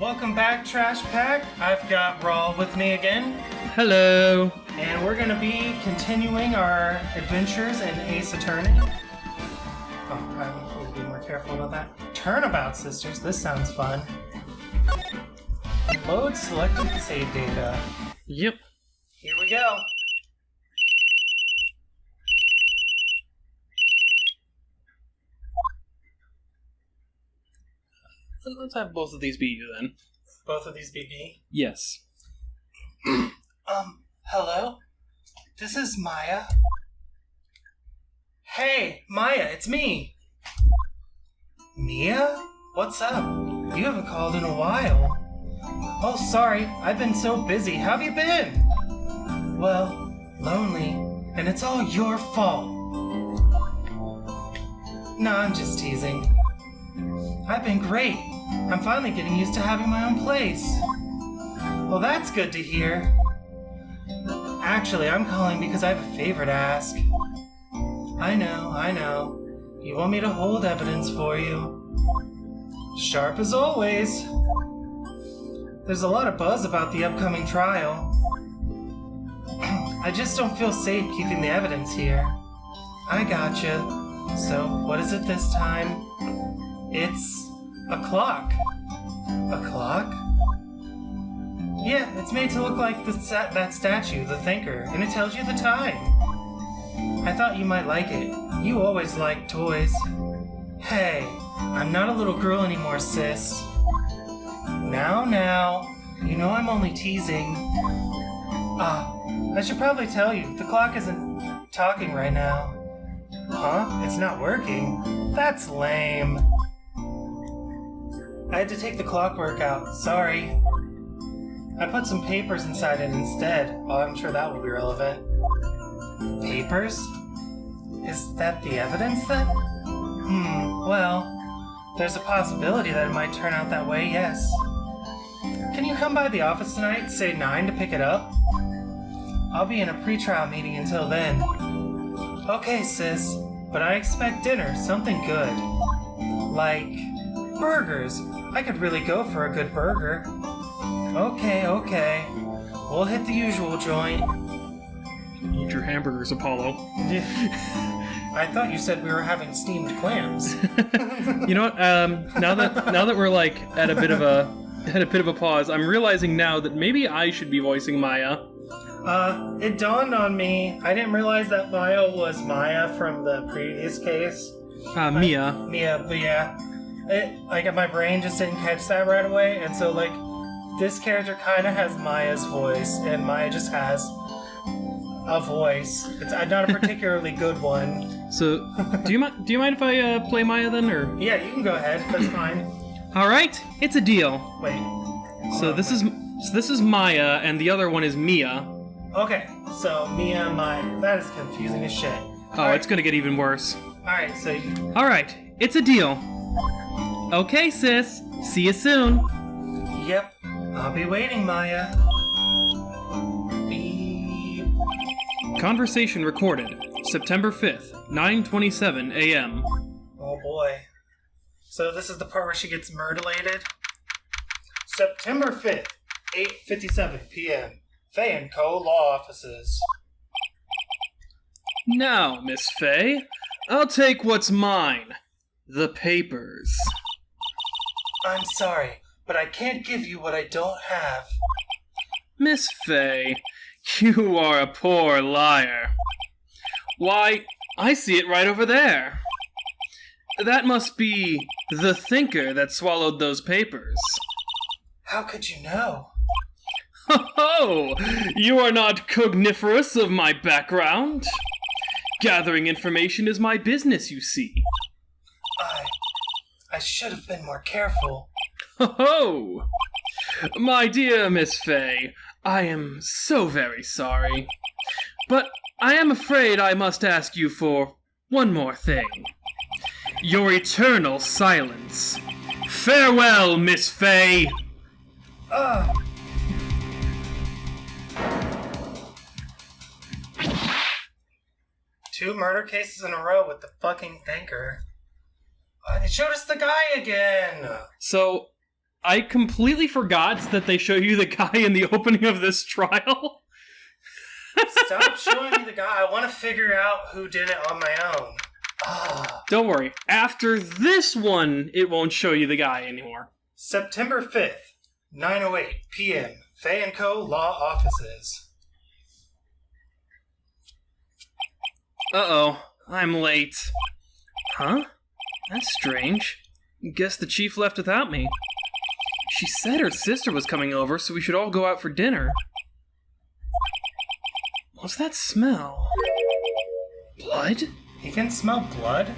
Welcome back, Trash Pack. I've got Rall with me again. Hello. And we're going to be continuing our adventures in Ace Attorney. Oh, I need to be more careful about that. Turnabout Sisters, this sounds fun. Load selected save data. Yep. Here we go. Let's have both of these be you then. Both of these be me? Yes. Hello? This is Maya. Hey, Maya, it's me. Mia? What's up? You haven't called in a while. Oh, sorry, I've been so busy. How have you been? Well, lonely, and it's all your fault. No, I'm just teasing. I've been great. I'm finally getting used to having my own place. Well, that's good to hear. Actually, I'm calling because I have a favor to ask. I know. You want me to hold evidence for you. Sharp as always. There's a lot of buzz about the upcoming trial. I just don't feel safe keeping the evidence here. I gotcha. So, what is it this time? It's a clock. A clock? Yeah, it's made to look like that statue, the Thinker, and it tells you the time. I thought you might like it. You always liked toys. Hey, I'm not a little girl anymore, sis. Now, you know I'm only teasing. I should probably tell you, the clock isn't talking right now. Huh? It's not working? That's lame. I had to take the clockwork out, sorry. I put some papers inside it instead. Oh, I'm sure that will be relevant. Papers? Is that the evidence then? Well, there's a possibility that it might turn out that way, yes. Can you come by the office tonight, say 9 to pick it up? I'll be in a pre-trial meeting until then. Okay, sis, but I expect dinner, something good. Like burgers. I could really go for a good burger. Okay. We'll hit the usual joint. Eat your hamburgers, Apollo. I thought you said we were having steamed clams. You know what? Now that we're like at a bit of a pause, I'm realizing now that maybe I should be voicing Maya. It dawned on me. I didn't realize that Maya was Maya from the previous case. Mia. Mia, but yeah. My brain just didn't catch that right away, and so, this character kind of has Maya's voice, and Maya just has a voice. It's not a particularly good one. So, do you mind if I play Maya then, or? Yeah, you can go ahead. That's fine. All right, it's a deal. Wait. So this is Maya, and the other one is Mia. Okay, so Mia, Maya. That is confusing as shit. Oh, it's gonna get even worse. All right, so. All right, it's a deal. Okay, sis. See you soon. Yep. I'll be waiting, Maya. Beep. Conversation recorded. September 5th, 9:27 a.m. Oh boy. So this is the part where she gets murderlated? September 5th, 8:57 p.m. Fay & Co. Law Offices. Now, Miss Fay, I'll take what's mine. The papers. I'm sorry, but I can't give you what I don't have. Miss Fay, you are a poor liar. Why, I see it right over there. That must be the Thinker that swallowed those papers. How could you know? Ho! You are not cogniferous of my background. Gathering information is my business, you see. I should have been more careful. Ho! My dear Miss Fay, I am so very sorry. But I am afraid I must ask you for one more thing. Your eternal silence. Farewell, Miss Fay! Two murder cases in a row with the fucking Thinker. It showed us the guy again! So, I completely forgot that they show you the guy in the opening of this trial. Stop showing me the guy. I want to figure out who did it on my own. Don't worry. After this one, it won't show you the guy anymore. September 5th, 9:08 p.m. Fay & Co. Law Offices. Uh-oh. I'm late. Huh? That's strange. Guess the chief left without me. She said her sister was coming over, so we should all go out for dinner. What's that smell? Blood? You can smell blood?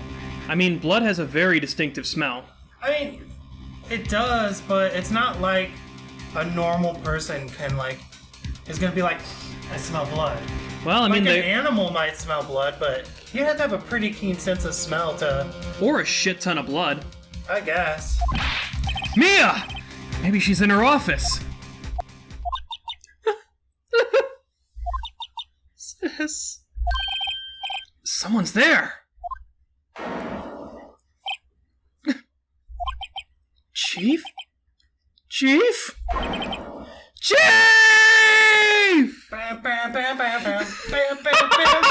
I mean, blood has a very distinctive smell. I mean, it does, but it's not like a normal person can, like, is gonna be like, I smell blood. Well, I mean, like an animal might smell blood, but you have to have a pretty keen sense of smell to... Or a shit ton of blood. I guess. Mia! Maybe she's in her office. Sis. Someone's there. Chief? Chief? Chief! Bam, bam, bam, bam, bam, bam, bam, bam.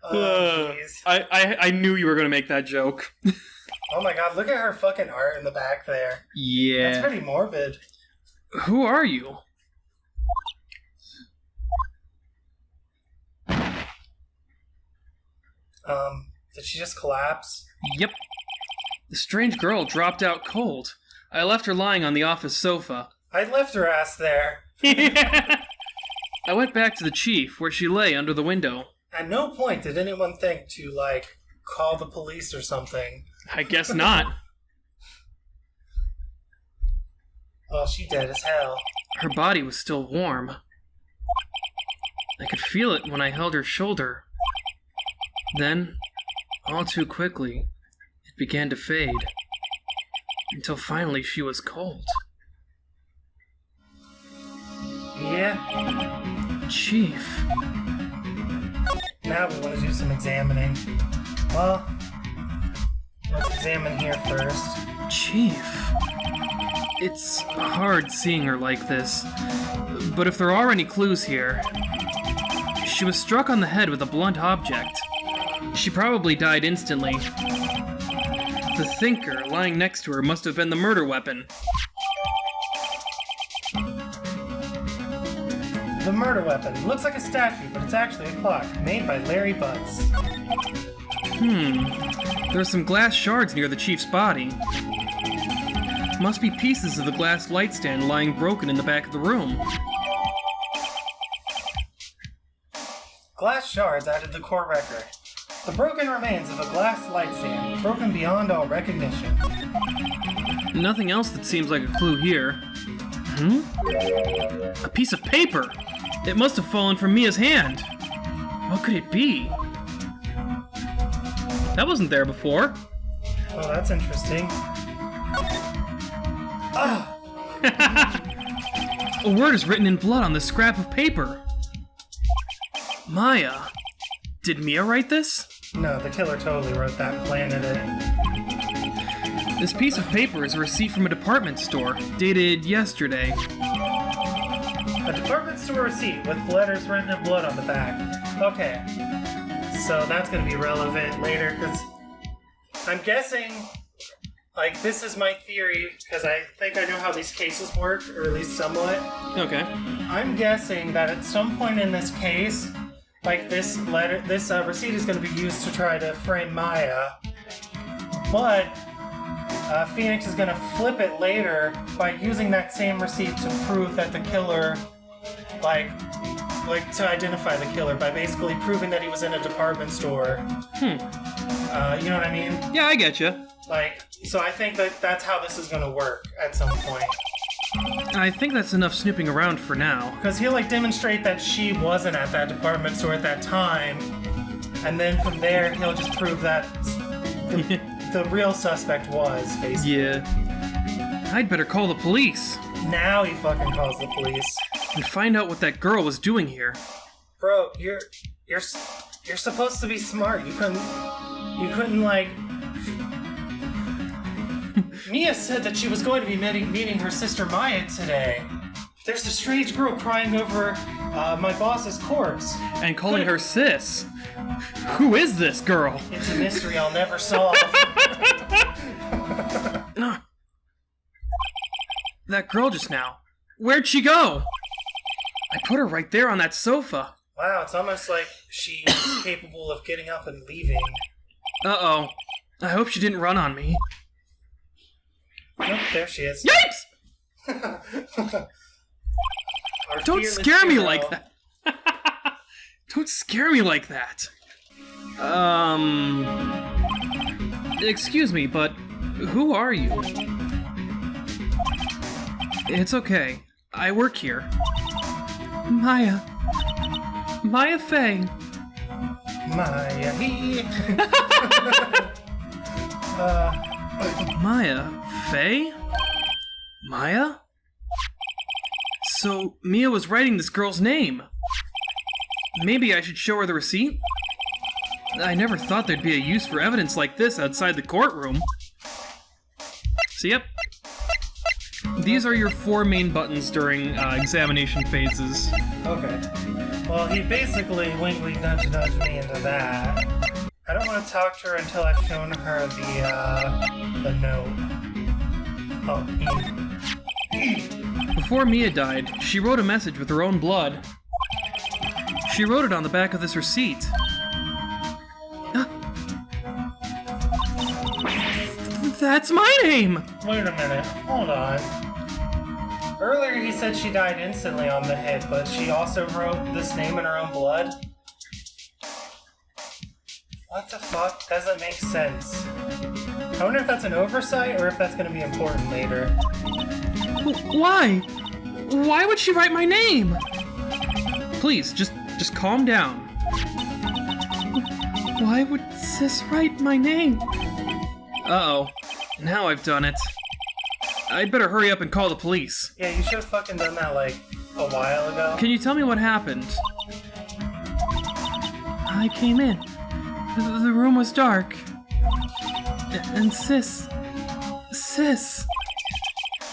Oh, jeez. I knew you were going to make that joke. Oh my god, look at her fucking art in the back there. Yeah. That's pretty morbid. Who are you? Did she just collapse? Yep. The strange girl dropped out cold. I left her lying on the office sofa. I left her ass there. I went back to the chief, where she lay under the window. At no point did anyone think to, like, call the police or something. I guess not. Oh, she dead as hell. Her body was still warm. I could feel it when I held her shoulder. Then, all too quickly, it began to fade. Until finally she was cold. Yeah. Chief. Now we want to do some examining. Well, let's examine here first. Chief. It's hard seeing her like this. But if there are any clues here... She was struck on the head with a blunt object. She probably died instantly. The thinker lying next to her must have been the murder weapon. The murder weapon. Looks like a statue, but it's actually a clock, made by Larry Butts. There's some glass shards near the chief's body. Must be pieces of the glass light stand lying broken in the back of the room. Glass shards added to the court record. The broken remains of a glass light stand, broken beyond all recognition. Nothing else that seems like a clue here. A piece of paper! It must have fallen from Mia's hand. What could it be? That wasn't there before. Oh, that's interesting. Ah! A word is written in blood on this scrap of paper. Maya. Did Mia write this? No, the killer totally wrote that and planted it. This piece of paper is a receipt from a department store, dated yesterday. A department store receipt with letters written in blood on the back. Okay. So that's going to be relevant later, because I'm guessing, like, this is my theory, because I think I know how these cases work, or at least somewhat. Okay. I'm guessing that at some point in this case, like, this receipt is going to be used to try to frame Maya, but Phoenix is going to flip it later by using that same receipt to prove that the killer, like to identify the killer by basically proving that he was in a department store. You know what I mean? Yeah, I get you. Like, so I think that that's how this is going to work at some point. I think that's enough snooping around for now. Because he'll, like, demonstrate that she wasn't at that department store at that time, and then from there he'll just prove that the real suspect was, basically. Yeah. I'd better call the police. Now he fucking calls the police. And find out what that girl was doing here. Bro, you're supposed to be smart. You couldn't... You couldn't, like... Mia said that she was going to be meeting her sister Maya today. There's a strange girl crying over my boss's corpse. And calling her sis. Who is this girl? It's a mystery I'll never solve. That girl just now. Where'd she go? I put her right there on that sofa. Wow, it's almost like she's capable of getting up and leaving. Uh-oh. I hope she didn't run on me. Nope, there she is. Yipes! Don't scare me like that. Don't scare me like that. Excuse me, but who are you? It's okay. I work here. Maya. Maya Fey. Maya he. Maya Fey? Maya? So, Mia was writing this girl's name. Maybe I should show her the receipt? I never thought there'd be a use for evidence like this outside the courtroom. So, yep. These are your 4 main buttons during examination phases. Okay. Well, he basically winkly nudged me into that. I don't want to talk to her until I've shown her the note. Oh, Before Mia died, she wrote a message with her own blood. She wrote it on the back of this receipt. That's my name! Wait a minute. Hold on. Earlier he said she died instantly on the hit, but she also wrote this name in her own blood? What the fuck? Doesn't make sense. I wonder if that's an oversight or if that's going to be important later. Why? Why would she write my name? Please, just calm down. Why would Sis write my name? Uh-oh. Now I've done it. I'd better hurry up and call the police. Yeah, you should have fucking done that, like, a while ago. Can you tell me what happened? I came in. The room was dark. And Sis...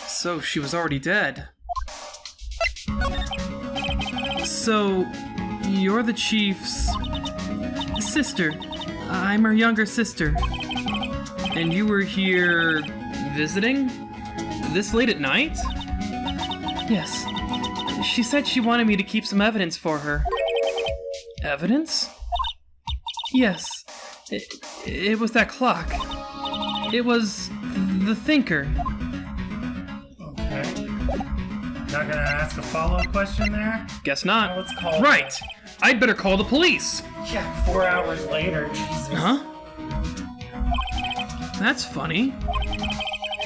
So she was already dead. So, you're the chief's... sister. I'm her younger sister. And you were here... visiting? This late at night? Yes. She said she wanted me to keep some evidence for her. Evidence? Yes. It was that clock. It was the thinker. Okay. Not gonna ask a follow-up question there? Guess not. Let's call Right! I'd better call the police! Yeah, 4 hours later, Jesus. Huh? That's funny.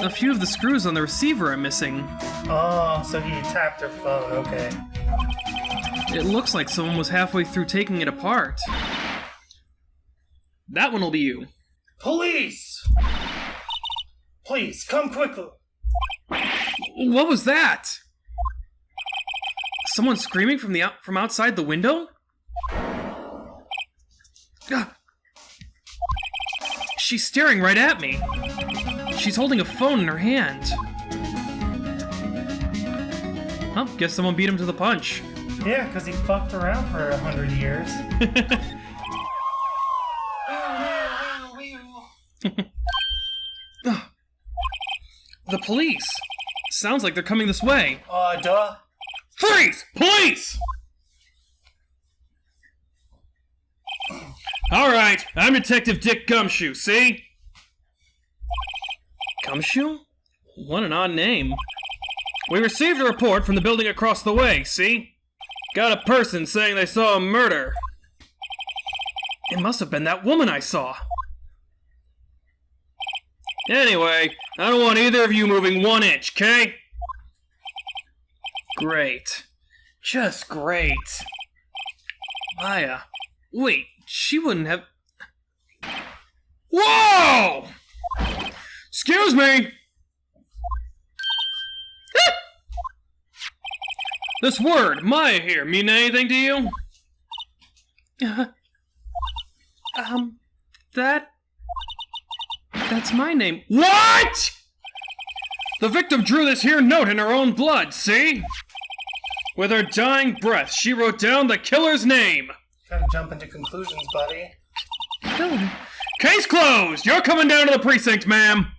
A few of the screws on the receiver are missing. Oh, so he tapped her phone, okay. It looks like someone was halfway through taking it apart. That one will be you. Police! Please, come quickly. What was that? Someone screaming from outside the window? Ah. She's staring right at me. She's holding a phone in her hand. Well, guess someone beat him to the punch. Yeah, because he fucked around for 100 years. The police. Sounds like they're coming this way. Duh. Freeze! Police! Alright, I'm Detective Dick Gumshoe, see? Gumshoe? What an odd name. We received a report from the building across the way, see? Got a person saying they saw a murder. It must have been that woman I saw. Anyway, I don't want either of you moving 1 inch, okay? Great. Just great. Maya. Wait, she wouldn't have... Whoa! Excuse me! This word, Maya here, mean anything to you? That That's my name. What?! The victim drew this here note in her own blood, see? With her dying breath, she wrote down the killer's name. Gotta jump into conclusions, buddy. Killer? Case closed! You're coming down to the precinct, ma'am!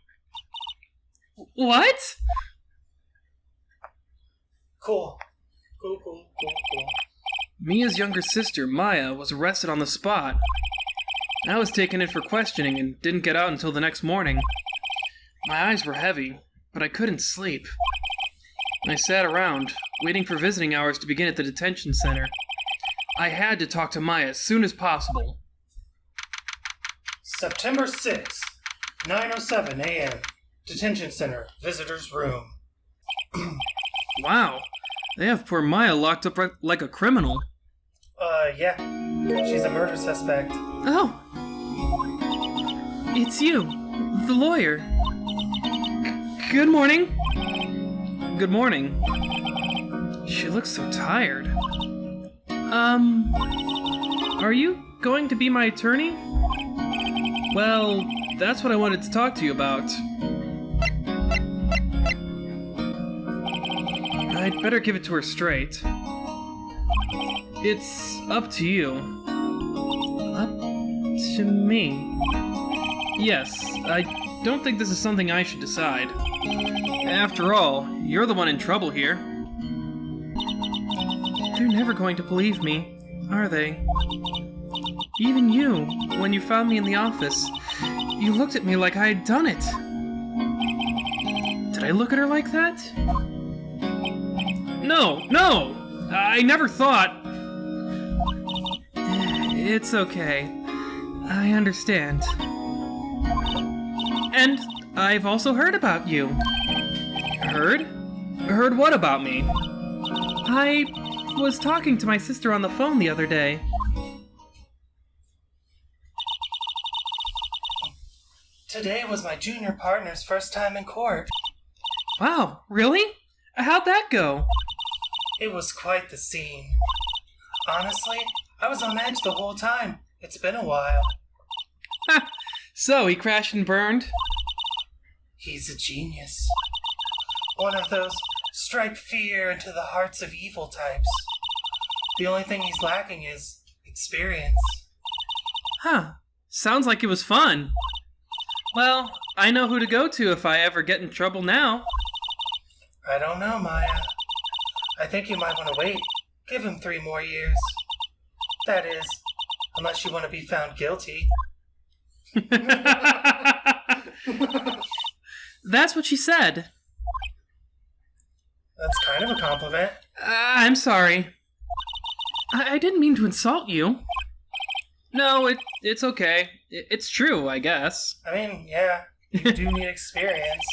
What? Cool. Mia's younger sister, Maya, was arrested on the spot. I was taken in for questioning and didn't get out until the next morning. My eyes were heavy, but I couldn't sleep. I sat around, waiting for visiting hours to begin at the detention center. I had to talk to Maya as soon as possible. September 6th, 9:07 a.m. Detention Center, Visitor's Room. Wow, they have poor Maya locked up like a criminal. Yeah. She's a murder suspect. Oh. It's you, the lawyer. Good morning. Good morning. She looks so tired. Are you going to be my attorney? Well, that's what I wanted to talk to you about. I'd better give it to her straight. It's up to you. Up to me? Yes, I don't think this is something I should decide. After all, you're the one in trouble here. They're never going to believe me, are they? Even you, when you found me in the office, you looked at me like I had done it. Did I look at her like that? No! I never thought... It's okay. I understand. And I've also heard about you. Heard? Heard what about me? I was talking to my sister on the phone the other day. Today was my junior partner's first time in court. Wow, really? How'd that go? It was quite the scene. Honestly, I was on edge the whole time. It's been a while. Ha! So he crashed and burned? He's a genius. One of those strike fear into the hearts of evil types. The only thing he's lacking is experience. Huh. Sounds like it was fun. Well, I know who to go to if I ever get in trouble now. I don't know, Maya. I think you might want to wait. Give him 3 more years. That is, unless you want to be found guilty. That's what she said. That's kind of a compliment. I'm sorry. I didn't mean to insult you. No, it's okay. It's true, I guess. I mean, yeah, you do need experience.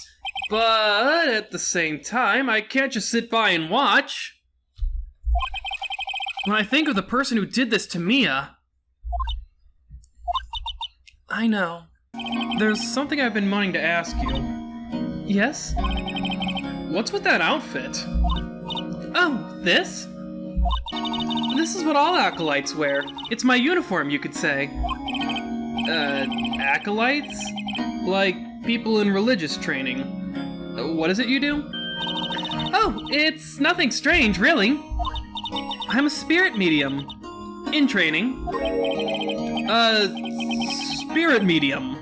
But at the same time, I can't just sit by and watch. When I think of the person who did this to Mia... I know. There's something I've been wanting to ask you. Yes? What's with that outfit? Oh, this? This is what all acolytes wear. It's my uniform, you could say. Acolytes? Like people in religious training. What is it you do? Oh, it's nothing strange, really. I'm a spirit medium. In training. Spirit medium.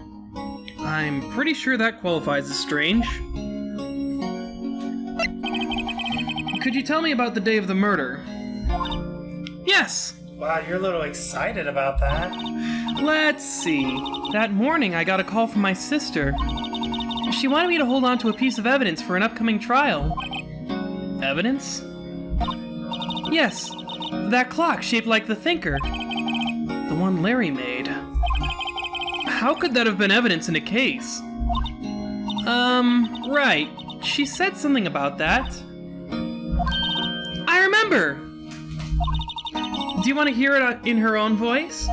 I'm pretty sure that qualifies as strange. Could you tell me about the day of the murder? Yes! Wow, you're a little excited about that. Let's see. That morning I got a call from my sister. She wanted me to hold on to a piece of evidence for an upcoming trial. Evidence? Yes, that clock shaped like the Thinker. The one Larry made. How could that have been evidence in a case? Right. She said something about that. I remember! Do you want to hear it in her own voice?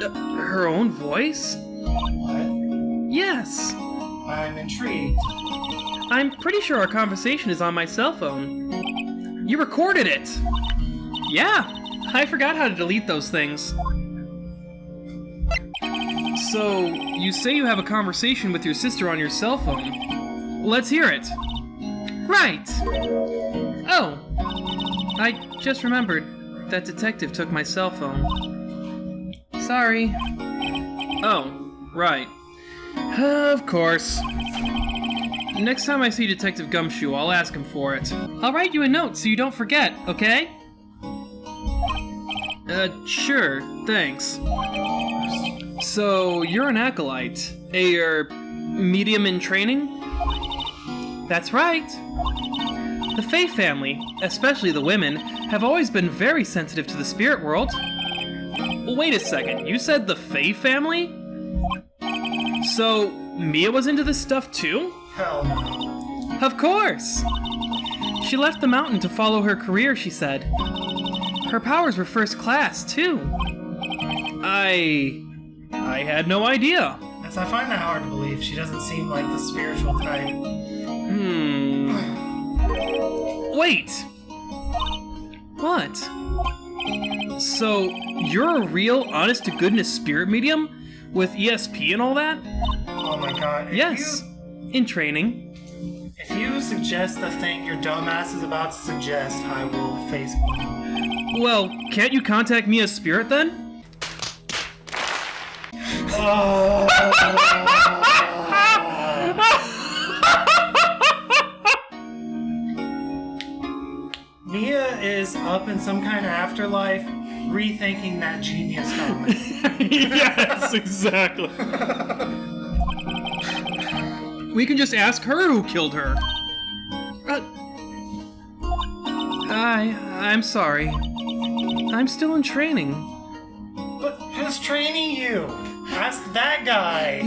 Her own voice? What? Yes. I'm intrigued. I'm pretty sure our conversation is on my cell phone. You recorded it! Yeah, I forgot how to delete those things. So, you say you have a conversation with your sister on your cell phone. Let's hear it. Right. Oh, I just remembered that detective took my cell phone. Sorry. Oh, right. Of course. Next time I see Detective Gumshoe, I'll ask him for it. I'll write you a note so you don't forget, okay? Sure, thanks. So, you're an acolyte. A, medium in training? That's right. The Fae family, especially the women, have always been very sensitive to the spirit world. Wait a second, you said the Fae family? So, Mia was into this stuff too? Hell no. Of course! She left the mountain to follow her career, she said. Her powers were first class, too. I had no idea. As I find that hard to believe. She doesn't seem like the spiritual type. Wait! What? So, you're a real, honest-to-goodness spirit medium? With ESP and all that? Oh my god. Yes, in training. If you suggest the thing your dumbass is about to suggest, I will Facebook. Well, can't you contact me as spirit then? Mia is up in some kind of afterlife, rethinking that genius comment. Yes, exactly. We can just ask her who killed her. I'm sorry. I'm still in training. But who's training you? Ask that guy.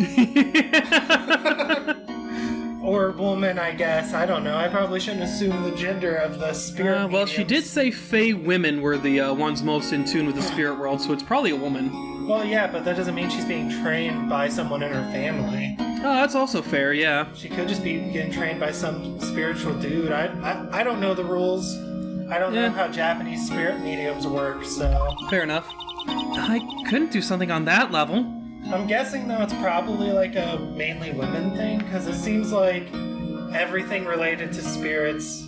Or woman, I guess. I don't know. I probably shouldn't assume the gender of the spirit well, she did say Fae women were the ones most in tune with the spirit world, so it's probably a woman. Well, yeah, but that doesn't mean she's being trained by someone in her family. Oh, that's also fair, yeah. She could just be getting trained by some spiritual dude. I don't know the rules. I don't know how Japanese spirit mediums work, so... Fair enough. I couldn't do something on that level. I'm guessing, though, it's probably like a mainly women thing, because it seems like everything related to spirits,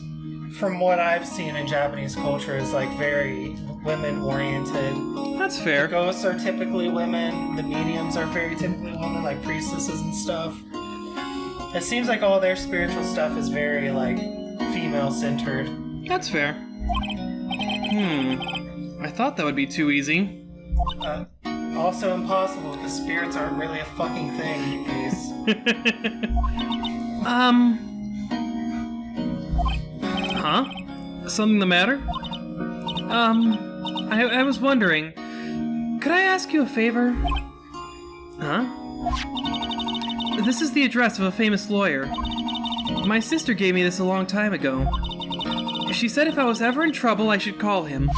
from what I've seen in Japanese culture, is like very women-oriented. That's fair. The ghosts are typically women, the mediums are very typically women, like priestesses and stuff. It seems like all their spiritual stuff is very, like, female-centered. That's fair. I thought that would be too easy. Also impossible, because spirits aren't really a fucking thing, you guys. Huh? Something the matter? I was wondering, could I ask you a favor? Huh? This is the address of a famous lawyer. My sister gave me this a long time ago. She said if I was ever in trouble, I should call him.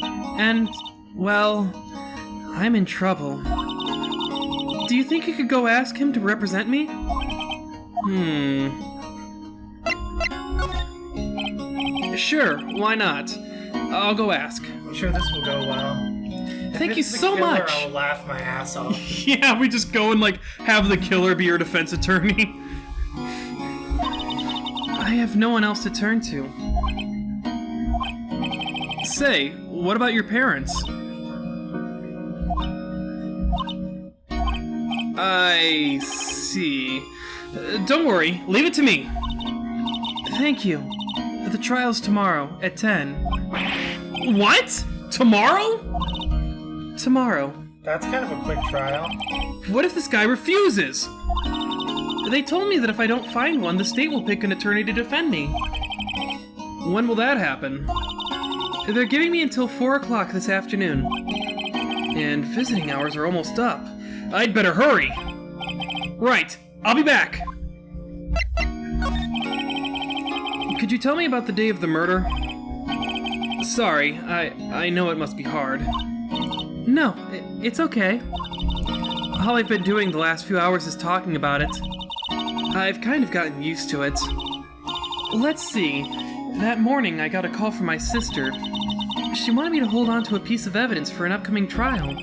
And, well, I'm in trouble. Do you think you could go ask him to represent me? Sure, why not? I'll go ask. I'm sure this will go well. Thank you If it's the so killer, much. I will laugh my ass off. Yeah, we just go and, like, have the killer be your defense attorney. I have no one else to turn to. Say, what about your parents? I see. Don't worry, leave it to me. Thank you. The trial's tomorrow at 10. What? Tomorrow? Tomorrow. That's kind of a quick trial. What if this guy refuses? They told me that if I don't find one, the state will pick an attorney to defend me. When will that happen? They're giving me until 4 o'clock this afternoon. And visiting hours are almost up. I'd better hurry. Right, I'll be back. Could you tell me about the day of the murder? Sorry, I know it must be hard. No, it's okay. All I've been doing the last few hours is talking about it. I've kind of gotten used to it. Let's see. That morning I got a call from my sister. She wanted me to hold on to a piece of evidence for an upcoming trial.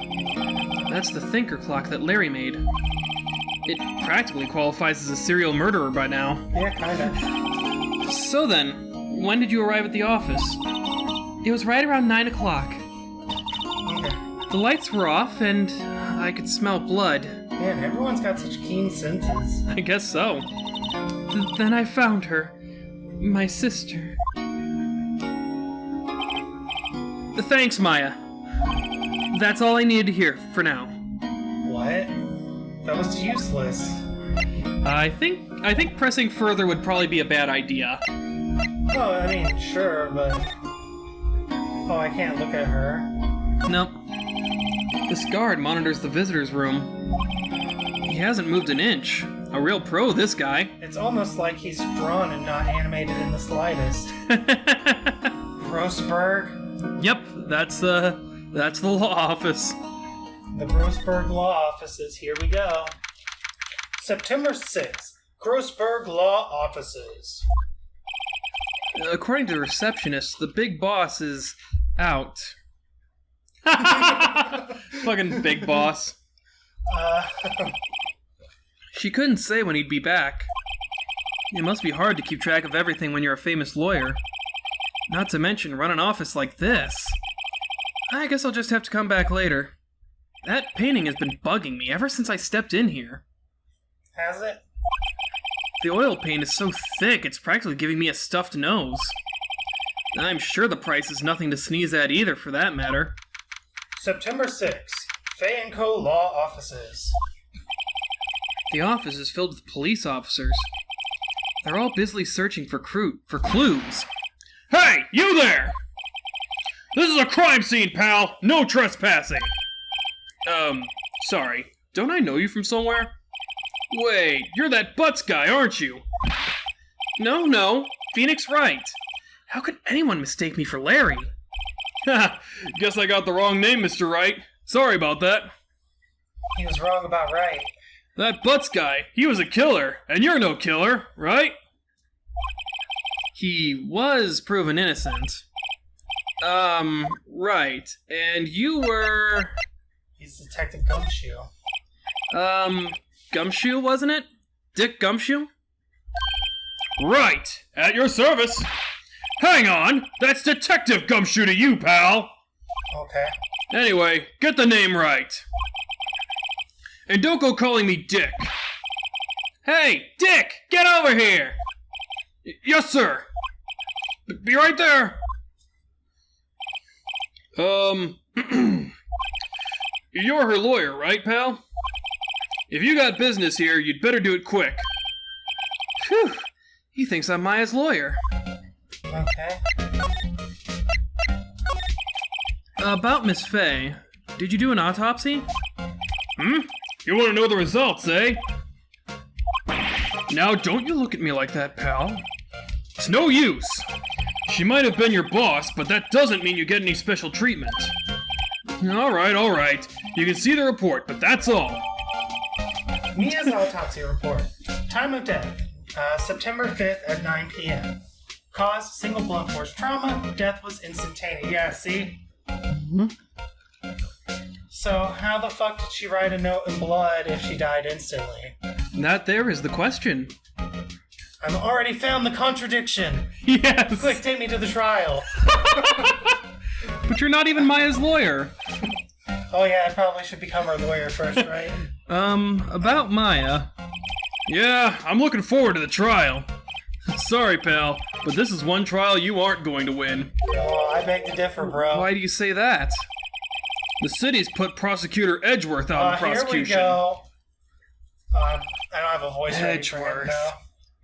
That's the thinker clock that Larry made. It practically qualifies as a serial murderer by now. Yeah, kinda. So then, when did you arrive at the office? It was right around 9 o'clock. Okay. The lights were off, and I could smell blood. Man, everyone's got such keen senses. I guess so. Then I found her. My sister. Thanks, Maya. That's all I needed to hear for now. What? That was useless. I think pressing further would probably be a bad idea. Oh, I mean, sure, but... Oh, I can't look at her. Nope. This guard monitors the visitor's room. He hasn't moved an inch. A real pro, this guy. It's almost like he's drawn and not animated in the slightest. Grossberg? Yep, that's the law office. The Grossberg Law Offices, here we go. September 6th, Grossberg Law Offices. According to the receptionist, the big boss is out. Fucking big boss. She couldn't say when he'd be back. It must be hard to keep track of everything when you're a famous lawyer. Not to mention run an office like this. I guess I'll just have to come back later. That painting has been bugging me ever since I stepped in here. Has it? The oil paint is so thick, it's practically giving me a stuffed nose. I'm sure the price is nothing to sneeze at either, for that matter. September 6th, Fay & Co. Law Offices. The office is filled with police officers. They're all busily searching for clues. Hey, you there! This is a crime scene, pal! No trespassing! Sorry. Don't I know you from somewhere? Wait, you're that Butts guy, aren't you? No. Phoenix Wright. How could anyone mistake me for Larry? Ha! Guess I got the wrong name, Mr. Wright. Sorry about that. He was wrong about Wright. That Butts guy, he was a killer, and you're no killer, right? He was proven innocent. Right. And you were... He's Detective Gumshoe. Gumshoe, wasn't it? Dick Gumshoe? Right! At your service! Hang on! That's Detective Gumshoe to you, pal! Okay. Anyway, get the name right. And don't go calling me Dick. Hey, Dick! Get over here! Yes, sir! Be right there! You're her lawyer, right, pal? If you got business here, you'd better do it quick. Phew! He thinks I'm Maya's lawyer. Okay. About Miss Fay, did you do an autopsy? You want to know the results, eh? Now, don't you look at me like that, pal. It's no use. She might have been your boss, but that doesn't mean you get any special treatment. All right. You can see the report, but that's all. Mia's autopsy report. Time of death, September 5th at 9 p.m. Cause, single blunt force trauma. Death was instantaneous. Yeah, see? So, how the fuck did she write a note in blood if she died instantly? That there is the question. I've already found the contradiction. Yes! Quick, take me to the trial. But you're not even Maya's lawyer. Oh yeah, I probably should become her lawyer first, right? About Maya. Yeah, I'm looking forward to the trial. Sorry, pal, but this is one trial you aren't going to win. Oh, I beg to differ, bro. Why do you say that? The city's put Prosecutor Edgeworth out of prosecution. Here we go. I don't have a voice ready for him, Edgeworth. no.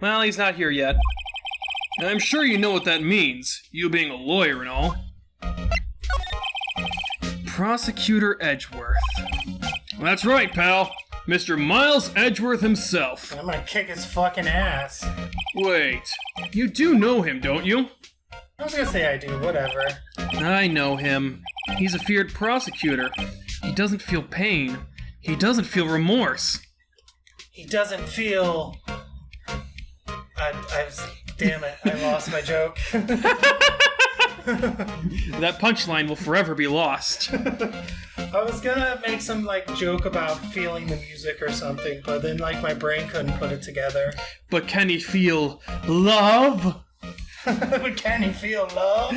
Well, he's not here yet. And I'm sure you know what that means, you being a lawyer and all. Prosecutor Edgeworth. That's right, pal. Mr. Miles Edgeworth himself. I'm gonna kick his fucking ass. Wait, you do know him, don't you? I was gonna say I do, whatever. I know him. He's a feared prosecutor. He doesn't feel pain. He doesn't feel remorse. He doesn't feel... Damn it, I lost my joke. That punchline will forever be lost. I was gonna make some, like, joke about feeling the music or something, but then, like, my brain couldn't put it together. But can he feel love? But can he feel love?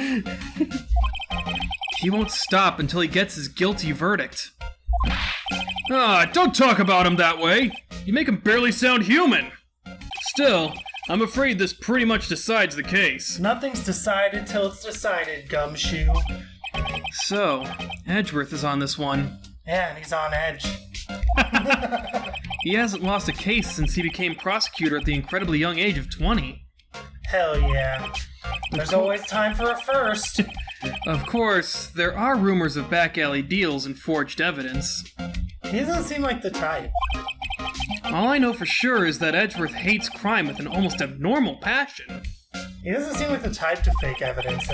He won't stop until he gets his guilty verdict. Ah, don't talk about him that way. You make him barely sound human. Still, I'm afraid this pretty much decides the case. Nothing's decided till it's decided, Gumshoe. So, Edgeworth is on this one. Yeah, and he's on edge. He hasn't lost a case since he became prosecutor at the incredibly young age of 20. Hell yeah. There's always time for a first. Of course, there are rumors of back alley deals and forged evidence. He doesn't seem like the type. All I know for sure is that Edgeworth hates crime with an almost abnormal passion. He doesn't seem like the type to fake evidence,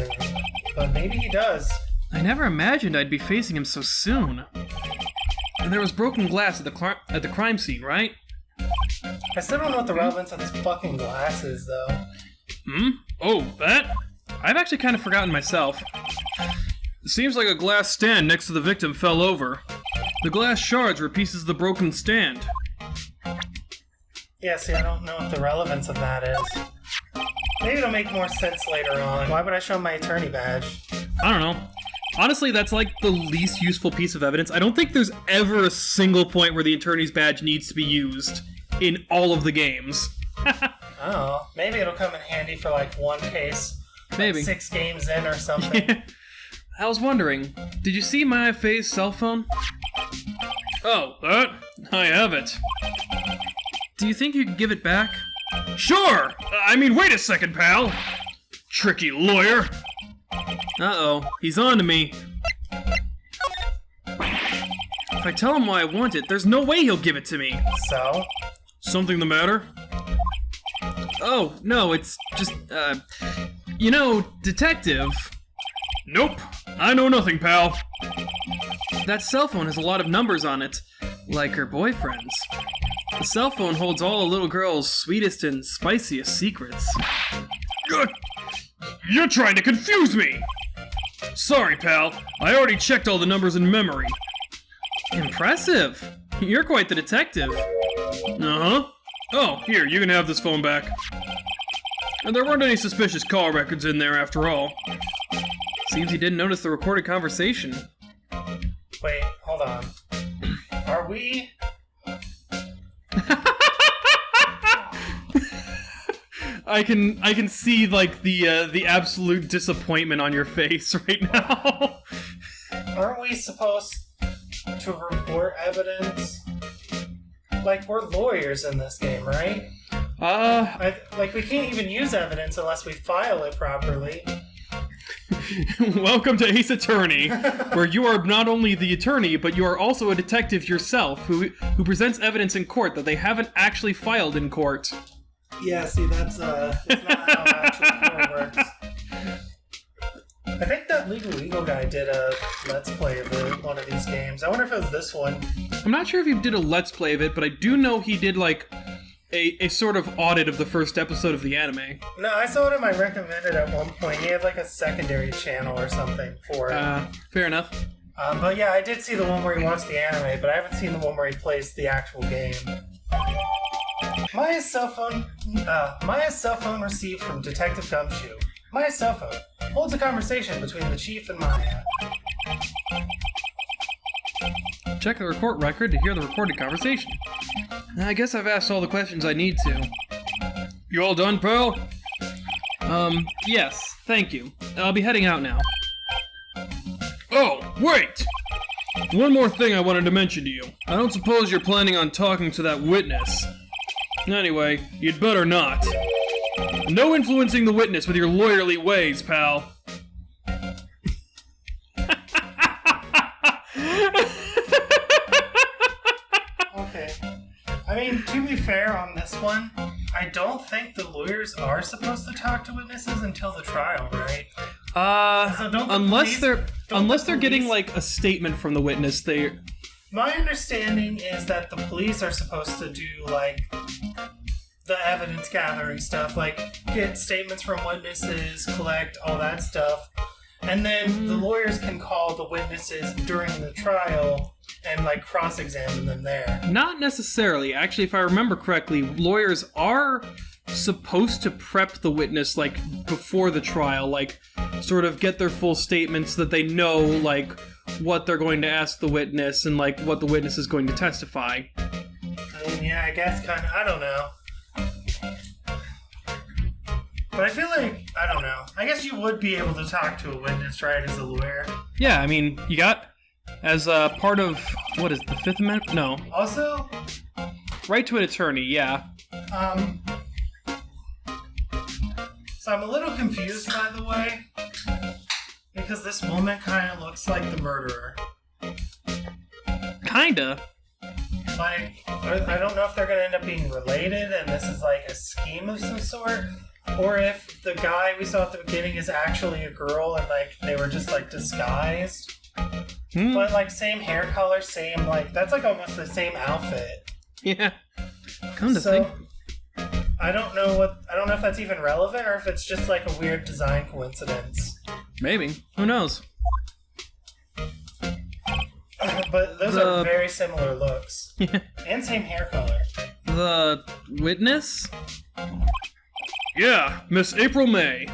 but maybe he does. I never imagined I'd be facing him so soon. And there was broken glass at the crime scene, right? I still don't know what the relevance of this fucking glass is, though. Oh, that? I've actually kind of forgotten myself. It seems like a glass stand next to the victim fell over. The glass shards were pieces of the broken stand. Yeah, see, I don't know what the relevance of that is. Maybe it'll make more sense later on. Why would I show my attorney badge? I don't know. Honestly, that's like the least useful piece of evidence. I don't think there's ever a single point where the attorney's badge needs to be used in all of the games. Oh, maybe it'll come in handy for like one case. Maybe. Like 6 games in or something. I was wondering, did you see Maya Fey's cell phone? Oh, that? I have it. Do you think you could give it back? Sure! I mean, wait a second, pal! Tricky lawyer! Uh-oh, he's on to me. If I tell him why I want it, there's no way he'll give it to me. So? Something the matter? Oh, no, it's just, detective. Nope, I know nothing, pal. That cell phone has a lot of numbers on it, like her boyfriend's. The cell phone holds all a little girl's sweetest and spiciest secrets. You're trying to confuse me! Sorry, pal. I already checked all the numbers in memory. Impressive. You're quite the detective. Uh-huh. Oh, here, you can have this phone back. And there weren't any suspicious call records in there after all. Seems he didn't notice the recorded conversation. Wait, hold on. Are we... I can see like the absolute disappointment on your face right now. Aren't we supposed to report evidence? Like, we're lawyers in this game, right? We can't even use evidence unless we file it properly. Welcome to Ace Attorney, where you are not only the attorney, but you are also a detective yourself who presents evidence in court that they haven't actually filed in court. Yeah, see, that's not how actually court works. I think that Legal Eagle guy did a Let's Play of one of these games. I wonder if it was this one. I'm not sure if he did a Let's Play of it, but I do know he did, like, a sort of audit of the first episode of the anime. No, I saw it in my recommended at one point. He had, like, a secondary channel or something for it. Fair enough. But yeah, I did see the one where he watched the anime, but I haven't seen the one where he plays the actual game. Maya's cell phone received from Detective Gumshoe. Maya's cell phone holds a conversation between the chief and Maya. Check the report record to hear the recorded conversation. I guess I've asked all the questions I need to. You all done, pal? Yes, thank you. I'll be heading out now. Oh, wait! One more thing I wanted to mention to you. I don't suppose you're planning on talking to that witness. Anyway, you'd better not. No influencing the witness with your lawyerly ways, pal. Okay. I mean, to be fair on this one, I don't think the lawyers are supposed to talk to witnesses until the trial, right? Unless they're getting like a statement from the witness, they. My understanding is that the police are supposed to do like the evidence gathering stuff, like get statements from witnesses, collect all that stuff. And then the lawyers can call the witnesses during the trial and, like, cross-examine them there. Not necessarily. Actually, if I remember correctly, lawyers are supposed to prep the witness, like, before the trial, like, sort of get their full statement so that they know, like, what they're going to ask the witness and, like, what the witness is going to testify. I mean, yeah, I guess kind of, I don't know. But I feel like, I don't know. I guess you would be able to talk to a witness, right, as a lawyer. Yeah, I mean, you got, as a part of, what is it, the Fifth Amendment? No. Also, Right to an attorney, yeah. So I'm a little confused, by the way, because this woman kind of looks like the murderer. Kinda. Like, I don't know if they're going to end up being related and this is like a scheme of some sort, or if the guy we saw at the beginning is actually a girl and, like, they were just, like, disguised. But, like, same hair color, same, like, that's, like, almost the same outfit. Yeah. Come to think. I don't know if that's even relevant or if it's just, like, a weird design coincidence. Maybe. Who knows? But those are very similar looks. Yeah. And same hair color. The witness? Yeah, Miss April May.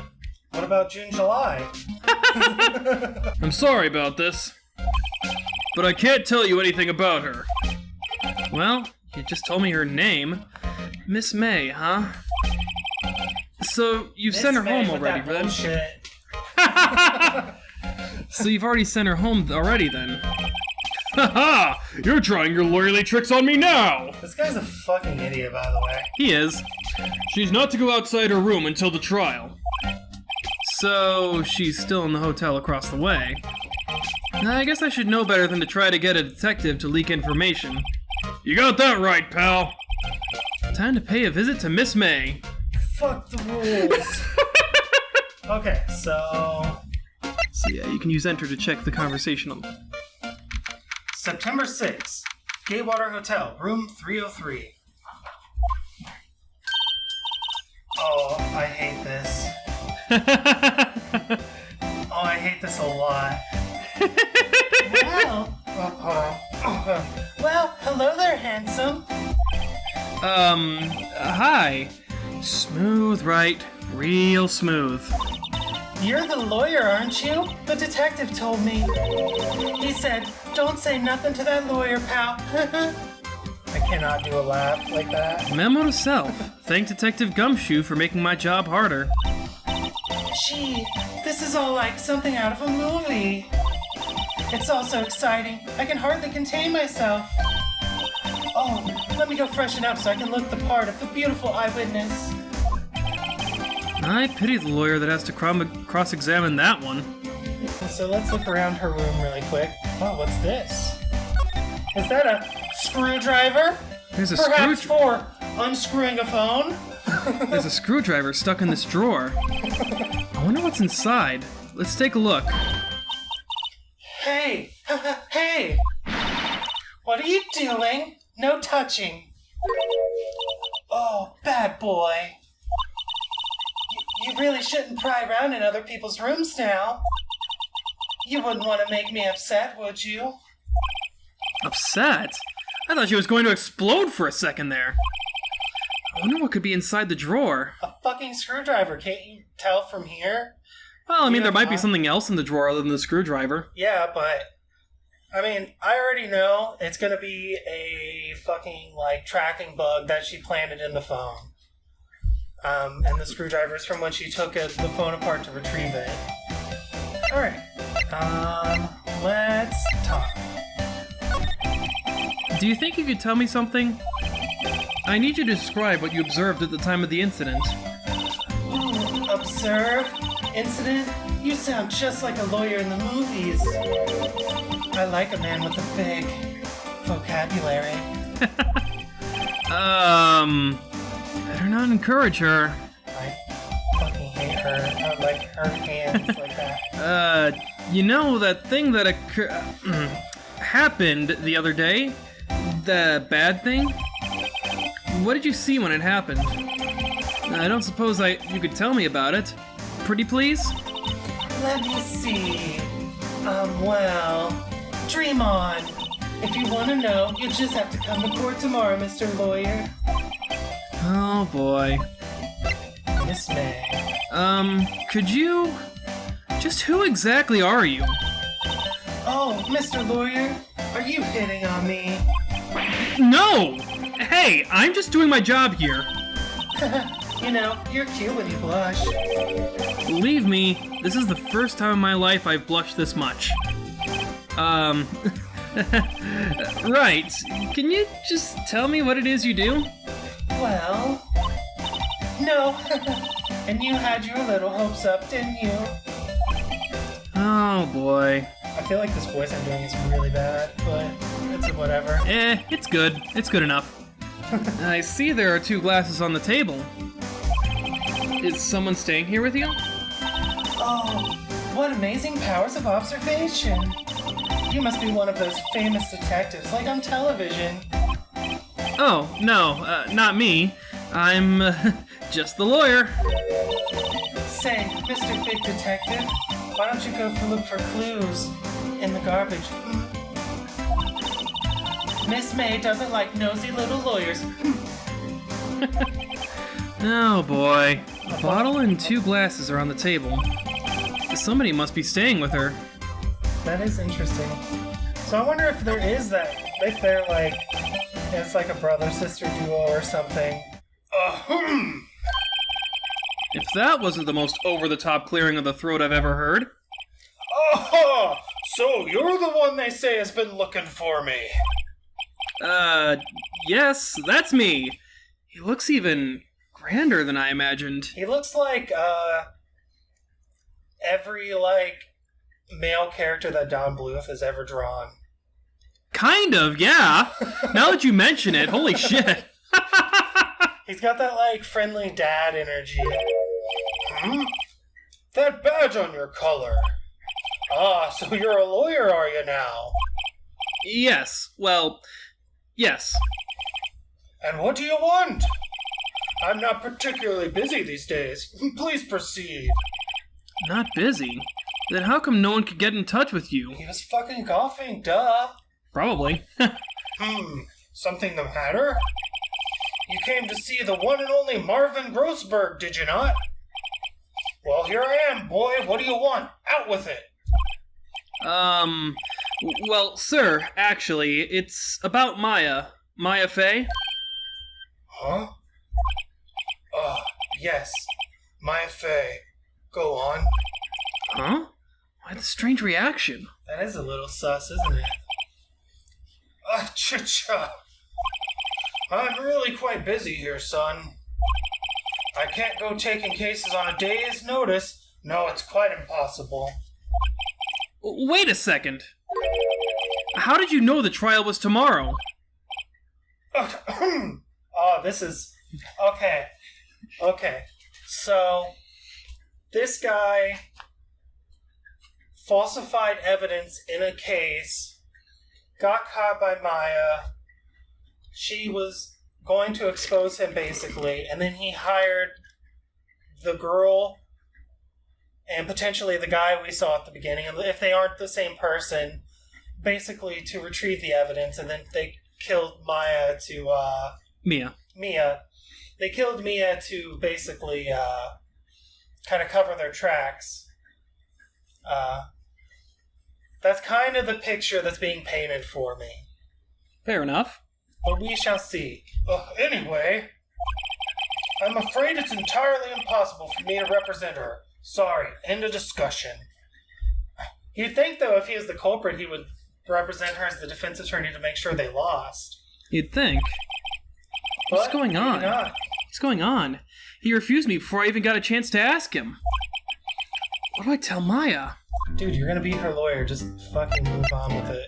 What about June, July? I'm sorry about this, but I can't tell you anything about her. Well, you just told me her name. Miss May, huh? So you've sent her home already, then? Bullshit. So you've already sent her home already, then? Haha! You're trying your lawyerly tricks on me now! This guy's a fucking idiot, by the way. He is. She's not to go outside her room until the trial. So, she's still in the hotel across the way. I guess I should know better than to try to get a detective to leak information. You got that right, pal! Time to pay a visit to Miss May. Fuck the rules. Okay, so yeah, you can use enter to check the conversation on... September 6th, Gatewater Hotel, room 303. Oh, I hate this. Oh, I hate this a lot. Well, hello there, handsome. Hi. Smooth, right? Real smooth. You're the lawyer, aren't you? The detective told me. He said, don't say nothing to that lawyer, pal. I cannot do a laugh like that. Memo to self. Thank Detective Gumshoe for making my job harder. Gee, this is all like something out of a movie. It's all so exciting. I can hardly contain myself. Oh, let me go freshen up so I can look the part of the beautiful eyewitness. I pity the lawyer that has to cross-examine that one. So let's look around her room really quick. Oh, what's this? Is that a screwdriver? There's a Perhaps for unscrewing a phone? There's a screwdriver stuck in this drawer. I wonder what's inside. Let's take a look. Hey! Hey! What are you doing? No touching. Oh, bad boy. You really shouldn't pry around in other people's rooms now. You wouldn't want to make me upset, would you? Upset? I thought she was going to explode for a second there. I wonder what could be inside the drawer. A fucking screwdriver, can't you tell from here? Well, I mean, there might be something else in the drawer other than the screwdriver. Yeah, but... I mean, I already know it's gonna be a fucking, like, tracking bug that she planted in the phone. And the screwdriver's from when she took the phone apart to retrieve it. Alright. Let's talk. Do you think you could tell me something? I need you to describe what you observed at the time of the incident. Ooh, observe? Incident? You sound just like a lawyer in the movies. I like a man with a big vocabulary. Better not encourage her. I fucking hate her. I like her hands like that. You know that thing that happened the other day? The bad thing? What did you see when it happened? I don't suppose you could tell me about it. Pretty please? Let me see. Well, dream on. If you want to know, you just have to come to court tomorrow, Mr. Lawyer. Oh boy. Miss May. Could you... Just who exactly are you? Oh, Mr. Lawyer, are you hitting on me? No! Hey, I'm just doing my job here. You know, you're cute when you blush. Believe me, this is the first time in my life I've blushed this much. Right. Can you just tell me what it is you do? Well, no. And you had your little hopes up, didn't you? Oh boy. I feel like this voice I'm doing is really bad, but it's whatever. It's good. It's good enough. I see there are 2 glasses on the table. Is someone staying here with you? Oh, what amazing powers of observation. You must be one of those famous detectives, like on television. Oh, no, not me. I'm just the lawyer. Say, Mr. Big Detective, why don't you go look for clues in the garbage? Miss May doesn't like nosy little lawyers. Oh boy. A bottle and 2 glasses are on the table. Somebody must be staying with her. That is interesting. So I wonder if there is that, if they're like, it's like a brother-sister duo or something. If that wasn't the most over-the-top clearing of the throat I've ever heard. Oh, so you're the one they say has been looking for me. Yes, that's me. He looks even grander than I imagined. He looks like, every, male character that Don Bluth has ever drawn. Kind of, yeah. Now that you mention it, holy shit. He's got that, friendly dad energy. That badge on your collar. Ah, so you're a lawyer, are you now? Yes, well, yes. And what do you want? I'm not particularly busy these days. Please proceed. Not busy? Then how come no one could get in touch with you? He was fucking golfing, duh. Probably. Something the matter? You came to see the one and only Marvin Grossberg, did you not? Well, here I am, boy. What do you want? Out with it. Well, sir, actually, it's about Maya. Maya Fey? Huh? Yes. Maya Fey. Go on. Huh? Why the strange reaction? That is a little sus, isn't it? Cha-cha. I'm really quite busy here, son. I can't go taking cases on a day's notice. No, it's quite impossible. Wait a second. How did you know the trial was tomorrow? This is... Okay. So, this guy falsified evidence in a case, got caught by Maya. She was going to expose him, basically, and then he hired the girl and potentially the guy we saw at the beginning, if they aren't the same person, basically to retrieve the evidence, and then they killed Maya to, Mia. They killed Mia to basically, kind of cover their tracks. That's kind of the picture that's being painted for me. Fair enough. But we shall see. Anyway, I'm afraid it's entirely impossible for me to represent her. Sorry, end of discussion. You'd think, though, if he was the culprit, he would represent her as the defense attorney to make sure they lost. You'd think. What's going on? Not. What's going on? He refused me before I even got a chance to ask him. What do I tell Maya? Dude, you're gonna be her lawyer. Just fucking move on with it.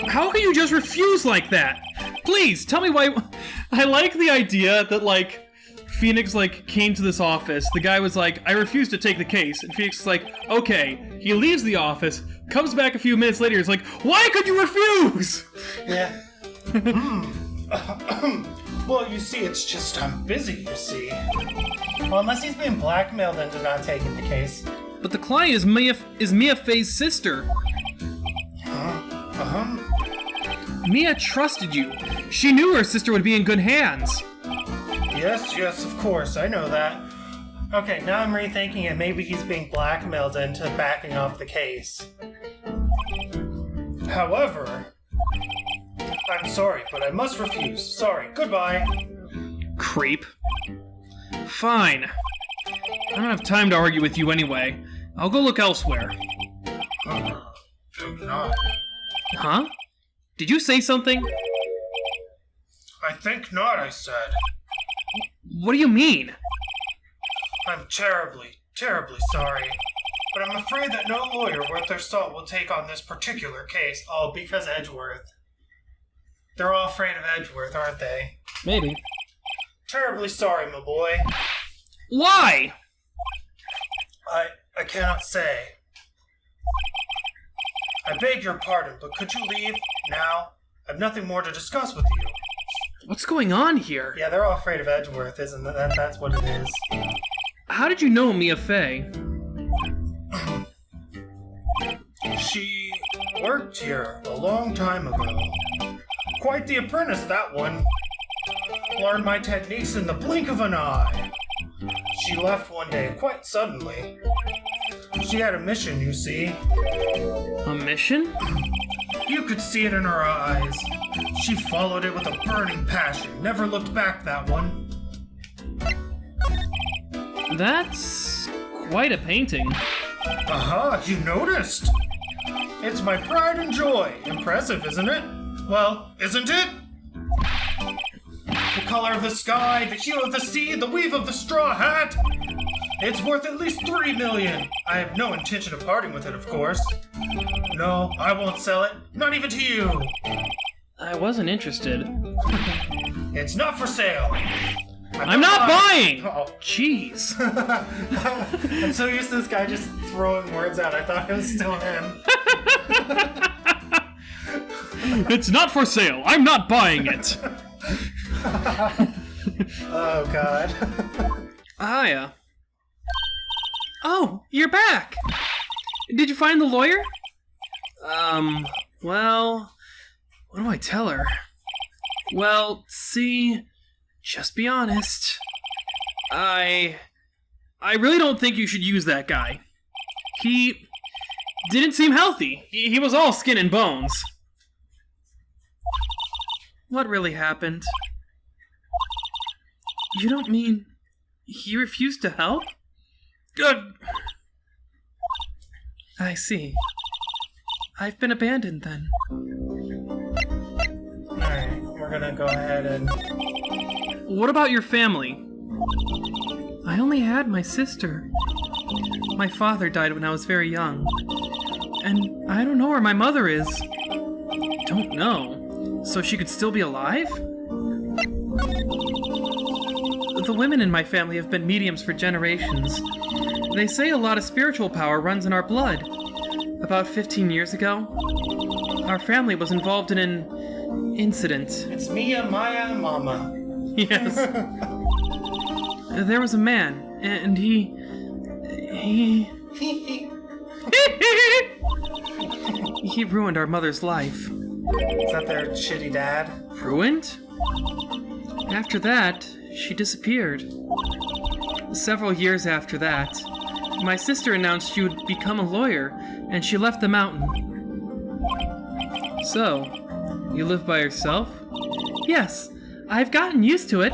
How can you just refuse like that? Please, tell me why... I like the idea that, Phoenix, came to this office. The guy was like, I refuse to take the case. And Phoenix is like, okay. He leaves the office, comes back a few minutes later, he's like, why could you refuse? Yeah. Well, you see, it's just I'm busy, you see. Well, unless he's been blackmailed into not taking the case. but the client is Mia Fey's sister. Mia trusted you. She knew her sister would be in good hands. Yes, of course, I know that. Okay, now I'm rethinking it. Maybe he's being blackmailed into backing off the case. However, I'm sorry, but I must refuse. Sorry, goodbye. Creep. Fine. I don't have time to argue with you anyway. I'll go look elsewhere. Do not. Huh? Did you say something? I think not, I said. What do you mean? I'm terribly sorry. But I'm afraid that no lawyer worth their salt will take on this particular case, all because Edgeworth. They're all afraid of Edgeworth, aren't they? Maybe. Terribly sorry, my boy. Why? I cannot say. I beg your pardon, but could you leave now? I've nothing more to discuss with you. What's going on here? Yeah, they're all afraid of Edgeworth, isn't that? That's what it is. How did you know Mia Fey? She worked here a long time ago. Quite the apprentice, that one. Learned my techniques in the blink of an eye. She left one day, quite suddenly. She had a mission, you see. A mission? You could see it in her eyes. She followed it with a burning passion, never looked back, that one. That's quite a painting. Aha, you noticed! It's my pride and joy. Impressive, isn't it? Well, isn't it? The color of the sky, the hue of the sea, the weave of the straw hat. It's worth at least 3 million. I have no intention of parting with it, of course. No, I won't sell it. Not even to you. I wasn't interested. It's not for sale. I'm not buying! Oh. Jeez. I'm so used to this guy just throwing words out. I thought it was still him. It's not for sale. I'm not buying it. Oh, God. Hiya. Oh, you're back. Did you find the lawyer? Well, what do I tell her? Well, see, just be honest. I really don't think you should use that guy. He didn't seem healthy. He was all skin and bones. What really happened? You don't mean he refused to help? Good. I see. I've been abandoned then. Alright, we're gonna go ahead and... What about your family? I only had my sister. My father died when I was very young. And I don't know where my mother is. Don't know. So she could still be alive? The women in my family have been mediums for generations. They say a lot of spiritual power runs in our blood. About 15 years ago, our family was involved in an incident. It's Mia, Maya, and Mama. Yes. There was a man, and he ruined our mother's life. Is that their shitty dad? Ruined? After that, she disappeared. Several years after that, my sister announced she would become a lawyer, and she left the mountain. So, you live by yourself? Yes, I've gotten used to it.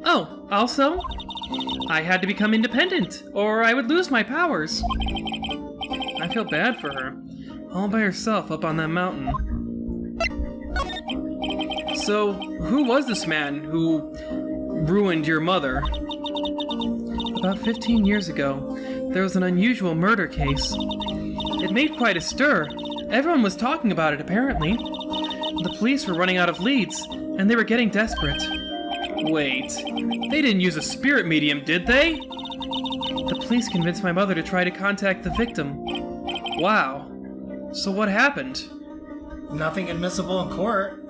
Oh, also, I had to become independent, or I would lose my powers. I feel bad for her, all by herself up on that mountain. So, who was this man who ruined your mother? About 15 years ago, there was an unusual murder case. It made quite a stir. Everyone was talking about it, apparently. The police were running out of leads, and they were getting desperate. Wait, they didn't use a spirit medium, did they? The police convinced my mother to try to contact the victim. Wow. So what happened? Nothing admissible in court.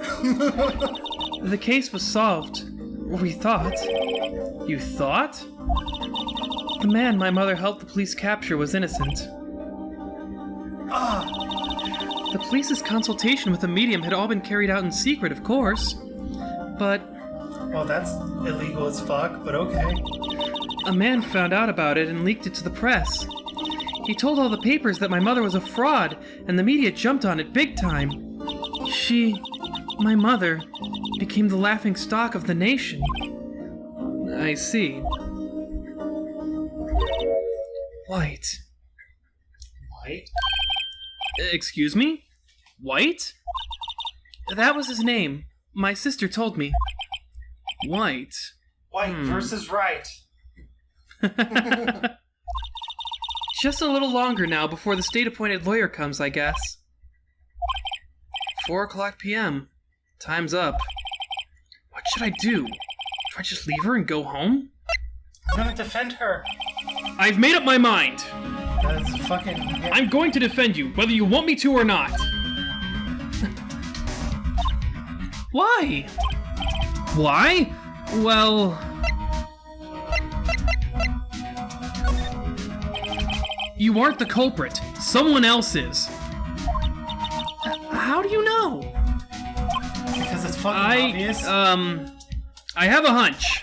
The case was solved. We thought. You thought? the man my mother helped the police capture was innocent. Ah, The police's consultation with the medium had all been carried out in secret, of course. But well, that's illegal as fuck, but okay. a man found out about it and leaked it to the press. He told all the papers that my mother was a fraud, and the media jumped on it big time. My mother, became the laughing stock of the nation. I see. White. White? Excuse me? White? That was his name. My sister told me. White. White versus right. Just a little longer now before the state-appointed lawyer comes, I guess. 4:00 p.m. Time's up. What should I do? Do I just leave her and go home? I'm gonna defend her. I've made up my mind. That's fucking... Yeah. I'm going to defend you, whether you want me to or not. Why? Why? Well... You aren't the culprit. Someone else is. How do you know? Because it's fucking obvious. I have a hunch.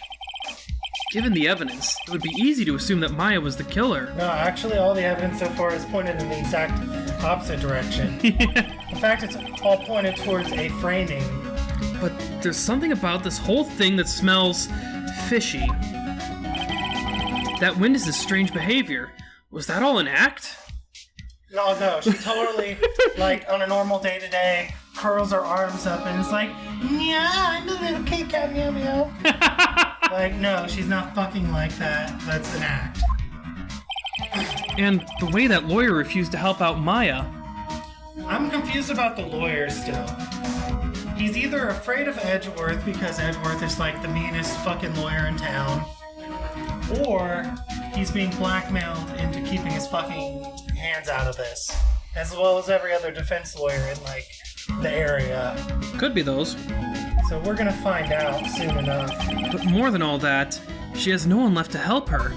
Given the evidence, it would be easy to assume that Maya was the killer. No, actually, all the evidence so far is pointed in the exact opposite direction. In fact, it's all pointed towards a framing. But there's something about this whole thing that smells fishy. That witness's strange behavior. Was that all an act? No, she totally, like, on a normal day-to-day, curls her arms up and is like, yeah, I'm a little kitty cat, meow meow. Like, no, she's not fucking like that. That's an act. And the way that lawyer refused to help out Maya. I'm confused about the lawyer still. He's either afraid of Edgeworth because Edgeworth is like the meanest fucking lawyer in town, or he's being blackmailed into keeping his fucking hands out of this, as well as every other defense lawyer in like the area. Could be those. So we're gonna find out soon enough. But more than all that, she has no one left to help her.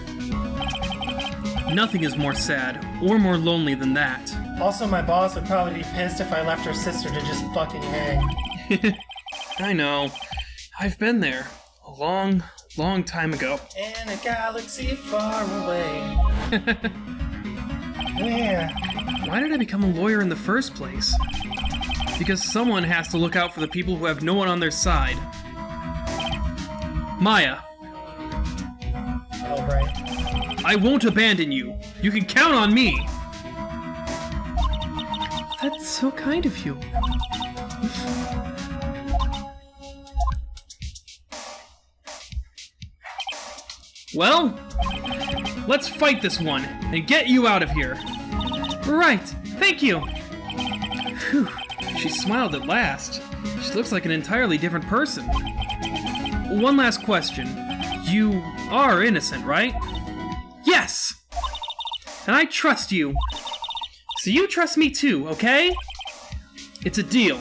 Nothing is more sad or more lonely than that. Also, my boss would probably be pissed if I left her sister to just fucking hang. I know. I've been there. A long, long time ago. In a galaxy far away. Yeah. Why did I become a lawyer in the first place? Because someone has to look out for the people who have no one on their side. Maya, All right. I won't abandon you. You can count on me. That's so kind of you. Well, let's fight this one and get you out of here. Right, thank you. Phew, she smiled at last. She looks like an entirely different person. One last question. You are innocent, right? Yes! And I trust you. So you trust me too, okay? It's a deal.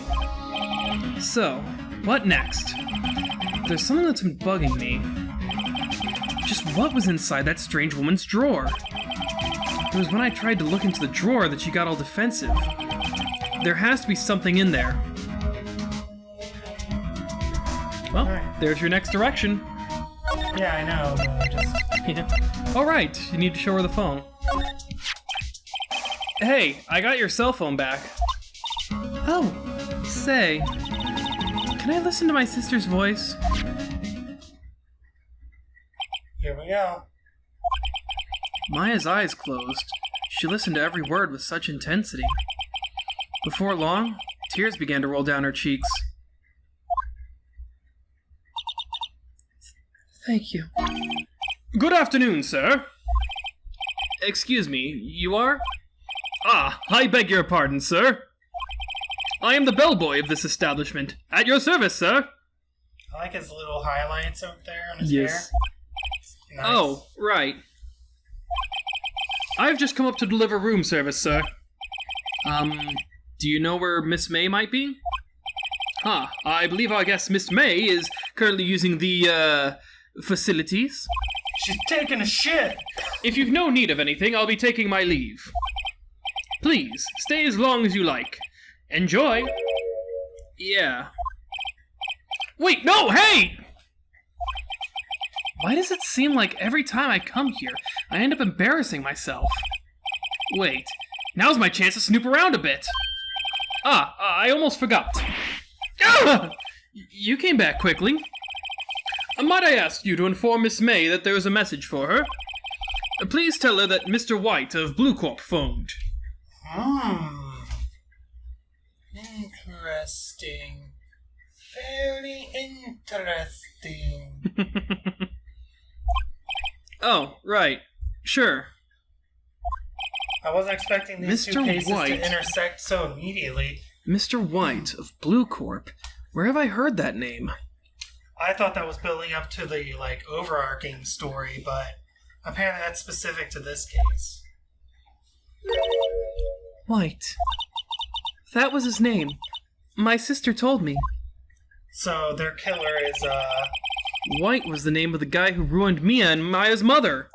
So, what next? There's something that's been bugging me. Just what was inside that strange woman's drawer? It was when I tried to look into the drawer that she got all defensive. There has to be something in there. Well, Alright. There's your next direction. Yeah, I know, but I just... Yeah. Alright, you need to show her the phone. Hey, I got your cell phone back. Oh, say, can I listen to my sister's voice? Here we go. Maya's eyes closed. She listened to every word with such intensity. Before long, tears began to roll down her cheeks. Thank you. Good afternoon, sir. Excuse me, you are? Ah, I beg your pardon, sir. I am the bellboy of this establishment. At your service, sir. I like his little highlights up there on his Yes. hair. Nice. Oh, right. I've just come up to deliver room service, sir. Do you know where Miss May might be? Huh, I believe our guest Miss May is currently using the, facilities. She's taking a shit. If you've no need of anything, I'll be taking my leave. Please, stay as long as you like. Enjoy. Yeah. Wait, no, hey! Why does it seem like every time I come here, I end up embarrassing myself? Wait, now's my chance to snoop around a bit. I almost forgot. Ah! You came back quickly. Might I ask you to inform Miss May that there is a message for her? Please tell her that Mr. White of Blue Corp phoned. Interesting. Very interesting. Oh, right. Sure. I wasn't expecting these two Mr. cases White. to intersect so immediately. Mr. White of Blue Corp. Where have I heard that name? I thought that was building up to the, overarching story, but apparently that's specific to this case. White. That was his name. My sister told me. So their killer is, White was the name of the guy who ruined Mia and Maya's mother.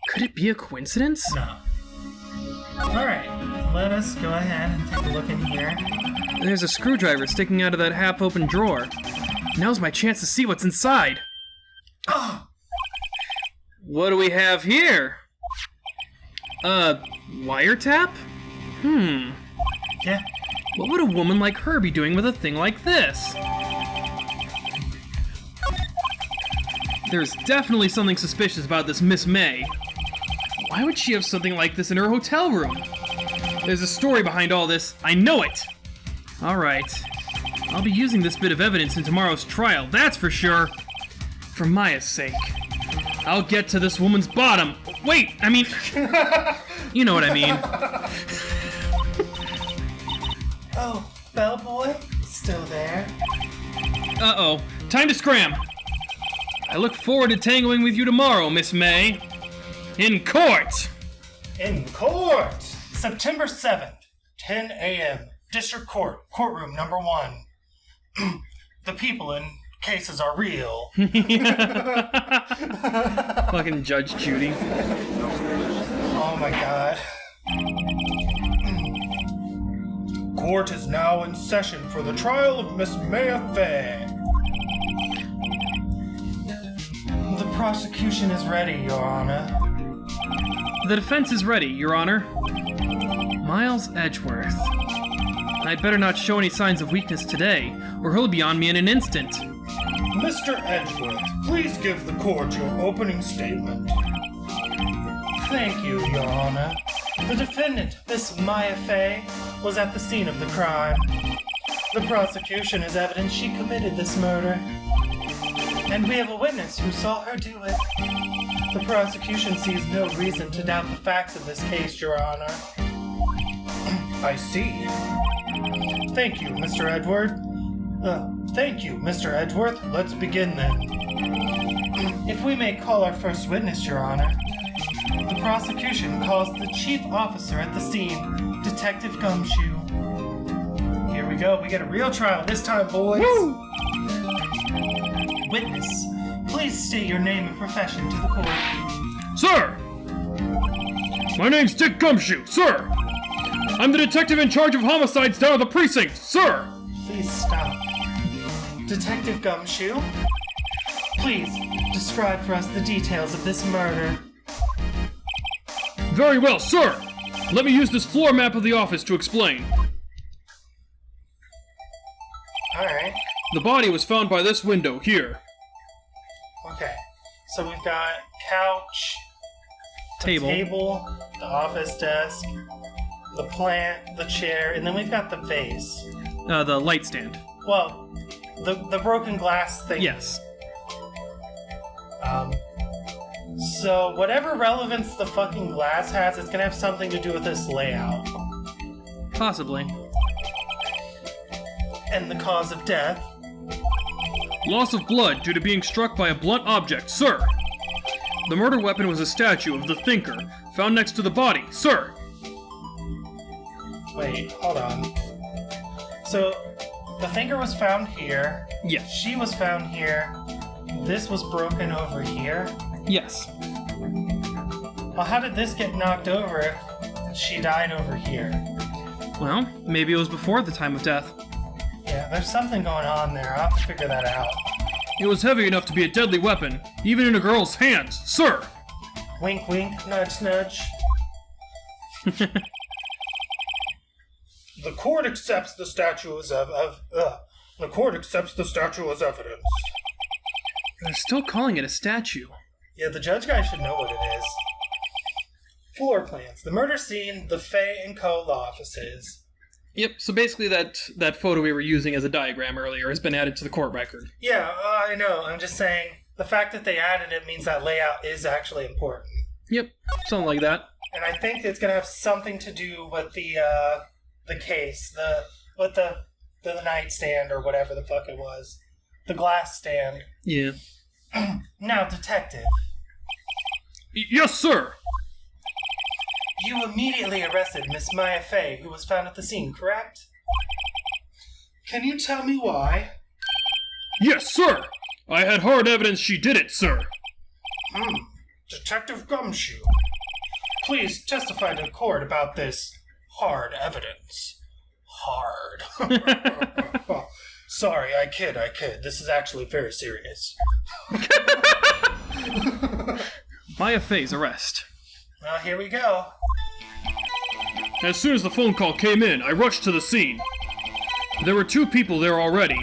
Could it be a coincidence? No. Alright, let us go ahead and take a look in here. There's a screwdriver sticking out of that half-open drawer. Now's my chance to see what's inside. Oh! What do we have here? Wiretap? Yeah. What would a woman like her be doing with a thing like this? There's definitely something suspicious about this Miss May. Why would she have something like this in her hotel room? There's a story behind all this. I know it! Alright. I'll be using this bit of evidence in tomorrow's trial, that's for sure. For Maya's sake. I'll get to this woman's bottom. Wait, I mean... you know what I mean. Oh, bellboy? Still there? Uh-oh. Time to scram. I look forward to tangling with you tomorrow, Miss May. In court! In court! September 7th, 10 a.m. District Court, courtroom number 1. The people in cases are real. Fucking Judge Judy. Oh my god. Court is now in session for the trial of Miss Maya Fay. The prosecution is ready, Your Honor. The defense is ready, Your Honor. Miles Edgeworth. I'd better not show any signs of weakness today, or he'll be on me in an instant. Mr. Edgeworth, please give the court your opening statement. Thank you, Your Honor. The defendant, Miss Maya Fay, was at the scene of the crime. The prosecution has evidence she committed this murder. And we have a witness who saw her do it. The prosecution sees no reason to doubt the facts of this case, Your Honor. I see. Thank you, Mr. Edward. Thank you, Mr. Edgeworth. Let's begin then. If we may call our first witness, Your Honor. The prosecution calls the chief officer at the scene, Detective Gumshoe. Here we go. We get a real trial this time, boys. Woo! Witness, please state your name and profession to the court. Sir! My name's Dick Gumshoe, sir! I'm the detective in charge of homicides down at the precinct, sir! Please stop. Detective Gumshoe, please describe for us the details of this murder. Very well, sir! Let me use this floor map of the office to explain. Alright, The body was found by this window here. okay. So we've got couch, Table. table, the office desk, the plant, the chair, and then we've got the vase. The light stand. Well, the broken glass thing. Yes. So whatever relevance the fucking glass has, it's gonna have something to do with this layout. Possibly. And the cause of death. Loss of blood due to being struck by a blunt object, sir. The murder weapon was a statue of the Thinker, found next to the body, sir. Wait, hold on. So, the finger was found here. Yes. She was found here. This was broken over here. Yes. Well, how did this get knocked over if she died over here? Well, maybe it was before the time of death. Yeah, there's something going on there. I'll have to figure that out. It was heavy enough to be a deadly weapon, even in a girl's hands, sir! Wink, wink, nudge, nudge. The court accepts the statue as the court accepts the statue as evidence. They're still calling it a statue. Yeah, the judge guy should know what it is. Floor plans. The murder scene, the Fay & Co. law offices. Yep, so basically that photo we were using as a diagram earlier has been added to the court record. Yeah, I know. I'm just saying, the fact that they added it means that layout is actually important. Yep, something like that. And I think it's going to have something to do with the case, with the nightstand or whatever the fuck it was. The glass stand. Yeah. Now, detective. Yes, sir! You immediately arrested Miss Maya Fay, who was found at the scene, correct? Can you tell me why? Yes, sir! I had hard evidence she did it, sir. Detective Gumshoe, please testify to the court about this hard evidence. Hard. Sorry, I kid. This is actually very serious. Maya Fay's arrest. Well, here we go. As soon as the phone call came in, I rushed to the scene. There were two people there already.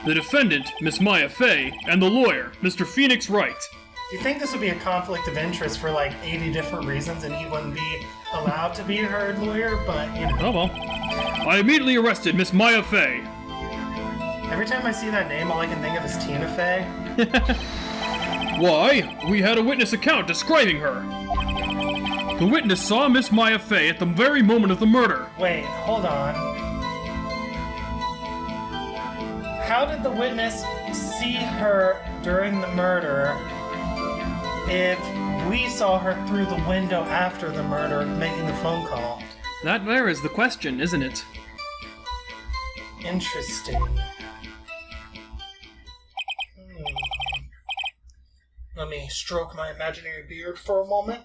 The defendant, Miss Maya Fay, and the lawyer, Mr. Phoenix Wright. Do you think this would be a conflict of interest for like 80 different reasons and he wouldn't be allowed to be her lawyer? But, you know. Oh well. I immediately arrested Miss Maya Fay. Every time I see that name, all I can think of is Tina Fey. Why? We had a witness account describing her. The witness saw Miss Maya Fay at the very moment of the murder. Wait, hold on. How did the witness see her during the murder if we saw her through the window after the murder making the phone call? That there is the question, isn't it? Interesting. Let me stroke my imaginary beard for a moment.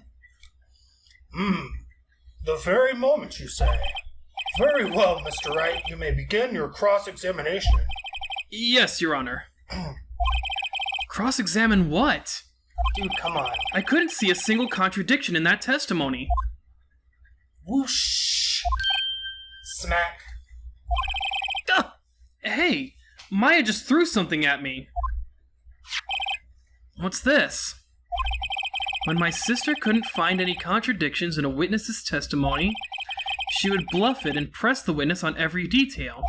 The very moment, you say. Very well, Mr. Wright. You may begin your cross-examination. Yes, Your Honor. Cross-examine what? Dude, come on. I couldn't see a single contradiction in that testimony. Whoosh. Smack. Hey, Maya just threw something at me. What's this? When my sister couldn't find any contradictions in a witness's testimony, she would bluff it and press the witness on every detail.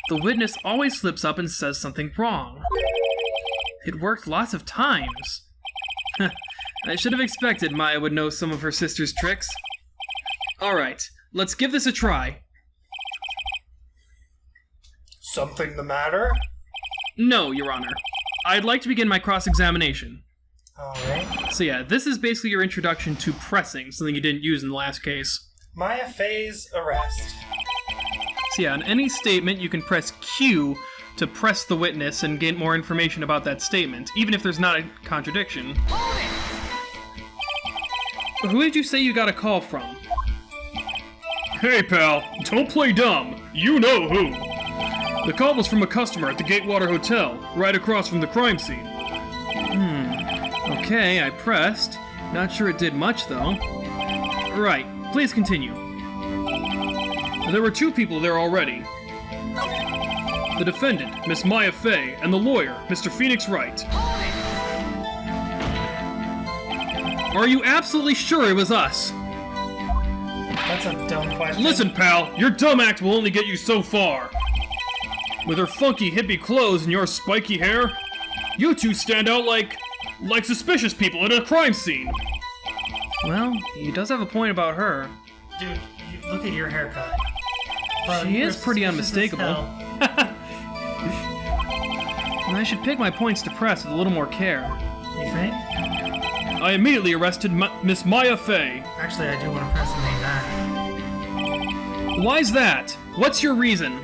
The witness always slips up and says something wrong. It worked lots of times. I should have expected Maya would know some of her sister's tricks. Alright, let's give this a try. Something the matter? No, Your Honor. I'd like to begin my cross-examination. Alright. So yeah, this is basically your introduction to pressing, something you didn't use in the last case. Maya Fay's arrest. So yeah, in any statement, you can press Q to press the witness and get more information about that statement, even if there's not a contradiction. Who did you say you got a call from? Hey pal, don't play dumb. You know who. The call was from a customer at the Gatewater Hotel, right across from the crime scene. Okay, I pressed. Not sure it did much, though. Right, please continue. There were two people there already. The defendant, Miss Maya Fay, and the lawyer, Mr. Phoenix Wright. Are you absolutely sure it was us? That's a dumb question. Listen, pal, your dumb act will only get you so far. With her funky hippie clothes and your spiky hair, you two stand out like suspicious people at a crime scene. Well, he does have a point about her. Dude, look at your haircut. Bro, She is pretty suspicious as unmistakable. hell. I should pick my points to press with a little more care. You think? I immediately arrested Miss Maya Fay. Actually, I do want to press and make that. Why's that? What's your reason?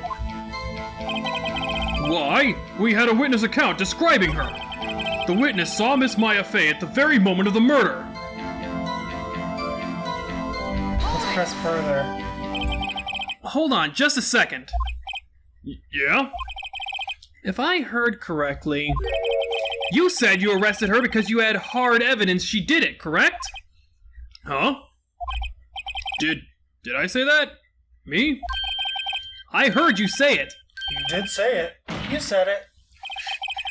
Why? We had a witness account describing her. The witness saw Miss Maya Fey at the very moment of the murder. Let's press further. Hold on, just a second. Yeah? If I heard correctly, you said you arrested her because you had hard evidence she did it, correct? Huh? Did I say that? Me? I heard you say it. You did say it. You said it.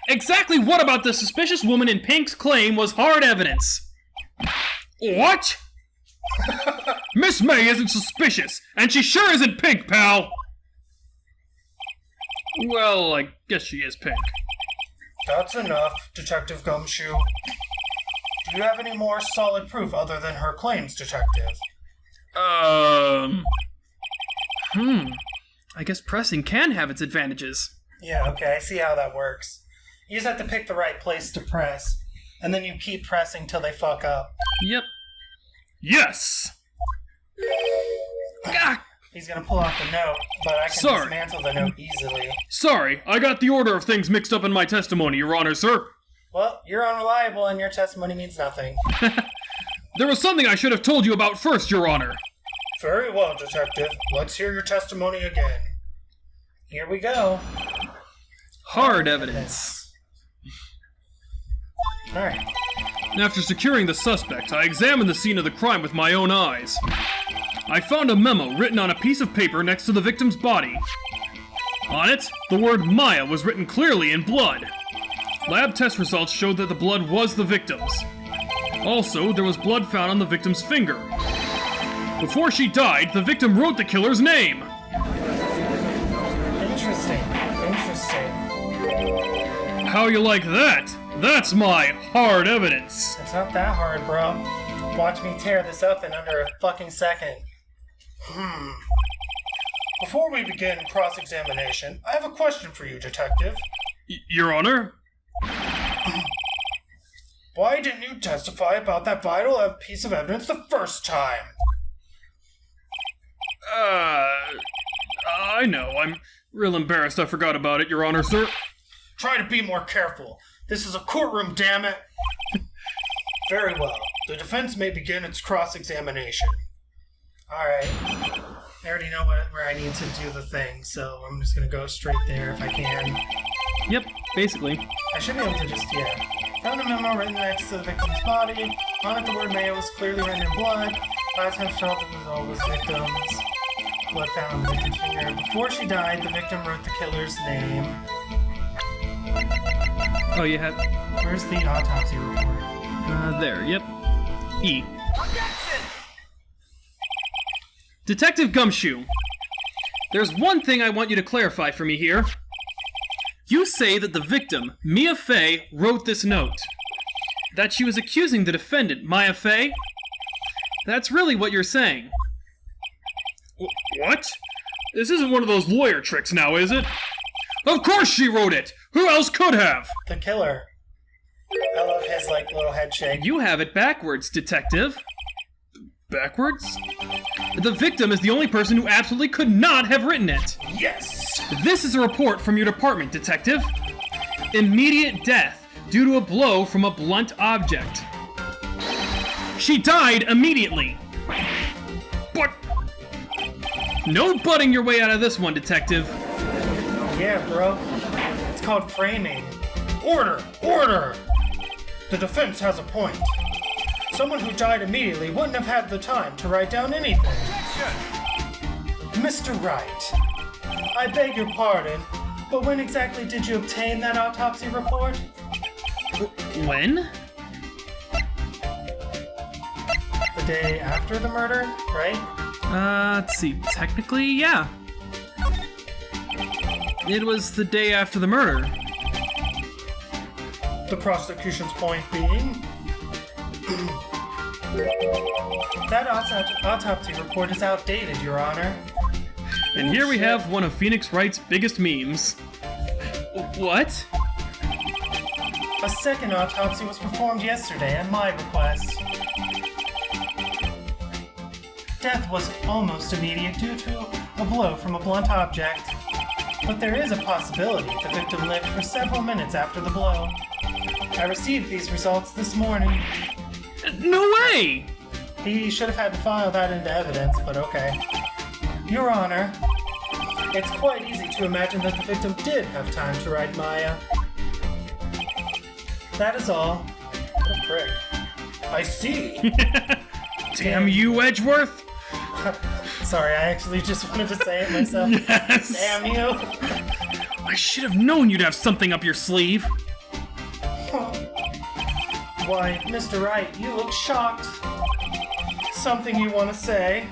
Exactly what about the suspicious woman in pink's claim was hard evidence? What? Miss May isn't suspicious, and she sure isn't pink, pal! Well, I guess she is pink. That's enough, Detective Gumshoe. Do you have any more solid proof other than her claims, Detective? I guess pressing can have its advantages. Yeah, okay, I see how that works. You just have to pick the right place to press, and then you keep pressing till they fuck up. Yep. Yes! Ah! He's gonna pull out the note, but I can dismantle the note easily. Sorry, I got the order of things mixed up in my testimony, Your Honor, sir. Well, you're unreliable and your testimony means nothing. There was something I should have told you about first, Your Honor. Very well, Detective. Let's hear your testimony again. Here we go. Hard evidence. Alright. After securing the suspect, I examined the scene of the crime with my own eyes. I found a memo written on a piece of paper next to the victim's body. On it, the word Maya was written clearly in blood. Lab test results showed that the blood was the victim's. Also, there was blood found on the victim's finger. Before she died, the victim wrote the killer's name. Interesting. How you like that? That's my hard evidence. It's not that hard, bro. Watch me tear this up in under a fucking second. Before we begin cross-examination, I have a question for you, Detective. Your Honor? Why didn't you testify about that vital piece of evidence the first time? I know. I'm real embarrassed I forgot about it, Your Honor, sir. Try to be more careful. This is a courtroom, damn it. Very well. The defense may begin its cross-examination. Alright. I already know where I need to do the thing, so I'm just gonna go straight there if I can. Yep, basically. I should be able to just, Found a memo written next to the victim's body. On it, the word Mayo was clearly written in blood. Last time felt the result was victim's. Blood found on the victim's finger. Before she died, the victim wrote the killer's name. Oh, you have... Where's the autopsy report? There, yep. E. Detective Gumshoe, there's one thing I want you to clarify for me here. You say that the victim, Mia Fey, wrote this note. That she was accusing the defendant, Maya Fey? That's really what you're saying. What? This isn't one of those lawyer tricks now, is it? Of course she wrote it! Who else could have? The killer. I love his, little head shake. You have it backwards, Detective. Backwards? The victim is the only person who absolutely could not have written it. Yes! This is a report from your department, Detective. Immediate death due to a blow from a blunt object. She died immediately. But... no butting your way out of this one, Detective. Yeah, bro. It's called framing. Order! Order! The defense has a point. Someone who died immediately wouldn't have had the time to write down anything. Mr. Wright, I beg your pardon, but when exactly did you obtain that autopsy report? When? The day after the murder, right? Let's see. Technically, yeah. It was the day after the murder. The prosecution's point being... that autopsy report is outdated, Your Honor. And here we have one of Phoenix Wright's biggest memes. What? A second autopsy was performed yesterday at my request. Death was almost immediate due to a blow from a blunt object. But there is a possibility the victim lived for several minutes after the blow. I received these results this morning. No way! He should have had to file that into evidence, but okay. Your Honor, it's quite easy to imagine that the victim did have time to ride Maya. That is all. What a prick. I see. Damn you, Edgeworth! Sorry, I actually just wanted to say it myself. Yes! Damn you! I should have known you'd have something up your sleeve. Why, Mr. Wright, you look shocked. Something you want to say?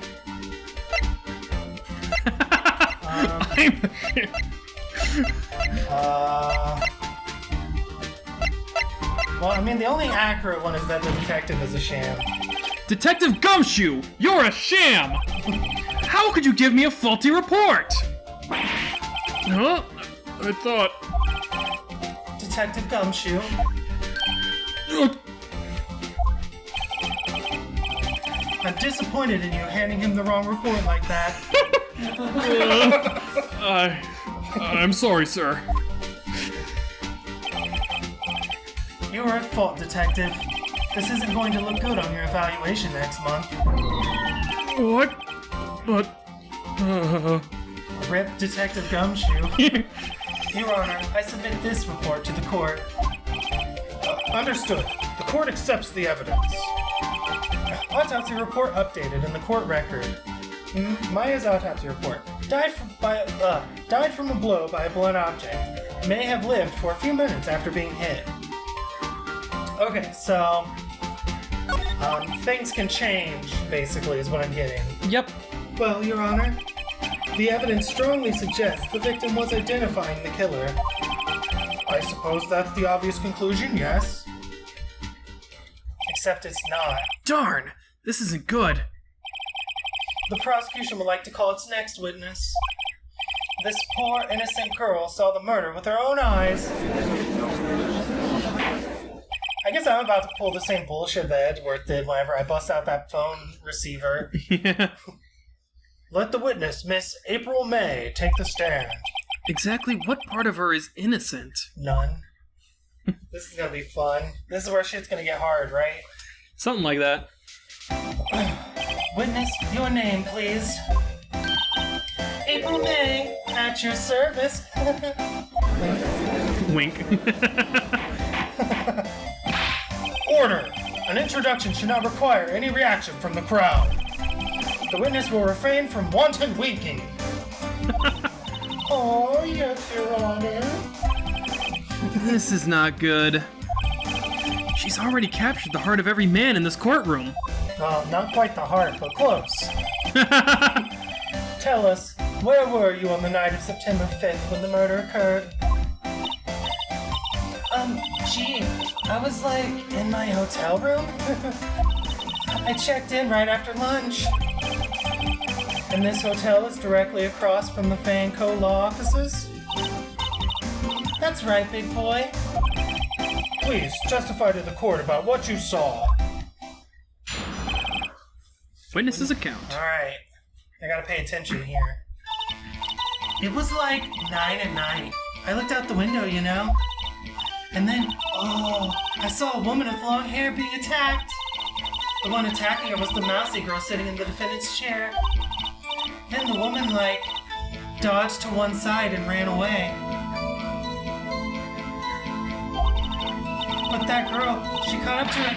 Well, I mean, the only accurate one is that the detective is a sham. Detective Gumshoe, you're a sham! How could you give me a faulty report? Huh? I thought... Detective Gumshoe. I'm disappointed in you handing him the wrong report like that. I'm sorry, sir. You were at fault, Detective. This isn't going to look good on your evaluation next month. What? But... Rip Detective Gumshoe. Your Honor, I submit this report to the court. Understood. The court accepts the evidence. Autopsy report updated in the court record. Maya's autopsy report. Died from a blow by a blunt object. May have lived for a few minutes after being hit. Okay, so... things can change, basically, is what I'm getting. Yep. Well, Your Honor, the evidence strongly suggests the victim was identifying the killer. I suppose that's the obvious conclusion, yes? Except it's not. Darn! This isn't good. The prosecution would like to call its next witness. This poor, innocent girl saw the murder with her own eyes. I guess I'm about to pull the same bullshit that Edgeworth did whenever I bust out that phone receiver. Yeah. Let the witness, Miss April May, take the stand. Exactly what part of her is innocent? None. This is gonna be fun. This is where shit's gonna get hard, right? Something like that. Witness, your name, please. April May, at your service. Wink. Order! An introduction should not require any reaction from the crowd. The witness will refrain from wanton winking. Oh, yes, Your Honor. This is not good. She's already captured the heart of every man in this courtroom. Well, not quite the heart, but close. Tell us, where were you on the night of September 5th when the murder occurred? Gee, I was in my hotel room. I checked in right after lunch. And this hotel is directly across from the Fanco law offices? That's right, big boy. Please, testify to the court about what you saw. Witness's account. Alright, I gotta pay attention here. It was 9 at night. I looked out the window, you know? And then, I saw a woman with long hair being attacked. The one attacking her was the mousy girl sitting in the defendant's chair. Then the woman, dodged to one side and ran away. But that girl, she caught up to her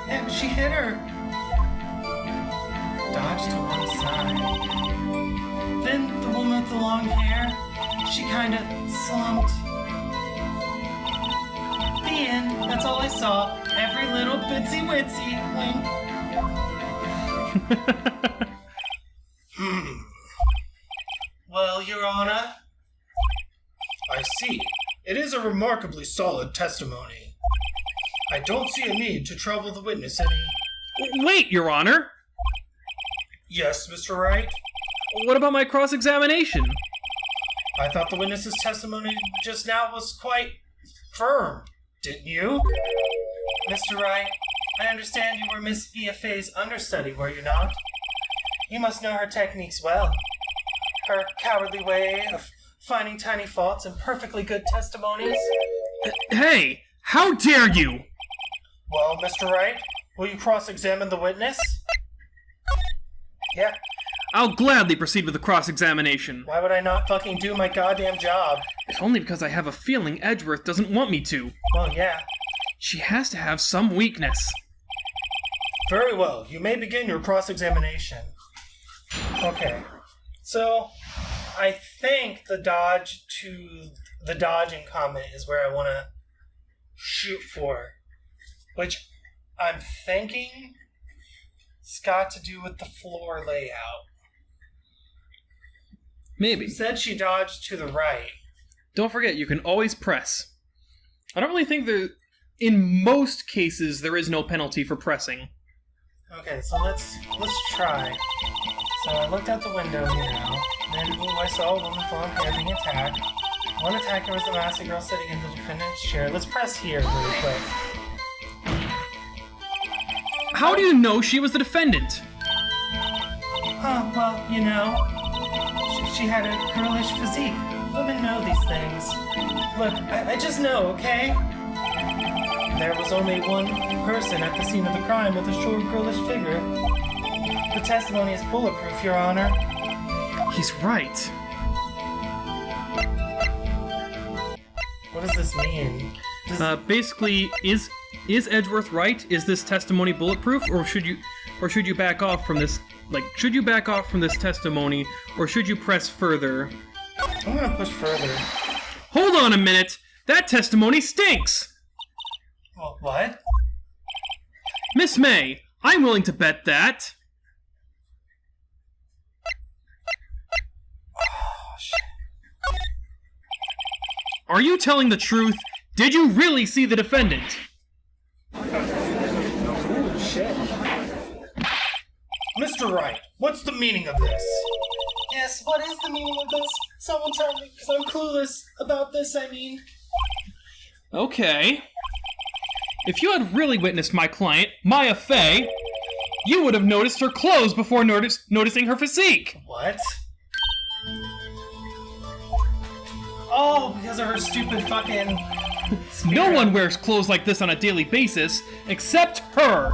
and she hit her. Dodged to one side. Then the woman with the long hair, she kinda slumped. The end. That's all I saw. Every little bitsy witsy. Wink. Well, Your Honor. I see. It is a remarkably solid testimony. I don't see a need to trouble the witness any. Wait, Your Honor! Yes, Mr. Wright? What about my cross-examination? I thought the witness's testimony just now was quite firm, didn't you? Mr. Wright, I understand you were Miss Via Faye's understudy, were you not? You must know her techniques well. Her cowardly way of finding tiny faults in perfectly good testimonies. Hey! How dare you? Well, Mr. Wright, will you cross-examine the witness? Yeah. I'll gladly proceed with the cross-examination. Why would I not fucking do my goddamn job? If only because I have a feeling Edgeworth doesn't want me to. Well, yeah. She has to have some weakness. Very well. You may begin your cross-examination. Okay. So, I think the dodging comment is where I want to shoot for. Which I'm thinking it's got to do with the floor layout. Maybe. You said she dodged to the right. Don't forget, you can always press. I don't really think in most cases, there is no penalty for pressing. Okay, so let's try. So I looked out the window here now. Then I saw a woman with long hair being attacked. One attacker was the masked girl sitting in the defendant's chair. Let's press here really quick. How do you know she was the defendant? Oh, well, you know, she had a girlish physique. Women know these things. Look, I just know, okay? There was only one person at the scene of the crime with a short, girlish figure. The testimony is bulletproof, Your Honor. He's right. What does this mean? Basically, is Edgeworth right? Is this testimony bulletproof, or should you back off from this? Like, should you back off from this testimony, or should you press further? I'm gonna push further. Hold on a minute! That testimony stinks! Well, what? Miss May, I'm willing to bet that. Oh, shit. Are you telling the truth? Did you really see the defendant? Ooh, shit. Mr. Wright, what's the meaning of this? Yes, what is the meaning of this? Someone tell me, because I'm clueless about this, I mean. Okay. If you had really witnessed my client, Maya Fey, you would have noticed her clothes before noticing her physique. What? Oh, because of her stupid fucking... No one wears clothes like this on a daily basis, except her.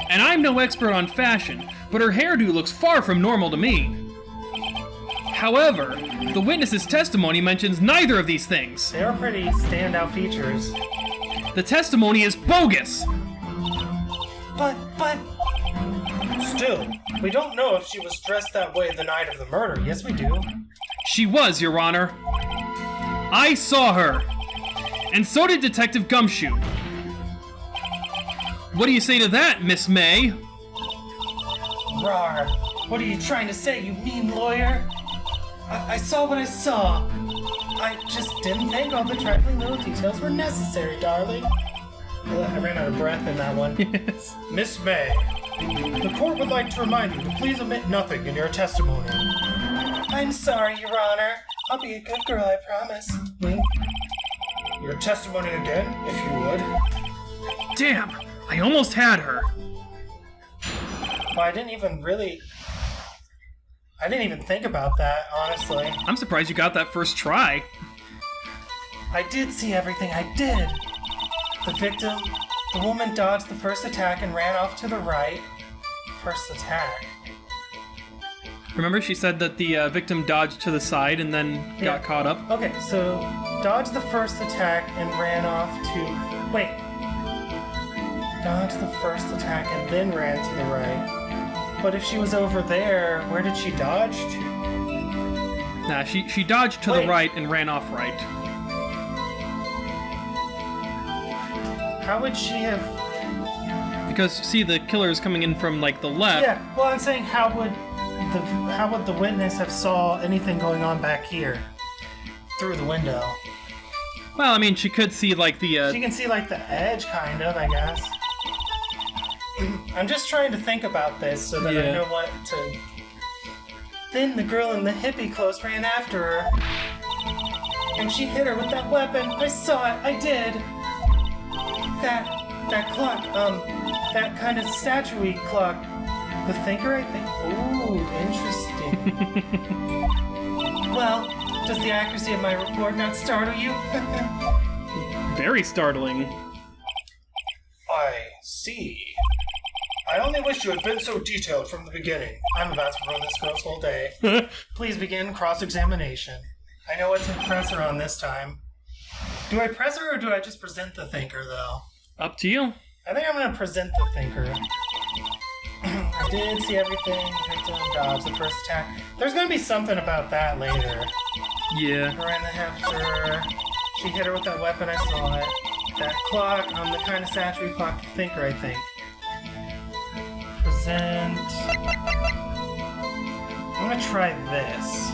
And I'm no expert on fashion, but her hairdo looks far from normal to me. However, the witness's testimony mentions neither of these things. They are pretty standout features. The testimony is bogus! But... Still, we don't know if she was dressed that way the night of the murder. Yes, we do. She was, Your Honor. I saw her. And so did Detective Gumshoe. What do you say to that, Miss May? Rawr. What are you trying to say, you mean lawyer? I saw what I saw. I just didn't think all the trifling little details were necessary, darling. I ran out of breath in that one. Yes. Miss May, the court would like to remind you to please omit nothing in your testimony. I'm sorry, Your Honor. I'll be a good girl, I promise. Your testimony again, if you would. Damn, I almost had her. Well, I didn't even think about that, honestly. I'm surprised you got that first try. I did see everything, I did. The woman dodged the first attack and ran off to the right. First attack. Remember she said that the victim dodged to the side and then got caught up? Okay, so dodged the first attack and ran off to... Wait. Dodged the first attack and then ran to the right. But if she was over there, where did she dodge to? Nah, she dodged to the right and ran off right. How would she have... Because, see, the killer is coming in from, like, the left. Yeah, well, I'm saying how would the witness have saw anything going on back here? Through the window. Well, I mean, she could see, like, the, She can see, like, the edge, kind of, I guess. I'm just trying to think about this so that I know what to... Then the girl in the hippie clothes ran after her. And she hit her with that weapon. I saw it. I did. That clock, that kind of statue-y clock. The thinker, I think? Ooh, interesting. Well, does the accuracy of my report not startle you? very startling. I see. I only wish you had been so detailed from the beginning. I'm about to ruin this girl's whole day. Please begin cross-examination. I know what to press her on this time. Do I press her or do I just present the thinker, though? Up to you. I think I'm going to present the thinker. I did see everything. Victim dodge the first attack. There's going to be something about that later. Yeah. Her in the hefter. She hit her with that weapon, I saw it. That clock, the kind of saturated clock the thinker, I think. Present. I'm going to try this.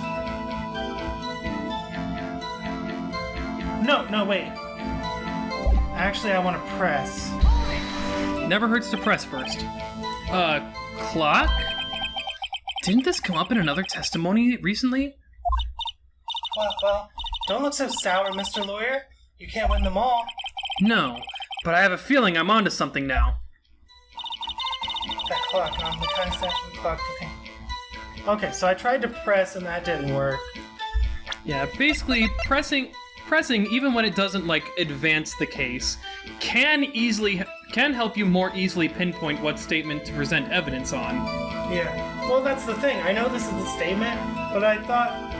No, wait. Actually, I want to press. Never hurts to press first. Clock? Didn't this come up in another testimony recently? Well, don't look so sour, Mr. Lawyer. You can't win them all. No, but I have a feeling I'm onto something now. That clock, the kind of saturated clock thing. Okay, so I tried to press and that didn't work. Yeah, basically, pressing even when it doesn't, advance the case, can help you more easily pinpoint what statement to present evidence on. Yeah. Well, that's the thing. I know this is the statement, but I thought...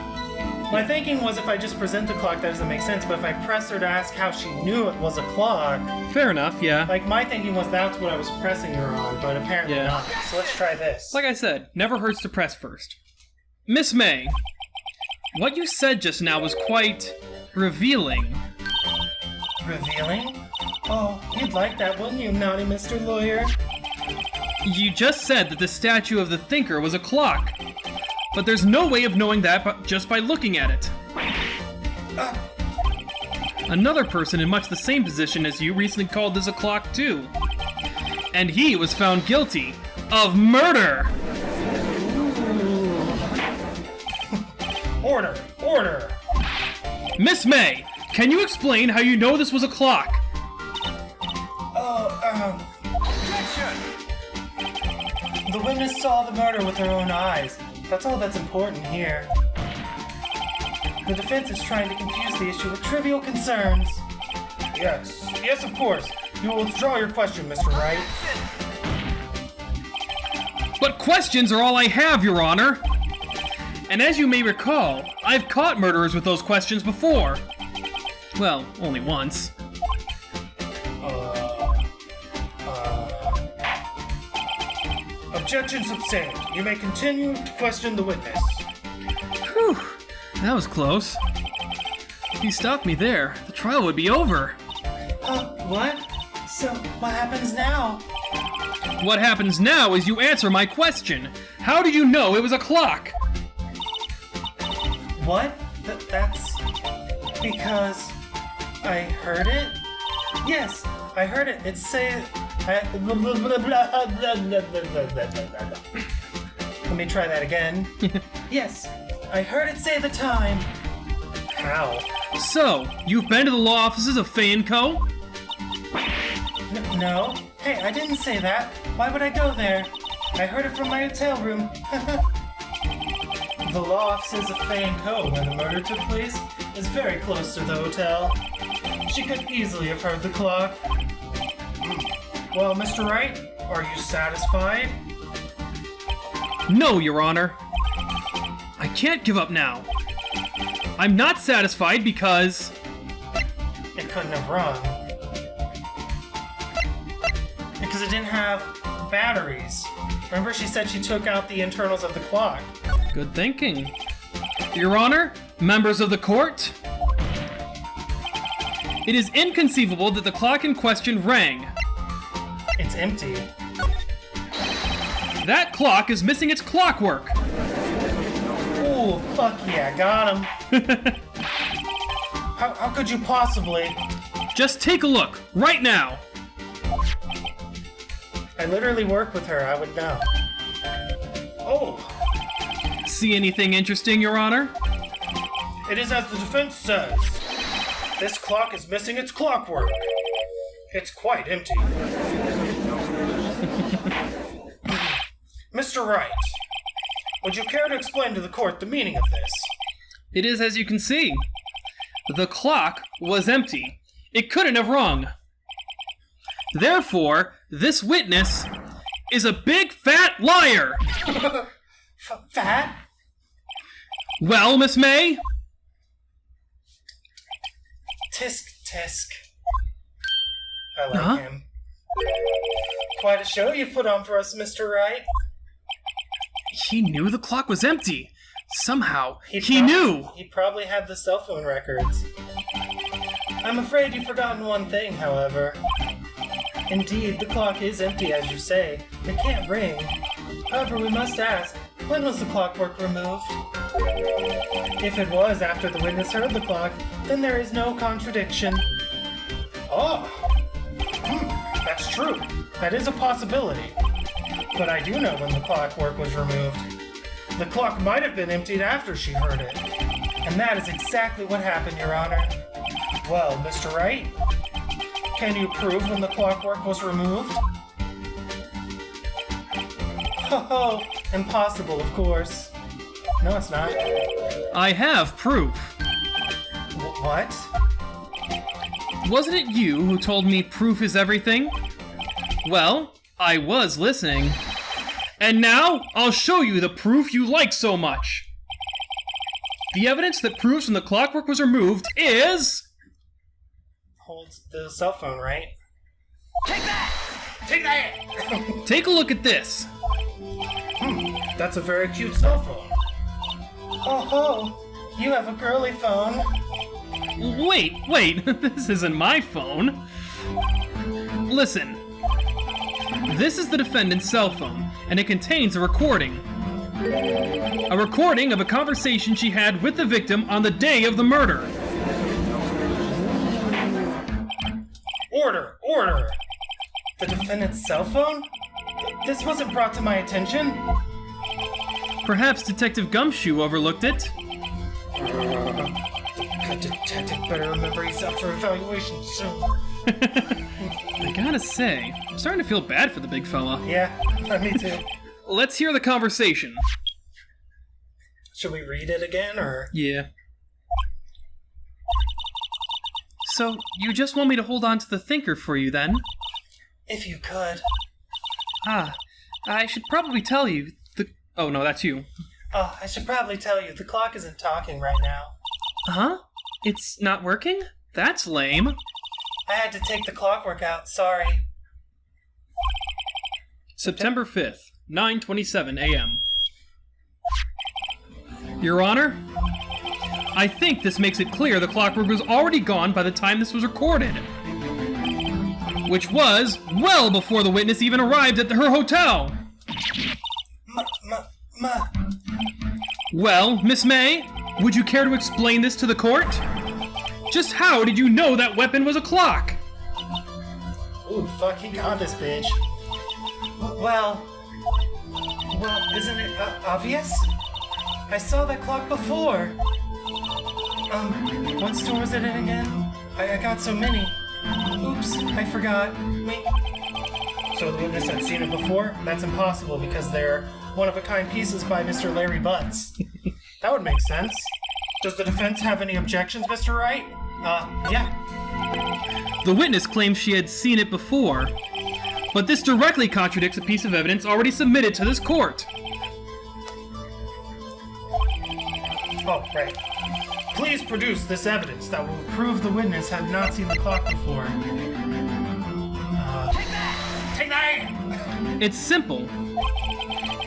My thinking was if I just present the clock, that doesn't make sense, but if I press her to ask how she knew it was a clock... Fair enough, yeah. My thinking was that's what I was pressing her on, but apparently not. So let's try this. Like I said, never hurts to press first. Miss May, what you said just now was quite... revealing. Revealing? Oh, you'd like that, wouldn't you, naughty Mr. Lawyer? You just said that the statue of the thinker was a clock. But there's no way of knowing that just by looking at it. Another person in much the same position as you recently called this a clock too. And he was found guilty of murder! Order! Miss May, can you explain how you know this was a clock? Objection! The witness saw the murder with her own eyes. That's all that's important here. The defense is trying to confuse the issue with trivial concerns. Yes, of course. You will withdraw your question, Mr. Wright. But questions are all I have, Your Honor. And as you may recall, I've caught murderers with those questions before. Well, only once. Objection sustained. You may continue to question the witness. Whew, that was close. If you stopped me there, the trial would be over. What? So, what happens now? What happens now is you answer my question. How did you know it was a clock? What? That's... because... I heard it? Yes, I heard it. It say... Let me try that again. Yes, I heard it say the time. How? So, you've been to the law offices of Fay & Co.? No. Hey, I didn't say that. Why would I go there? I heard it from my hotel room. The law offices of Fay & Co., where the murder took place, is very close to the hotel. She could easily have heard the clock. Well, Mr. Wright, are you satisfied? No, Your Honor. I can't give up now. I'm not satisfied because... It couldn't have run. Because it didn't have batteries. Remember she said she took out the internals of the clock. Good thinking. Your Honor, members of the court, it is inconceivable that the clock in question rang. It's empty. That clock is missing its clockwork. Ooh, fuck yeah, got him. How could you possibly? Just take a look, right now. I literally work with her, I would know. Oh. See anything interesting, Your Honor? It is as the defense says. This clock is missing its clockwork. It's quite empty. Mr. Wright, would you care to explain to the court the meaning of this? It is as you can see. The clock was empty. It couldn't have rung. Therefore, this witness is a big fat liar. Fat? Well, Miss May? Tisk tisk. I like him. Quite a show you've put on for us, Mr. Wright. He knew the clock was empty. Somehow, he prob- knew! He probably had the cell phone records. I'm afraid you've forgotten one thing, however. Indeed, the clock is empty, as you say. It can't ring. However, we must ask, when was the clockwork removed? If it was after the witness heard the clock, then there is no contradiction. Oh! That's true. That is a possibility. But I do know when the clockwork was removed. The clock might have been emptied after she heard it. And that is exactly what happened, Your Honor. Well, Mr. Wright, can you prove when the clockwork was removed? Oh, impossible, of course. No, it's not. I have proof. What? Wasn't it you who told me proof is everything? Well, I was listening. And now, I'll show you the proof you like so much. The evidence that proves when the clockwork was removed is... Holds the cell phone, right? Take that! Take that! Take a look at this. That's a very cute cell phone. Oh, you have a girly phone. Wait, this isn't my phone. Listen. This is the defendant's cell phone, and it contains a recording. A recording of a conversation she had with the victim on the day of the murder. Order! Order! The defendant's cell phone? This wasn't brought to my attention. Perhaps Detective Gumshoe overlooked it. Good detective better remember he's up for evaluation soon. I gotta say, I'm starting to feel bad for the big fella. Yeah, me too. Let's hear the conversation. Should we read it again, or? Yeah. So, you just want me to hold on to the thinker for you, then? If you could. Ah, I should probably tell you Oh, no, that's you. Oh, I should probably tell you, the clock isn't talking right now. Huh? It's not working? That's lame. I had to take the clockwork out, sorry. September 5th, 9:27 a.m. Your Honor, I think this makes it clear the clockwork was already gone by the time this was recorded. Which was well before the witness even arrived at her hotel. Well, Miss May, would you care to explain this to the court? Just how did you know that weapon was a clock? Ooh, fuck, he got this bitch. Well, isn't it obvious? I saw that clock before. What store was it in again? I got so many. Oops, I forgot. Wait. So the witness had seen it before? That's impossible because they're one-of-a-kind pieces by Mr. Larry Butts. That would make sense. Does the defense have any objections, Mr. Wright? Yeah. The witness claims she had seen it before, but this directly contradicts a piece of evidence already submitted to this court. Oh, right. Please produce this evidence that will prove the witness had not seen the clock before. Take that! Take that! It's simple.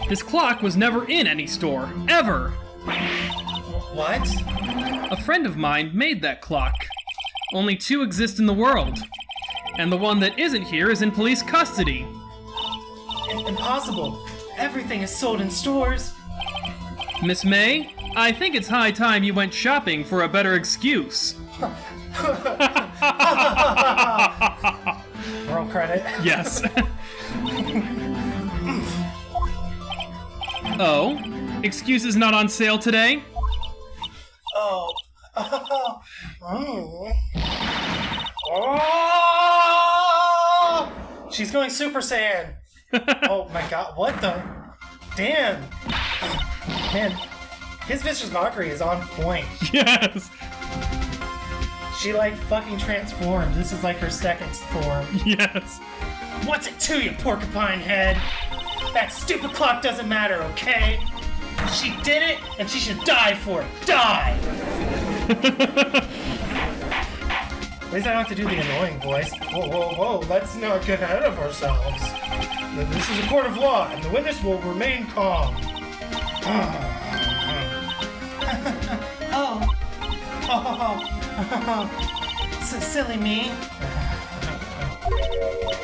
This clock was never in any store, ever. What? A friend of mine made that clock. Only 2 exist in the world, and the one that isn't here is in police custody. Impossible. Everything is sold in stores. Miss May, I think it's high time you went shopping for a better excuse. Roll credit. Yes. Oh, excuses not on sale today? Oh. Oh. She's going Super Saiyan. Oh my god, what the? Damn. Man, his vicious mockery is on point. Yes. She like fucking transformed. This is like her second form. Yes. What's it to you, porcupine head? That stupid clock doesn't matter, okay? She did it, and she should die for it. Die! At least I don't have to do the annoying voice. Whoa, whoa, whoa, let's not get ahead of ourselves. This is a court of law, and the witness will remain calm. Silly me.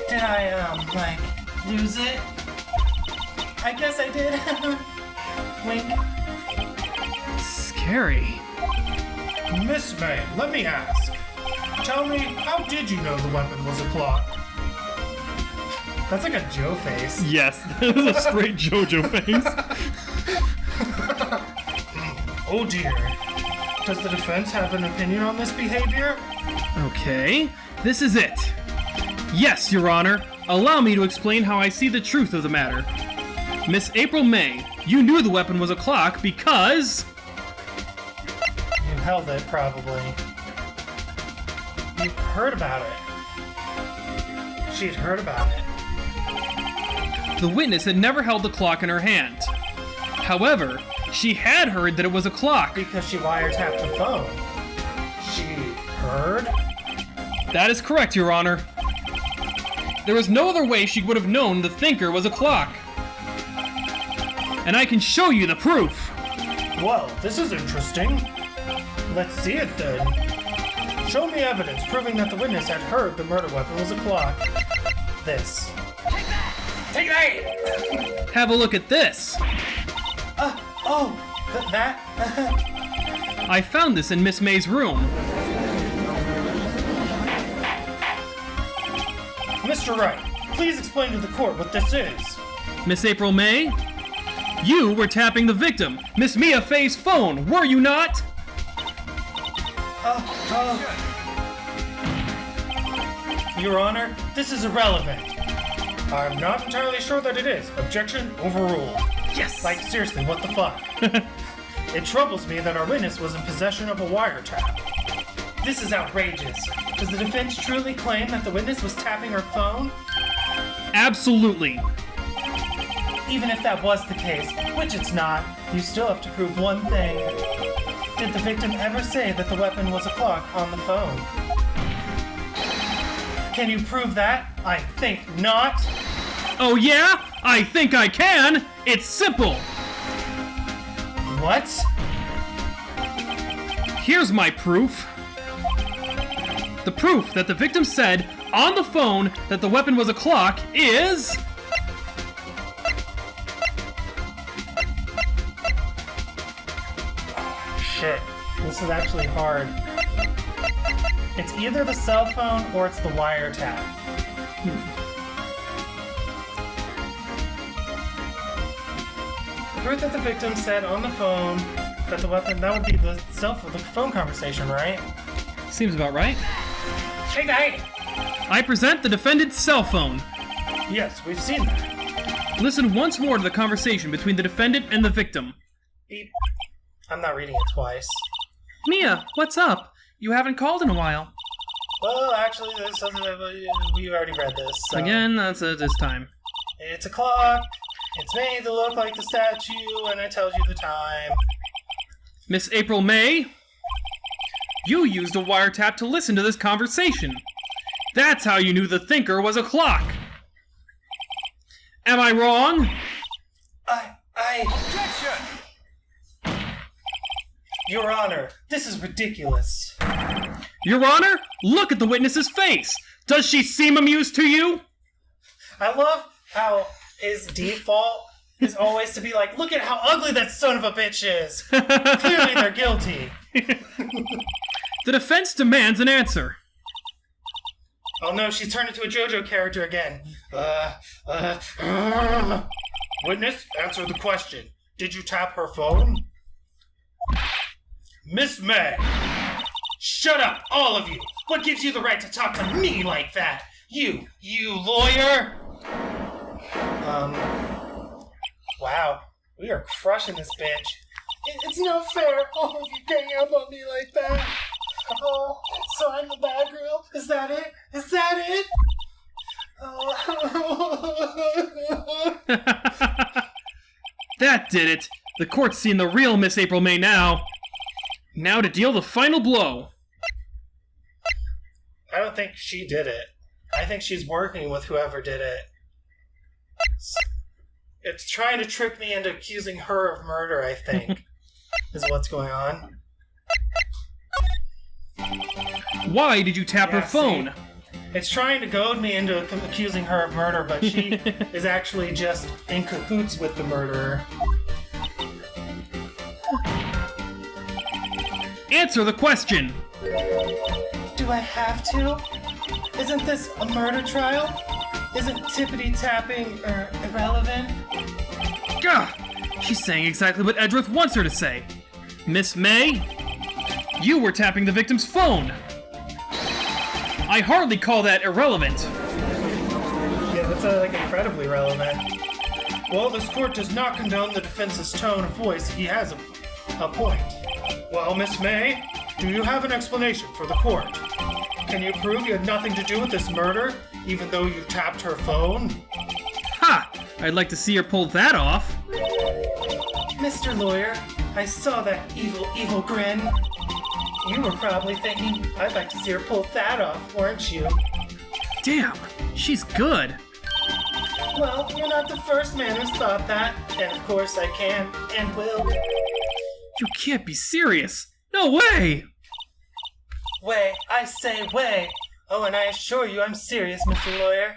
Did I, lose it? I guess I did. Wink. Scary. Miss May, let me ask. Tell me, how did you know the weapon was a clock? That's like a Joe face. Yes, that is a straight JoJo face. Oh dear. Does the defense have an opinion on this behavior? Okay, this is it. Yes, Your Honor. Allow me to explain how I see the truth of the matter. Miss April May, you knew the weapon was a clock because... You held it, probably. You heard about it. She'd heard about it. The witness had never held the clock in her hand. However, she had heard that it was a clock. Because she wiretapped the phone. She heard? That is correct, Your Honor. There was no other way she would have known the thinker was a clock. And I can show you the proof. Well, this is interesting. Let's see it then. Show me evidence proving that the witness had heard the murder weapon was a clock. This. Take that! Have a look at this. That? I found this in Miss May's room. Mr. Wright, please explain to the court what this is. Miss April May, you were tapping the victim, Miss Mia Fey's phone, were you not? Your Honor, this is irrelevant. I'm not entirely sure that it is. Objection overruled. Yes! Like, seriously, what the fuck? It troubles me that our witness was in possession of a wiretap. This is outrageous. Does the defense truly claim that the witness was tapping her phone? Absolutely. Even if that was the case, which it's not, you still have to prove one thing. Did the victim ever say that the weapon was a clock on the phone? Can you prove that? I think not. Oh yeah? I think I can! It's simple! What? Here's my proof. The proof that the victim said on the phone that the weapon was a clock is... Shit. This is actually hard. It's either the cell phone or it's the wiretap. The proof that the victim said on the phone that the weapon, that would be the phone conversation, right? Seems about right. Hey, guy! I present the defendant's cell phone. Yes, we've seen that. Listen once more to the conversation between the defendant and the victim. Beep. I'm not reading it twice. Mia, what's up? You haven't called in a while. Well, actually, there's something that we already read this. So. Again, that's this time. It's a clock. It's made to look like the statue, and it tells you the time. Miss April May, you used a wiretap to listen to this conversation. That's how you knew the thinker was a clock. Am I wrong? Objection! Your Honor, this is ridiculous. Your Honor, look at the witness's face. Does she seem amused to you? I love how his default is always to be like, look at how ugly that son of a bitch is. Clearly they're guilty. The defense demands an answer. Oh no, she's turned into a JoJo character again. Witness, answer the question. Did you tap her phone? Miss May! Shut up, all of you! What gives you the right to talk to me like that? You lawyer! Wow, we are crushing this bitch. It's not fair, all of you gang up on me like that. Oh, so I'm the bad girl? Is that it? Is that it? Oh. That did it. The court's seen the real Miss April May now. Now to deal the final blow. I don't think she did it. I think she's working with whoever did it. It's trying to trick me into accusing her of murder, I think, is what's going on. Why did you tap her phone? See? It's trying to goad me into accusing her of murder, but she is actually just in cahoots with the murderer. Answer the question! Do I have to? Isn't this a murder trial? Isn't tippity-tapping irrelevant? Gah! She's saying exactly what Edgeworth wants her to say. Miss May, you were tapping the victim's phone. I hardly call that irrelevant. Yeah, that's incredibly relevant. Well, this court does not condone the defense's tone of voice. He has a point. Well, Miss May, do you have an explanation for the court? Can you prove you had nothing to do with this murder, even though you tapped her phone? Ha! I'd like to see her pull that off. Mr. Lawyer, I saw that evil grin. You were probably thinking, I'd like to see her pull that off, weren't you? Damn, she's good. Well, you're not the first man who's thought that, and of course I can and will. You can't be serious. No way! Way, I say way. Oh, and I assure you I'm serious, Mr. Lawyer.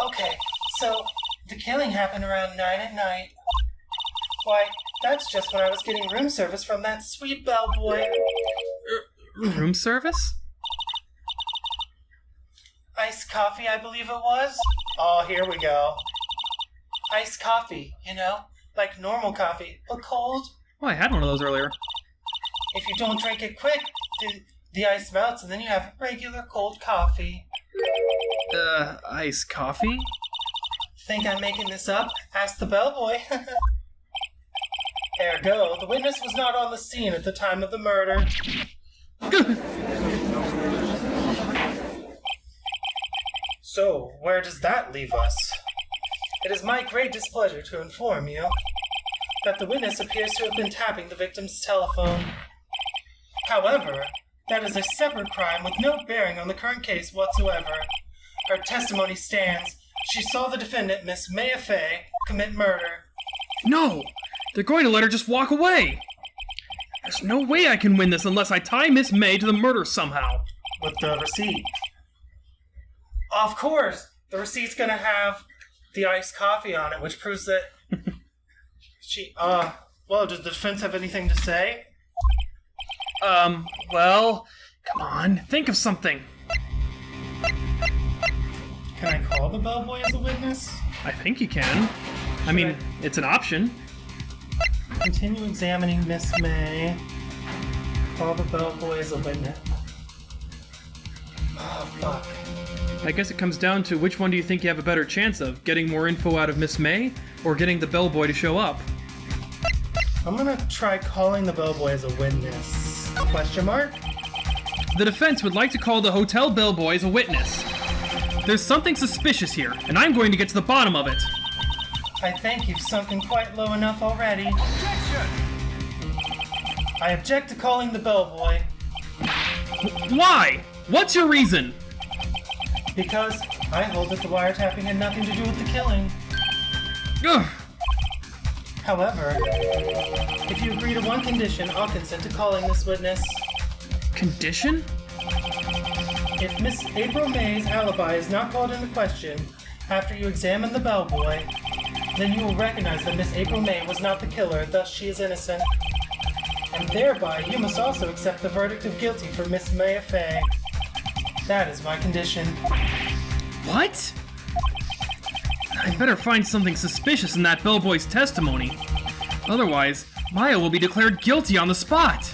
Okay, so the killing happened around 9 at night. Why, that's just when I was getting room service from that sweet bellboy. Room service? Iced coffee, I believe it was. Oh, here we go. Iced coffee, like normal coffee, but cold. Oh, I had one of those earlier. If you don't drink it quick, the ice melts and then you have regular cold coffee. Iced coffee? Think I'm making this up? Ask the bellboy. Ergo, the witness was not on the scene at the time of the murder. So, where does that leave us? It is my great displeasure to inform you that the witness appears to have been tapping the victim's telephone. However, that is a separate crime with no bearing on the current case whatsoever. Her testimony stands. She saw the defendant, Miss May Fay, commit murder. No! They're going to let her just walk away! There's no way I can win this unless I tie Miss May to the murder somehow. With the receipt. Of course! The receipt's gonna have the iced coffee on it, which proves that well, does the defense have anything to say? Well, come on, think of something. Can I call the bellboy as a witness? I think you can. I mean, it's an option. Continue examining Miss May. Call the bellboy as a witness. Oh, fuck. I guess it comes down to which one do you think you have a better chance of, getting more info out of Miss May, or getting the bellboy to show up? I'm gonna try calling the bellboy as a witness. Question mark? The defense would like to call the hotel bellboy as a witness. There's something suspicious here, and I'm going to get to the bottom of it. I think you've sunken quite low enough already. Objection! I object to calling the bellboy. Why? What's your reason? Because I hold that the wiretapping had nothing to do with the killing. Ugh. However, if you agree to one condition, I'll consent to calling this witness. Condition? If Miss April May's alibi is not called into question after you examine the bellboy, then you will recognize that Miss April May was not the killer, thus she is innocent. And thereby, you must also accept the verdict of guilty for Miss May Fay. That is my condition. What? I better find something suspicious in that bellboy's testimony. Otherwise, Maya will be declared guilty on the spot.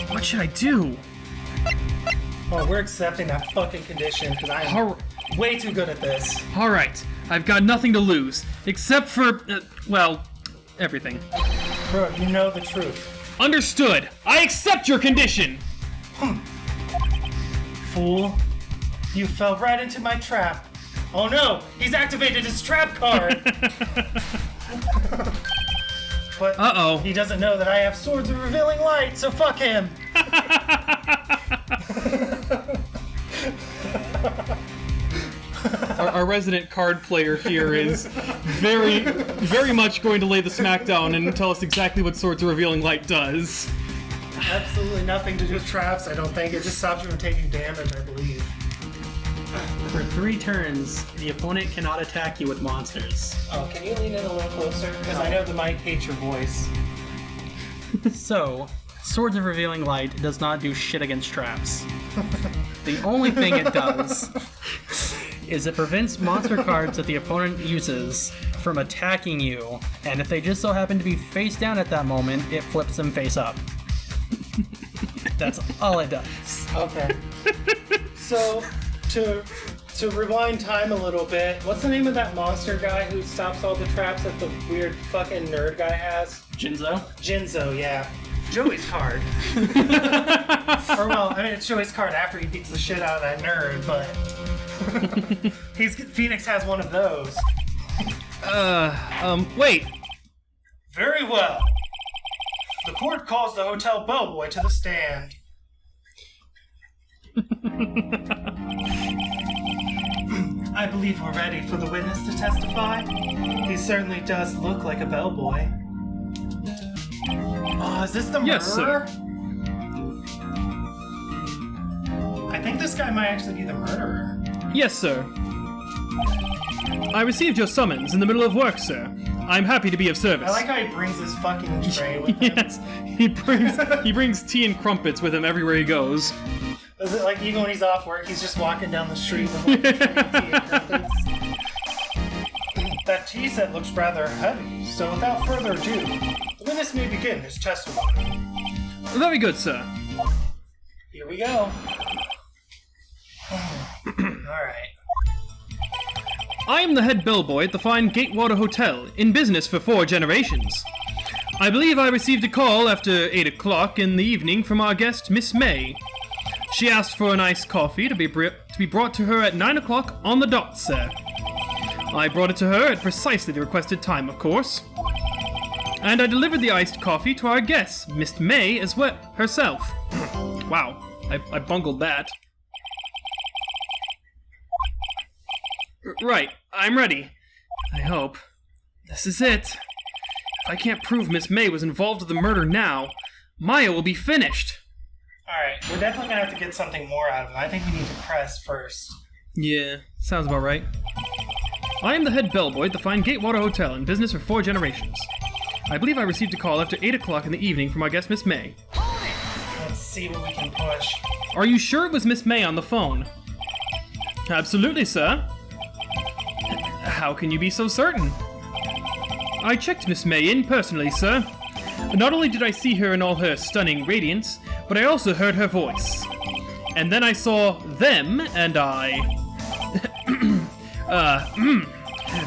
What should I do? Oh, we're accepting that fucking condition, because I'm way too good at this. Alright, I've got nothing to lose. Except for, well, everything. Bro, you know the truth. Understood. I accept your condition. Fool. You fell right into my trap. Oh no, he's activated his trap card! But Uh-oh. he doesn't know that I have Swords of Revealing Light, so fuck him! Our resident card player here is very, very much going to lay the smackdown and tell us exactly what Swords of Revealing Light does. Absolutely nothing to do with traps, I don't think. It just stops you from taking damage, I believe. For 3 turns, the opponent cannot attack you with monsters. Oh, can you lean in a little closer? Because I know the mic hates your voice. So, Swords of Revealing Light does not do shit against traps. The only thing it does is it prevents monster cards that the opponent uses from attacking you, and if they just so happen to be face down at that moment, it flips them face up. That's all it does. Okay. So, to rewind time a little bit, what's the name of that monster guy who stops all the traps that the weird fucking nerd guy has? Jinzo? Jinzo, yeah. Joey's card. Or well, I mean it's Joey's card after he beats the shit out of that nerd, but Phoenix has one of those. Wait. Very well. The court calls the hotel bellboy to the stand. I believe we're ready for the witness to testify. He certainly does look like a bellboy. Oh, is this the murderer? Yes, sir. I think this guy might actually be the murderer. Yes, sir. I received your summons in the middle of work, sir. I'm happy to be of service. I like how he brings his fucking tray with him. Yes, he brings tea and crumpets with him everywhere he goes. Is it like even when he's off work, he's just walking down the street with like, tea and crumpets? That tea set looks rather heavy, so without further ado, the witness may begin his testimony. Very good, sir. Here we go. Alright. I am the head bellboy at the fine Gatewater Hotel, in business for 4 generations. I believe I received a call after 8 o'clock in the evening from our guest, Miss May. She asked for an iced coffee to be brought to her at 9 o'clock on the dot, sir. I brought it to her at precisely the requested time, of course. And I delivered the iced coffee to our guest, Miss May, as well herself. Wow, I bungled that. Right, I'm ready. I hope. This is it. If I can't prove Miss May was involved with the murder now, Maya will be finished. Alright, we're definitely gonna have to get something more out of him. I think we need to press first. Yeah, sounds about right. I am the head bellboy at the fine Gatewater Hotel, in business for 4 generations. I believe I received a call after 8 o'clock in the evening from our guest, Miss May. Let's see what we can push. Are you sure it was Miss May on the phone? Absolutely, sir. How can you be so certain? I checked Miss May in personally, sir. Not only did I see her in all her stunning radiance, but I also heard her voice. And then I saw them, and I...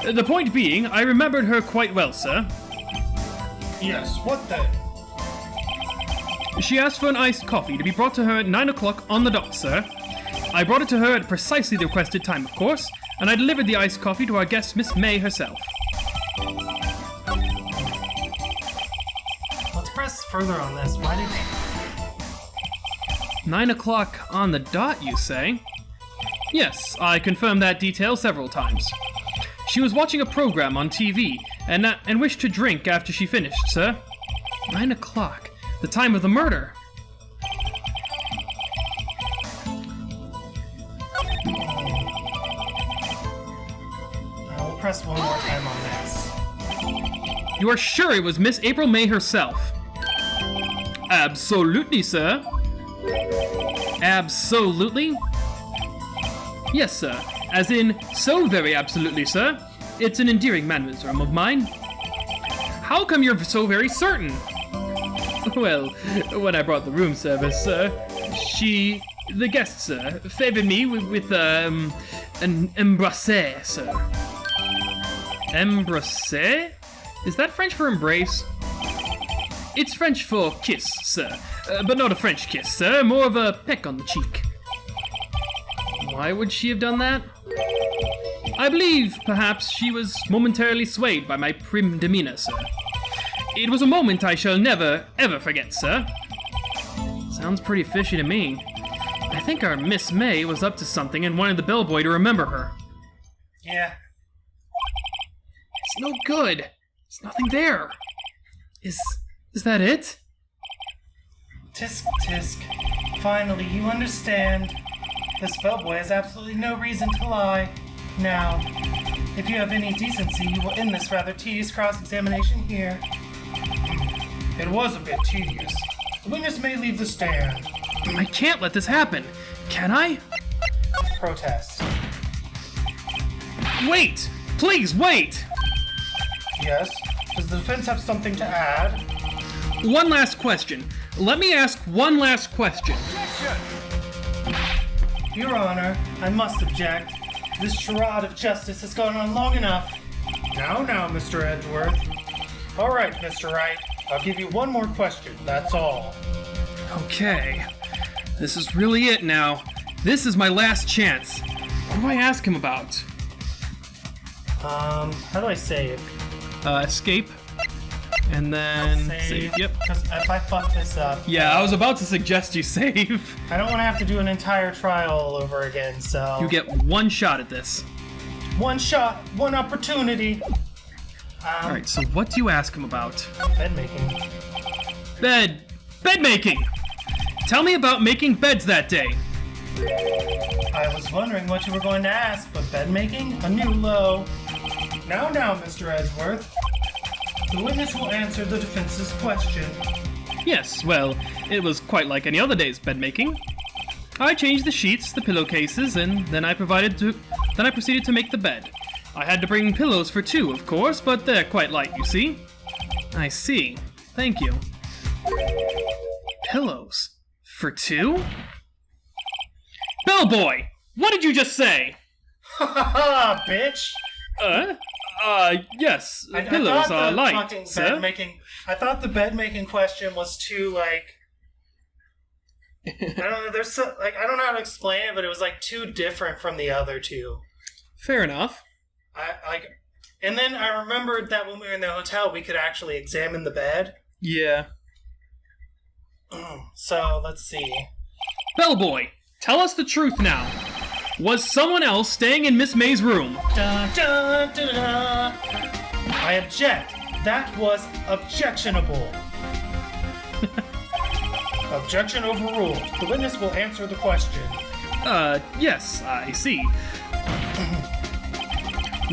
The point being, I remembered her quite well, sir. Yes, what then? She asked for an iced coffee to be brought to her at 9 o'clock on the dot, sir. I brought it to her at precisely the requested time, of course, and I delivered the iced coffee to our guest, Miss May herself. Let's press further on this. Why did 9 o'clock on the dot, you say? Yes, I confirmed that detail several times. She was watching a program on TV and wished to drink after she finished, sir. 9 o'clock, the time of the murder. We'll press one more time on this. You are sure it was Miss April May herself? Absolutely, sir. Absolutely? Yes, sir. As in, so very absolutely, sir. It's an endearing mannerism of mine. How come you're so very certain? Well, when I brought the room service, sir, the guest, sir, favored me with an embrasse, sir. Embrasse? Is that French for embrace? It's French for kiss, sir. But not a French kiss, sir. More of a peck on the cheek. Why would she have done that? I believe, perhaps, she was momentarily swayed by my prim demeanor, sir. It was a moment I shall never, ever forget, sir. Sounds pretty fishy to me. I think our Miss May was up to something and wanted the bellboy to remember her. Yeah. It's no good. There's nothing there. Is that it? Tisk, tisk. Finally, you understand. This bellboy has absolutely no reason to lie. Now, if you have any decency, you will end this rather tedious cross-examination here. It was a bit tedious. The witness may leave the stand. I can't let this happen. Can I? Protest. Wait! Please, wait! Yes? Does the defense have something to add? One last question. Let me ask one last question. Your Honor, I must object. This charade of justice has gone on long enough. Now, Mr. Edgeworth. All right, Mr. Wright. I'll give you one more question, that's all. Okay. This is really it now. This is my last chance. What do I ask him about? How do I save? Escape. And then Save. Yep. Because if I fuck this up... Yeah, I was about to suggest you save. I don't want to have to do an entire trial all over again, so... You get one shot at this. one shot, one opportunity. Alright, so what do you ask him about? Bed making. Bed making! Tell me about making beds that day. I was wondering what you were going to ask, but bed making? A new low. Now, Mr. Edgeworth. The witness will answer the defense's question. Yes, well, it was quite like any other day's bed making. I changed the sheets, the pillowcases, and then I proceeded to make the bed. I had to bring pillows for two, of course, but they're quite light, you see. I see. Thank you. Pillows? For two? Bellboy! What did you just say? Ha ha ha, bitch! Yes. I Pillows thought are the light, fucking sir. I thought the bed making question was too, like... I don't know, there's so, like, I don't know how to explain it, but it was, like, too different from the other two. Fair enough. And then I remembered that when we were in the hotel, we could actually examine the bed. Yeah. So, let's see. Bellboy, tell us the truth now. Was someone else staying in Miss May's room? Dun, dun, dun, dun, dun. I object. That was objectionable. Objection overruled. The witness will answer the question. Yes, I see.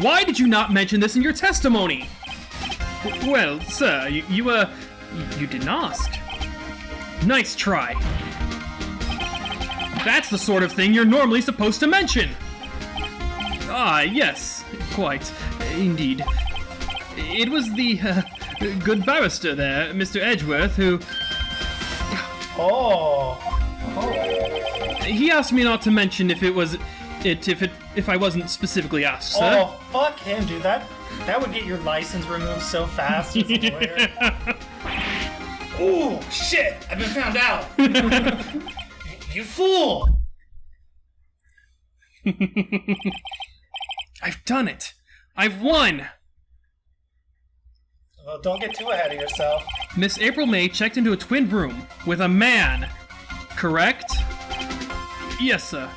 Why did you not mention this in your testimony? Well, sir, you didn't ask. Nice try. That's the sort of thing you're normally supposed to mention. Ah, yes, quite. Indeed. It was the, good barrister there, Mr. Edgeworth, who... Oh. He asked me not to mention if I wasn't specifically asked, sir. Oh, fuck him, dude. That would get your license removed so fast as a lawyer. Ooh, shit! I've been found out. You fool! I've done it. I've won. Well, don't get too ahead of yourself. Miss April May checked into a twin room with a man, correct? Yes, sir.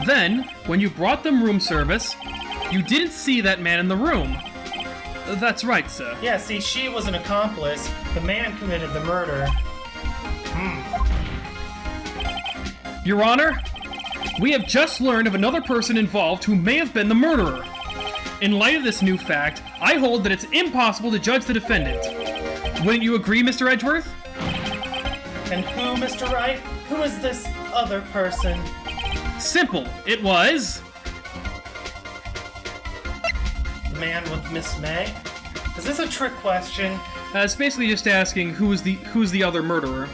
Then, when you brought them room service, you didn't see that man in the room. That's right, sir. Yeah, see, she was an accomplice. The man committed the murder. Your Honor, we have just learned of another person involved who may have been the murderer. In light of this new fact, I hold that it's impossible to judge the defendant. Wouldn't you agree, Mr. Edgeworth? And who, Mr. Wright? Who is this other person? Simple. It was... The man with Miss May? Is this a trick question? It's basically just asking who's the other murderer.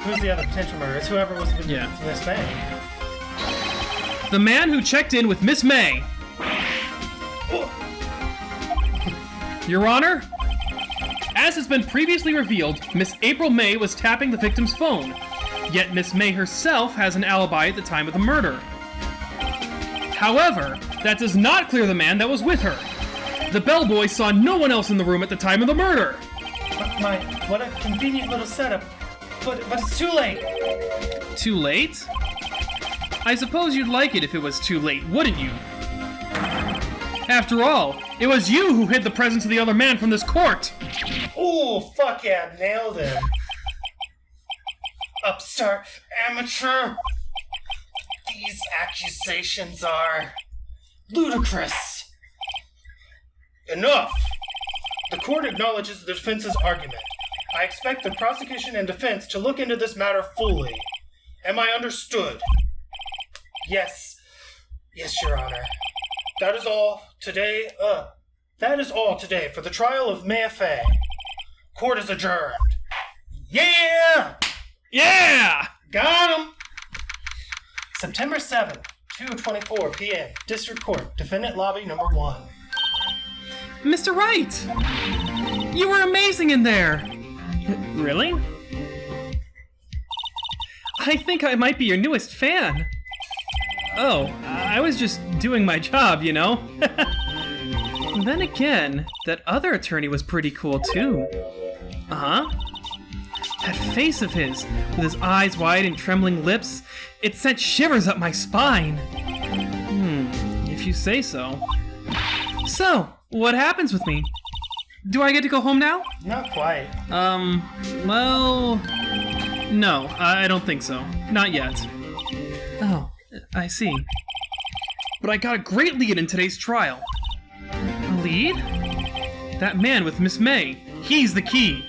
Who's the other potential murderer? It's whoever was with Miss May. The man who checked in with Miss May. Your Honor, As has been previously revealed, Miss April May was tapping the victim's phone. Yet Miss May herself has an alibi at the time of the murder. However, that does not clear the man that was with her. The bellboy saw no one else in the room at the time of the murder. What a convenient little setup. But it's too late. Too late? I suppose you'd like it if it was too late, wouldn't you? After all, it was you who hid the presence of the other man from this court. Ooh, fuck yeah, nailed him. Upstart amateur. These accusations are ludicrous. Enough. The court acknowledges the defense's argument. I expect the prosecution and defense to look into this matter fully. Am I understood? Yes. Yes, Your Honor. That is all today for the trial of Maya Fey. Court is adjourned. Yeah! Yeah! Got him! September 7th, 2:24 p.m. District Court, Defendant Lobby Number 1. Mr. Wright! You were amazing in there! Really? I think I might be your newest fan. Oh, I was just doing my job, you know? Then again, that other attorney was pretty cool too. Uh-huh. That face of his, with his eyes wide and trembling lips, it sent shivers up my spine. If you say so. So, what happens with me? Do I get to go home now? Not quite. Well... No, I don't think so. Not yet. Oh, I see. But I got a great lead in today's trial. A lead? That man with Miss May. He's the key.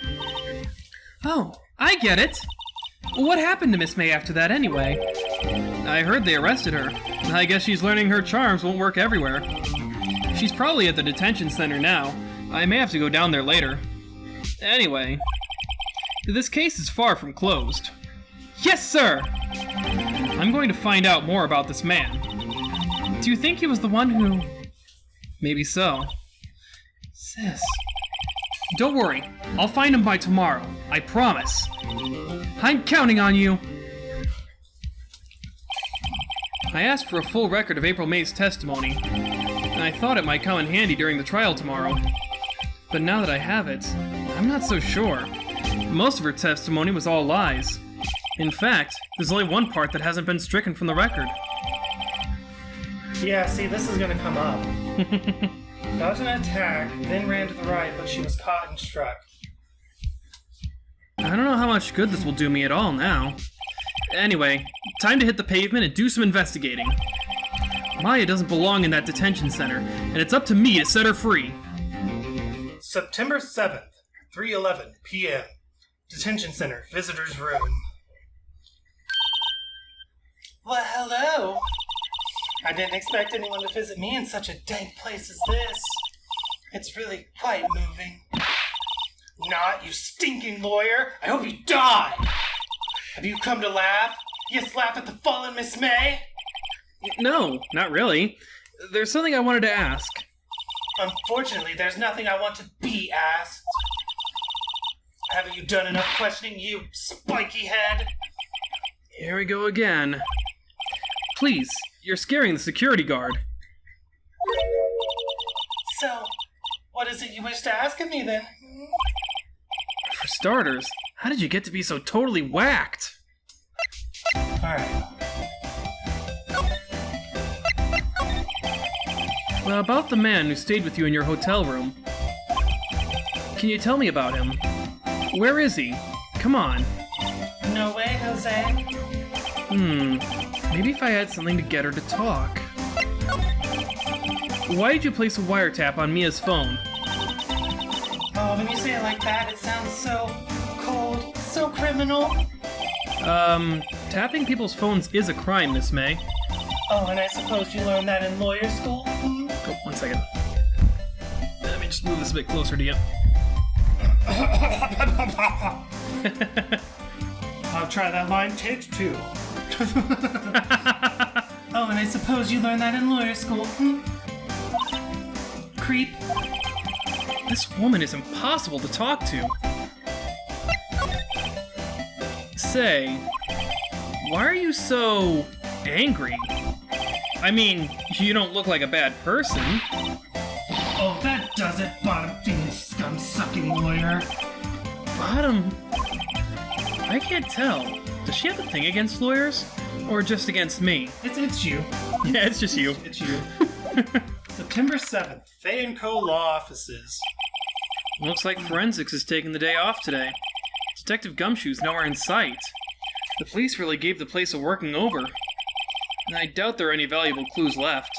Oh, I get it. What happened to Miss May after that anyway? I heard they arrested her. I guess she's learning her charms won't work everywhere. She's probably at the detention center now. I may have to go down there later. Anyway, this case is far from closed. Yes, sir! I'm going to find out more about this man. Do you think he was the one who... Maybe so. Sis... Don't worry, I'll find him by tomorrow. I promise. I'm counting on you. I asked for a full record of April May's testimony, and I thought it might come in handy during the trial tomorrow. But now that I have it, I'm not so sure. Most of her testimony was all lies. In fact, there's only one part that hasn't been stricken from the record. Yeah, see, this is gonna come up. Dodged an attack, then ran to the right, but she was caught and struck. I don't know how much good this will do me at all now. Anyway, time to hit the pavement and do some investigating. Maya doesn't belong in that detention center, and it's up to me to set her free. September 7th, 3:11 p.m. Detention Center, Visitor's Room. Well, hello. I didn't expect anyone to visit me in such a dank place as this. It's really quite moving. Not, you stinking lawyer! I hope you die! Have you come to laugh? Yes, laugh at the fallen Miss May? No, not really. There's something I wanted to ask. Unfortunately, there's nothing I want to be asked. Haven't you done enough questioning, you spiky head? Here we go again. Please, you're scaring the security guard. So, what is it you wish to ask of me, then? For starters, how did you get to be so totally whacked? Alright. About the man who stayed with you in your hotel room. Can you tell me about him? Where is he? Come on. No way, Jose. Maybe if I had something to get her to talk. Why did you place a wiretap on Mia's phone? Oh, when you say it like that, it sounds so cold, so criminal. Tapping people's phones is a crime, Miss May. Oh, and I suppose you learned that in lawyer school? Oh, 1 second. Let me just move this a bit closer to you. I'll try that line, take 2. Oh, and I suppose you learned that in lawyer school? Creep. This woman is impossible to talk to. Say, why are you so angry? I mean, you don't look like a bad person. Oh, that does it, bottom-feeding, scum-sucking lawyer. Bottom? I can't tell. Does she have a thing against lawyers? Or just against me? It's you. Yeah, it's just you. It's you. September 7th, Fay & Co. Law Offices. Looks like forensics is taking the day off today. Detective Gumshoe's nowhere in sight. The police really gave the place a working over. And I doubt there are any valuable clues left.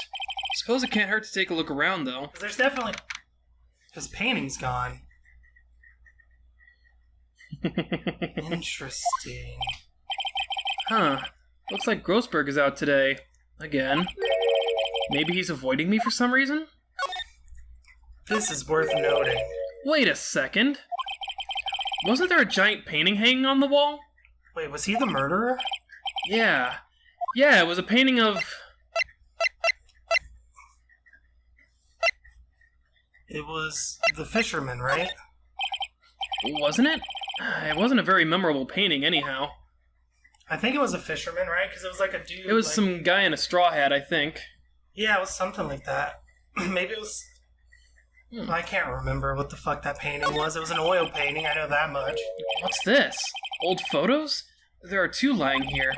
Suppose it can't hurt to take a look around, though. There's definitely... His painting's gone. Interesting. Huh. Looks like Grossberg is out today. Again. Maybe he's avoiding me for some reason? This is worth noting. Wait a second. Wasn't there a giant painting hanging on the wall? Wait, was he the murderer? Yeah. Yeah, it was a painting of... It was the fisherman, right? Wasn't it? It wasn't a very memorable painting, anyhow. I think it was a fisherman, right? Because it was like a dude. It was like... some guy in a straw hat, I think. Yeah, it was something like that. Maybe it was... I can't remember what the fuck that painting was. It was an oil painting, I know that much. What's this? Old photos? There are two lying here.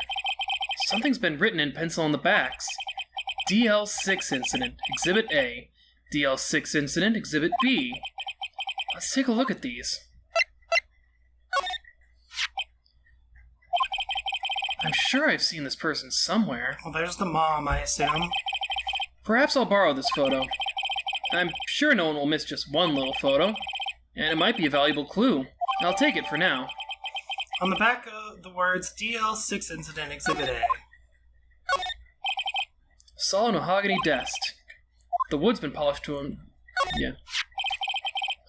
Something's been written in pencil on the backs. DL6 Incident, Exhibit A. DL6 Incident, Exhibit B. Let's take a look at these. I'm sure I've seen this person somewhere. Well, there's the mom, I assume. Perhaps I'll borrow this photo. I'm sure no one will miss just one little photo, and it might be a valuable clue. I'll take it for now. On the back of the words, DL6 Incident Exhibit A. Saw a mahogany desk. The wood's been polished to him. Yeah.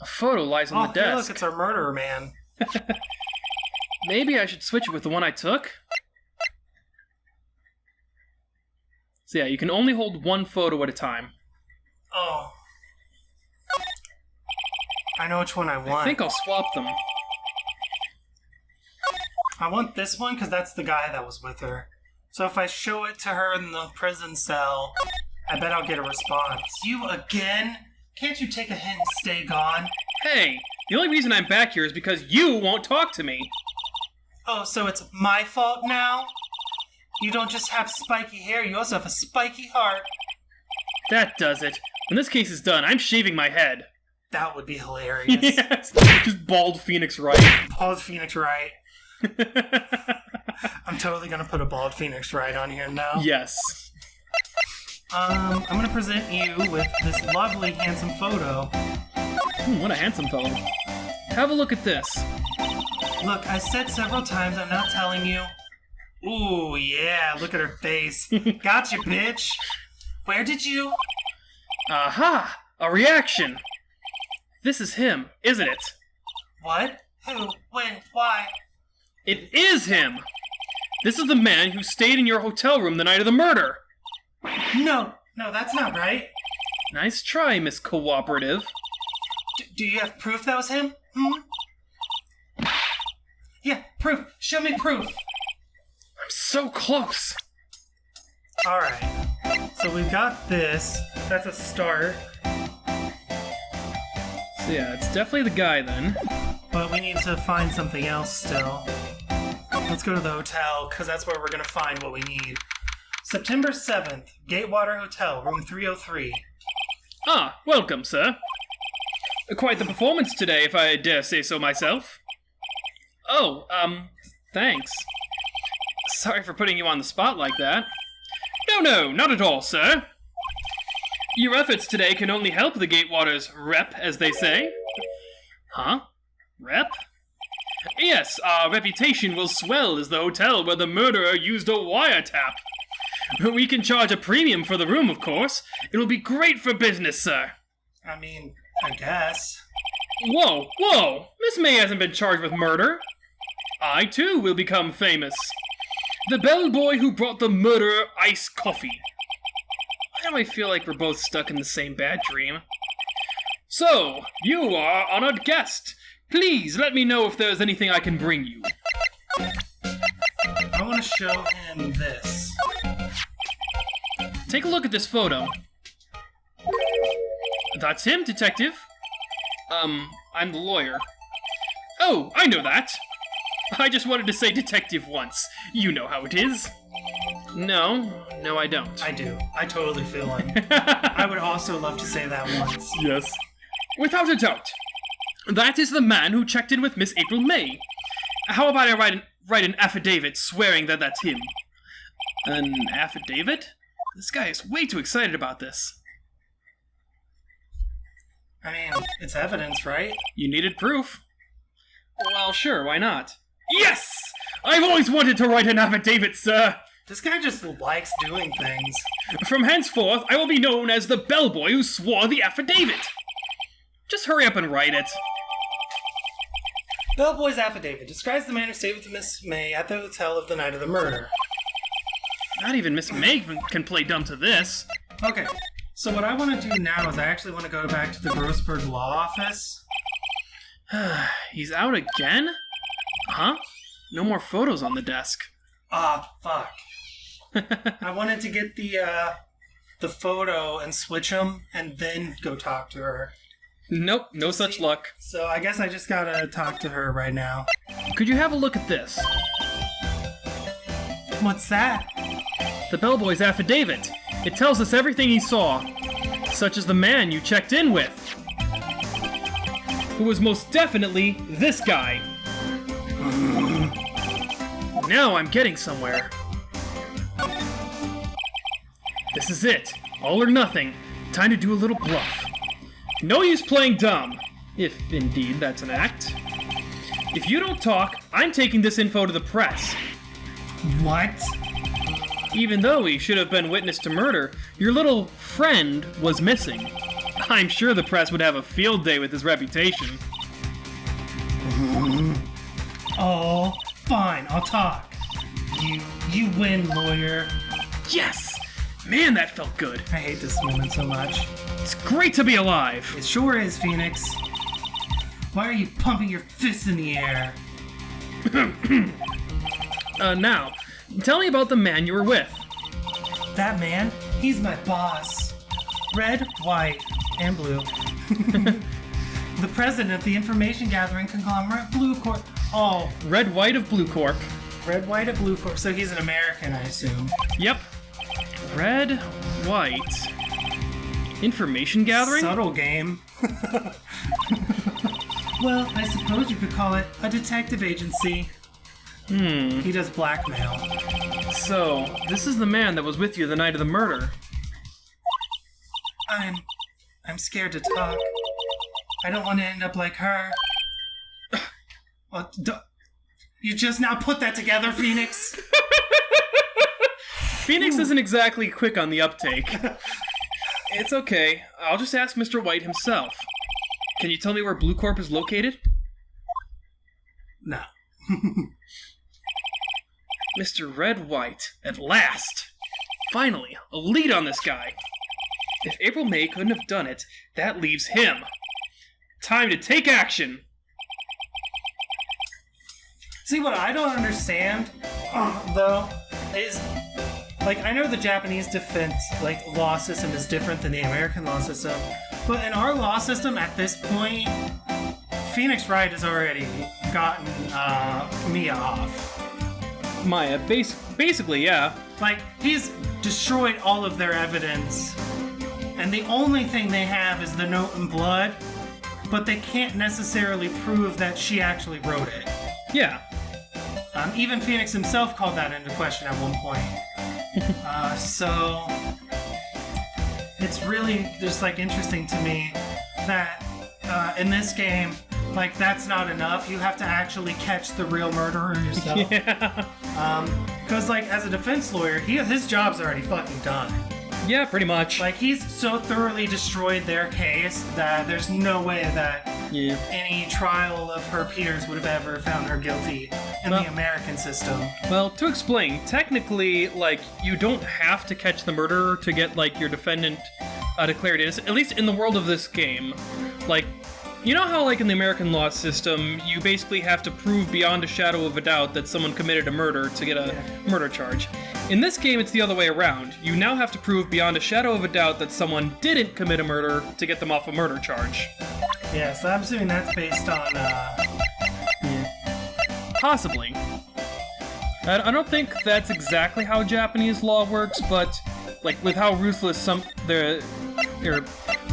A photo lies on the Hey, desk. look, it's our murderer man. Maybe I should switch it with the one I took? So yeah, you can only hold one photo at a time. Oh. I know which one I want. I think I'll swap them. I want this one because that's the guy that was with her. So if I show it to her in the prison cell, I bet I'll get a response. You again? Can't you take a hint and stay gone? Hey, the only reason I'm back here is because you won't talk to me. Oh, so it's my fault now? You don't just have spiky hair, you also have a spiky heart. That does it. When this case is done, I'm shaving my head. That would be hilarious. Yes, just bald Phoenix Wright. Bald Phoenix Wright. I'm totally gonna put a bald Phoenix Wright on here now. Yes. I'm gonna present you with this lovely, handsome photo. What a handsome fellow. Have a look at this. Look, I said several times I'm not telling you. Ooh, yeah, look at her face. Gotcha, bitch. Where did you... Aha! A reaction! This is him, isn't it? What? Who? When? Why? It is him! This is the man who stayed in your hotel room the night of the murder! No, that's not right. Nice try, Miss Cooperative. Do you have proof that was him? Yeah, proof. Show me proof. I'm so close. Alright. So we've got this. That's a start. So yeah, it's definitely the guy then. But we need to find something else still. Let's go to the hotel, because that's where we're going to find what we need. September 7th, Gatewater Hotel, room 303. Ah, welcome, sir. Quite the performance today, if I dare say so myself. Oh, thanks. Sorry for putting you on the spot like that. No, not at all, sir. Your efforts today can only help the Gatewater's rep, as they say. Huh? Rep? Yes, our reputation will swell as the hotel where the murderer used a wiretap. We can charge a premium for the room, of course. It will be great for business, sir. I mean, I guess. Whoa! Miss May hasn't been charged with murder. I, too, will become famous. The bellboy who brought the murderer iced coffee. Why do I feel like we're both stuck in the same bad dream? So, you are honored guest. Please let me know if there's anything I can bring you. I want to show him this. Take a look at this photo. That's him, detective. I'm the lawyer. Oh, I know that. I just wanted to say detective once. You know how it is. No, I don't. I do. I totally feel it. I would also love to say that once. Yes. Without a doubt. That is the man who checked in with Miss April May. How about I write an affidavit swearing that that's him? An affidavit? This guy is way too excited about this. I mean, it's evidence, right? You needed proof. Well, sure, why not? Yes! I've always wanted to write an affidavit, sir! This guy just likes doing things. From henceforth, I will be known as the bellboy who swore the affidavit. Just hurry up and write it. Bellboy's affidavit describes the man who stayed with Miss May at the hotel of the night of the murder. Not even Miss May can play dumb to this. Okay, so what I want to do now is I actually want to go back to the Grossberg Law Office. He's out again? Huh? No more photos on the desk. Ah, fuck. I wanted to get the photo and switch them and then go talk to her. Nope, no such luck. So I guess I just gotta talk to her right now. Could you have a look at this? What's that? The bellboy's affidavit. It tells us everything he saw, such as the man you checked in with, who was most definitely this guy. Now I'm getting somewhere. This is it. All or nothing. Time to do a little bluff. No use playing dumb, if indeed that's an act. If you don't talk, I'm taking this info to the press. What? Even though he should have been witness to murder, your little friend was missing. I'm sure the press would have a field day with his reputation. Oh, fine, I'll talk. You win, lawyer. Yes! Man, that felt good. I hate this moment so much. It's great to be alive. It sure is, Phoenix. Why are you pumping your fists in the air? Now, tell me about the man you were with. That man? He's my boss. Red, white, and blue. The president of the information gathering conglomerate Blue Corp. Oh, Red White of Blue Corp. Red, white, and blue corp. So he's an American, I assume. Yep. Red, white. Information gathering? Subtle game. Well, I suppose you could call it a detective agency. He does blackmail. So, this is the man that was with you the night of the murder. I'm scared to talk. I don't want to end up like her. You just now put that together, Phoenix? Phoenix isn't exactly quick on the uptake. It's okay. I'll just ask Mr. White himself. Can you tell me where Blue Corp is located? No. Mr. Red White, at last! Finally, a lead on this guy. If April May couldn't have done it, that leaves him. Time to take action! See, what I don't understand, though, is, like, I know the Japanese defense, law system is different than the American law system, but in our law system at this point, Phoenix Wright has already gotten Mia off. Maya, basically, yeah. Like, he's destroyed all of their evidence, and the only thing they have is the note in blood, but they can't necessarily prove that she actually wrote it. Yeah. Even Phoenix himself called that into question at one point. So it's really just interesting to me that in this game, that's not enough. You have to actually catch the real murderer yourself. Yeah. Because as a defense lawyer, his job's already fucking done. Yeah, pretty much. He's so thoroughly destroyed their case that there's no way that any trial of her peers would have ever found her guilty in the American system. Well, to explain, technically, you don't have to catch the murderer to get, your defendant declared innocent. At least in the world of this game. Like, you know how, like, in the American law system, you basically have to prove beyond a shadow of a doubt that someone committed a murder to get a murder charge? In this game, it's the other way around. You now have to prove beyond a shadow of a doubt that someone didn't commit a murder to get them off a murder charge. Yeah, so I'm assuming that's based on, Possibly. I don't think that's exactly how Japanese law works, but, like, with how ruthless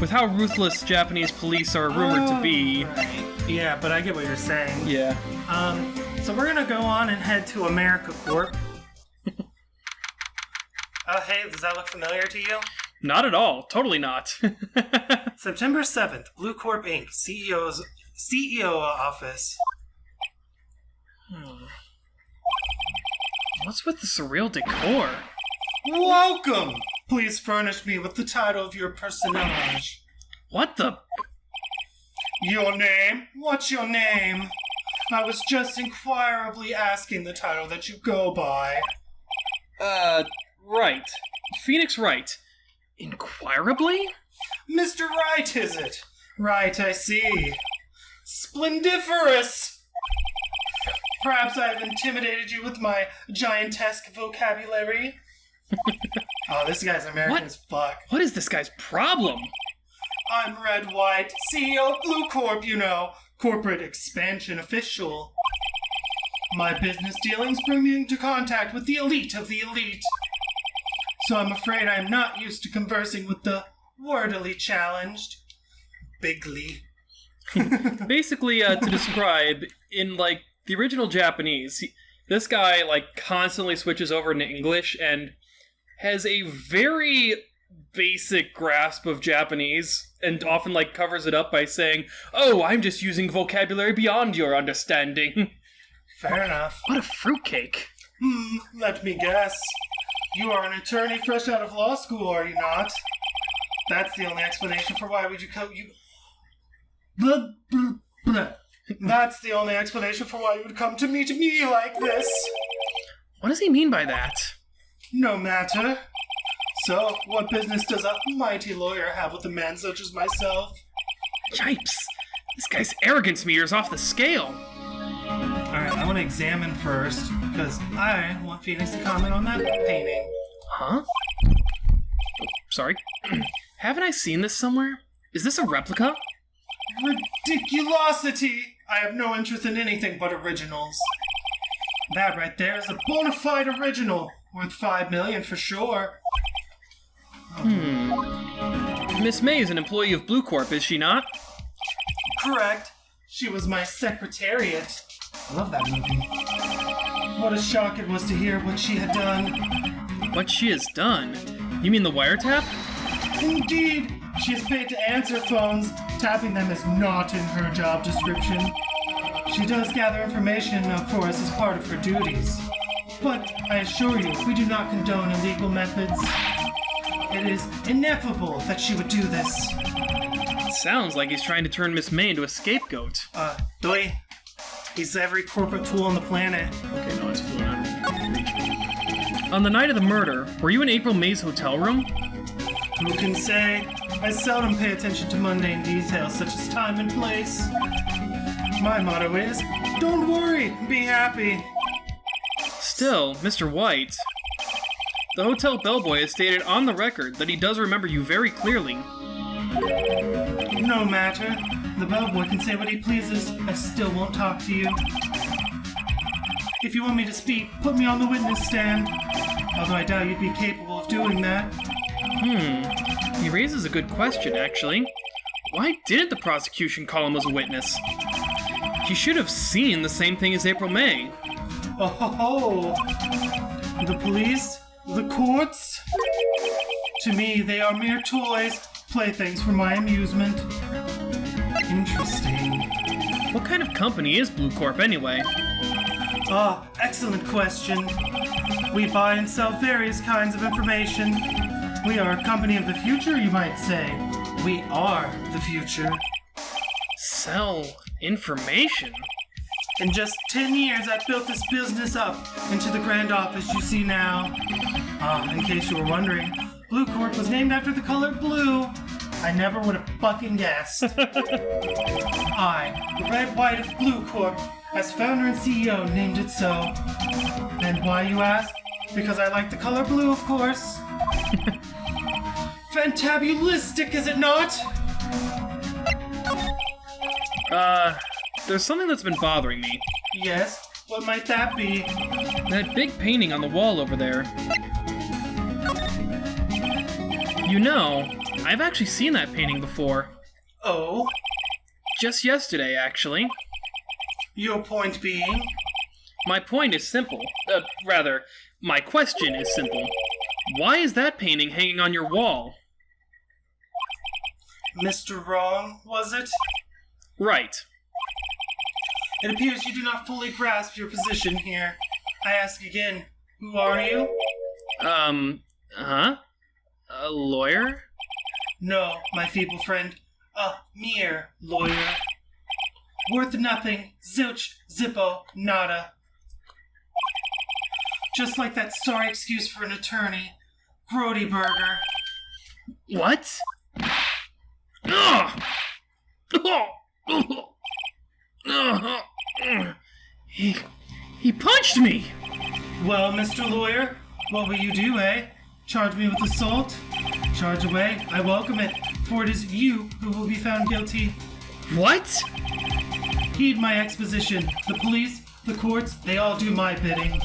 with how ruthless Japanese police are rumored to be. Right. Yeah, but I get what you're saying. Yeah. So we're gonna go on and head to America Corp. Oh, hey, does that look familiar to you? Not at all. Totally not. September 7th, Blue Corp Inc., CEO office. What's with the surreal decor? Welcome! Please furnish me with the title of your personage. What the... Your name? What's your name? I was just inquirably asking the title that you go by. Right. Phoenix Wright. Inquirably? Mr. Wright, is it? Right, I see. Splendiferous! Perhaps I have intimidated you with my giantesque vocabulary. Oh, this guy's American as fuck. What is this guy's problem? I'm Red White, CEO of Blue Corp, you know. Corporate expansion official. My business dealings bring me into contact with the elite of the elite. So I'm afraid I'm not used to conversing with the wordily challenged. Bigly. Basically, to describe, in, like, the original Japanese, this guy, like, constantly switches over into English and has a very basic grasp of Japanese and often, like, covers it up by saying, "Oh, I'm just using vocabulary beyond your understanding." Fair enough. What a fruitcake. Let me guess. You are an attorney fresh out of law school, are you not? That's the only explanation for why would you come... Blah, blah, blah. That's the only explanation for why you would come to meet me like this. What does he mean by that? No matter. So, what business does a mighty lawyer have with a man such as myself? Yipes. This guy's arrogance meter's off the scale. Alright, I want to examine first, because I want Phoenix to comment on that painting. Huh? Oh, sorry. Haven't I seen this somewhere? Is this a replica? Ridiculosity! I have no interest in anything but originals. That right there is a bona fide original, worth $5 million for sure. Miss May is an employee of Blue Corp, is she not? Correct. She was my secretariat. I love that movie. What a shock it was to hear what she had done. What she has done? You mean the wiretap? Indeed, she is paid to answer phones. Tapping them is not in her job description. She does gather information for us as part of her duties. But I assure you, we do not condone illegal methods. It is ineffable that she would do this. It sounds like he's trying to turn Miss May into a scapegoat. Doi. He's every corporate tool on the planet. Okay, no, it's fine. On the night of the murder, were you in April May's hotel room? Who can say? I seldom pay attention to mundane details such as time and place. My motto is, don't worry, be happy. Still, Mr. White, the hotel bellboy has stated on the record that he does remember you very clearly. No matter. The bellboy can say what he pleases. I still won't talk to you. If you want me to speak, put me on the witness stand. Although I doubt you'd be capable of doing that. He raises a good question, actually. Why didn't the prosecution call him as a witness? He should have seen the same thing as April May. Oh ho ho! The police? The courts? To me, they are mere toys, playthings for my amusement. Interesting. What kind of company is Blue Corp anyway? Ah, excellent question. We buy and sell various kinds of information. We are a company of the future, you might say. We are the future. Sell information? In just 10 years, I've built this business up into the grand office you see now. In case you were wondering, Blue Corp was named after the color blue. I never would have fucking guessed. I, the Red White of Blue Corp, as founder and CEO, named it so. And why, you ask? Because I like the color blue, of course. Fantabulistic, is it not? There's something that's been bothering me. Yes, what might that be? That big painting on the wall over there. You know, I've actually seen that painting before. Oh? Just yesterday, actually. Your point being? My point is simple. Rather, my question is simple. Why is that painting hanging on your wall? Mr. Wrong, was it? Right. It appears you do not fully grasp your position here. I ask again, who are you? A lawyer? No, my feeble friend. A mere lawyer. Worth nothing. Zilch, zippo, nada. Just like that sorry excuse for an attorney. Grody Burger. What? Ugh! He punched me! Well, Mr. Lawyer, what will you do, eh? Charge me with assault? Charge away, I welcome it, for it is you who will be found guilty. What? Heed my exposition. The police, the courts, they all do my bidding.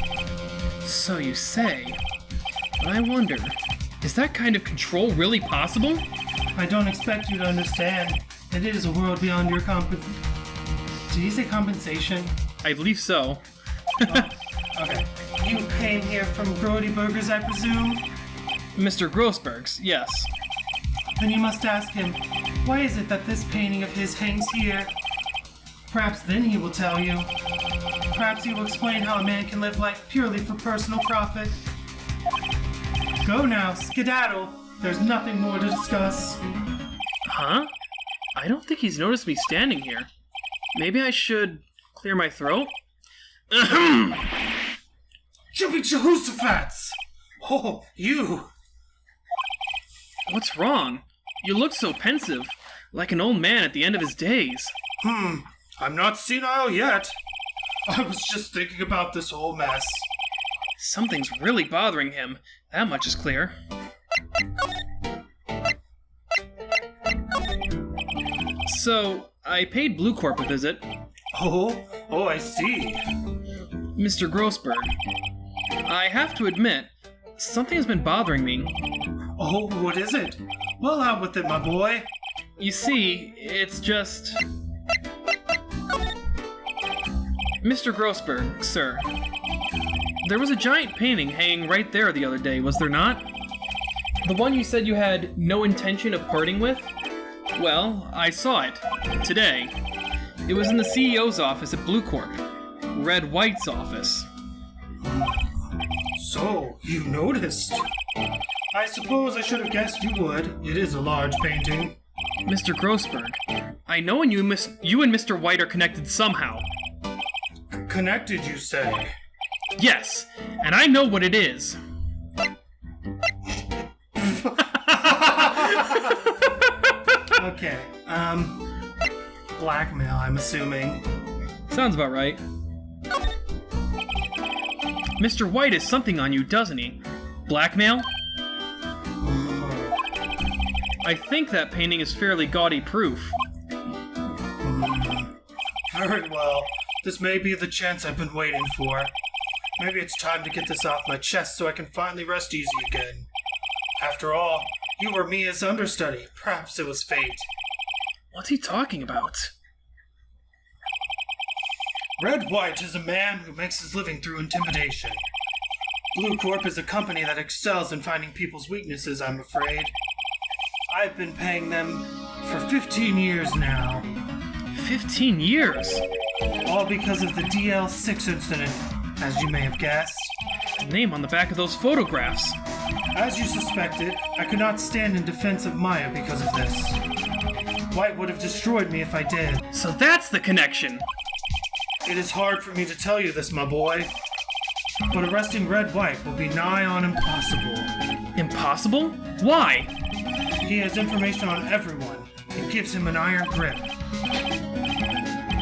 So you say. But I wonder, is that kind of control really possible? I don't expect you to understand. It is a world beyond your Did he say compensation? I believe so. Okay. You came here from Grody Burgers, I presume? Mr. Grossberg's, yes. Then you must ask him, why is it that this painting of his hangs here? Perhaps then he will tell you. Perhaps he will explain how a man can live life purely for personal profit. Go now, skedaddle. There's nothing more to discuss. Huh? I don't think he's noticed me standing here. Maybe I should clear my throat? Ahem! Jumping Jehoshaphat's! Oh, you! What's wrong? You look so pensive, like an old man at the end of his days. I'm not senile yet. I was just thinking about this whole mess. Something's really bothering him. That much is clear. So, I paid Blue Corp a visit. Oh, I see. Mr. Grossberg, I have to admit, something has been bothering me. Oh, what is it? Well, out with it, my boy. You see, it's just... Mr. Grossberg, sir. There was a giant painting hanging right there the other day, was there not? The one you said you had no intention of parting with? Well, I saw it. Today. It was in the CEO's office at Blue Corp. Red White's office. So, you noticed. I suppose I should have guessed you would. It is a large painting. Mr. Grossberg, I know you and Mr. White are connected somehow. Connected, you say? Yes, and I know what it is. Okay, blackmail, I'm assuming. Sounds about right. Mr. White has something on you, doesn't he? Blackmail? I think that painting is fairly gaudy proof. Very well. This may be the chance I've been waiting for. Maybe it's time to get this off my chest so I can finally rest easy again. After all, you were Mia's understudy. Perhaps it was fate. What's he talking about? Red White is a man who makes his living through intimidation. Blue Corp is a company that excels in finding people's weaknesses, I'm afraid. I've been paying them for 15 years now. 15 years? All because of the DL6 incident, as you may have guessed. Name on the back of those photographs. As you suspected, I could not stand in defense of Maya because of this. White would have destroyed me if I did. So that's the connection. It is hard for me to tell you this, my boy. But arresting Red White will be nigh on impossible. Impossible? Why? He has information on everyone. It gives him an iron grip.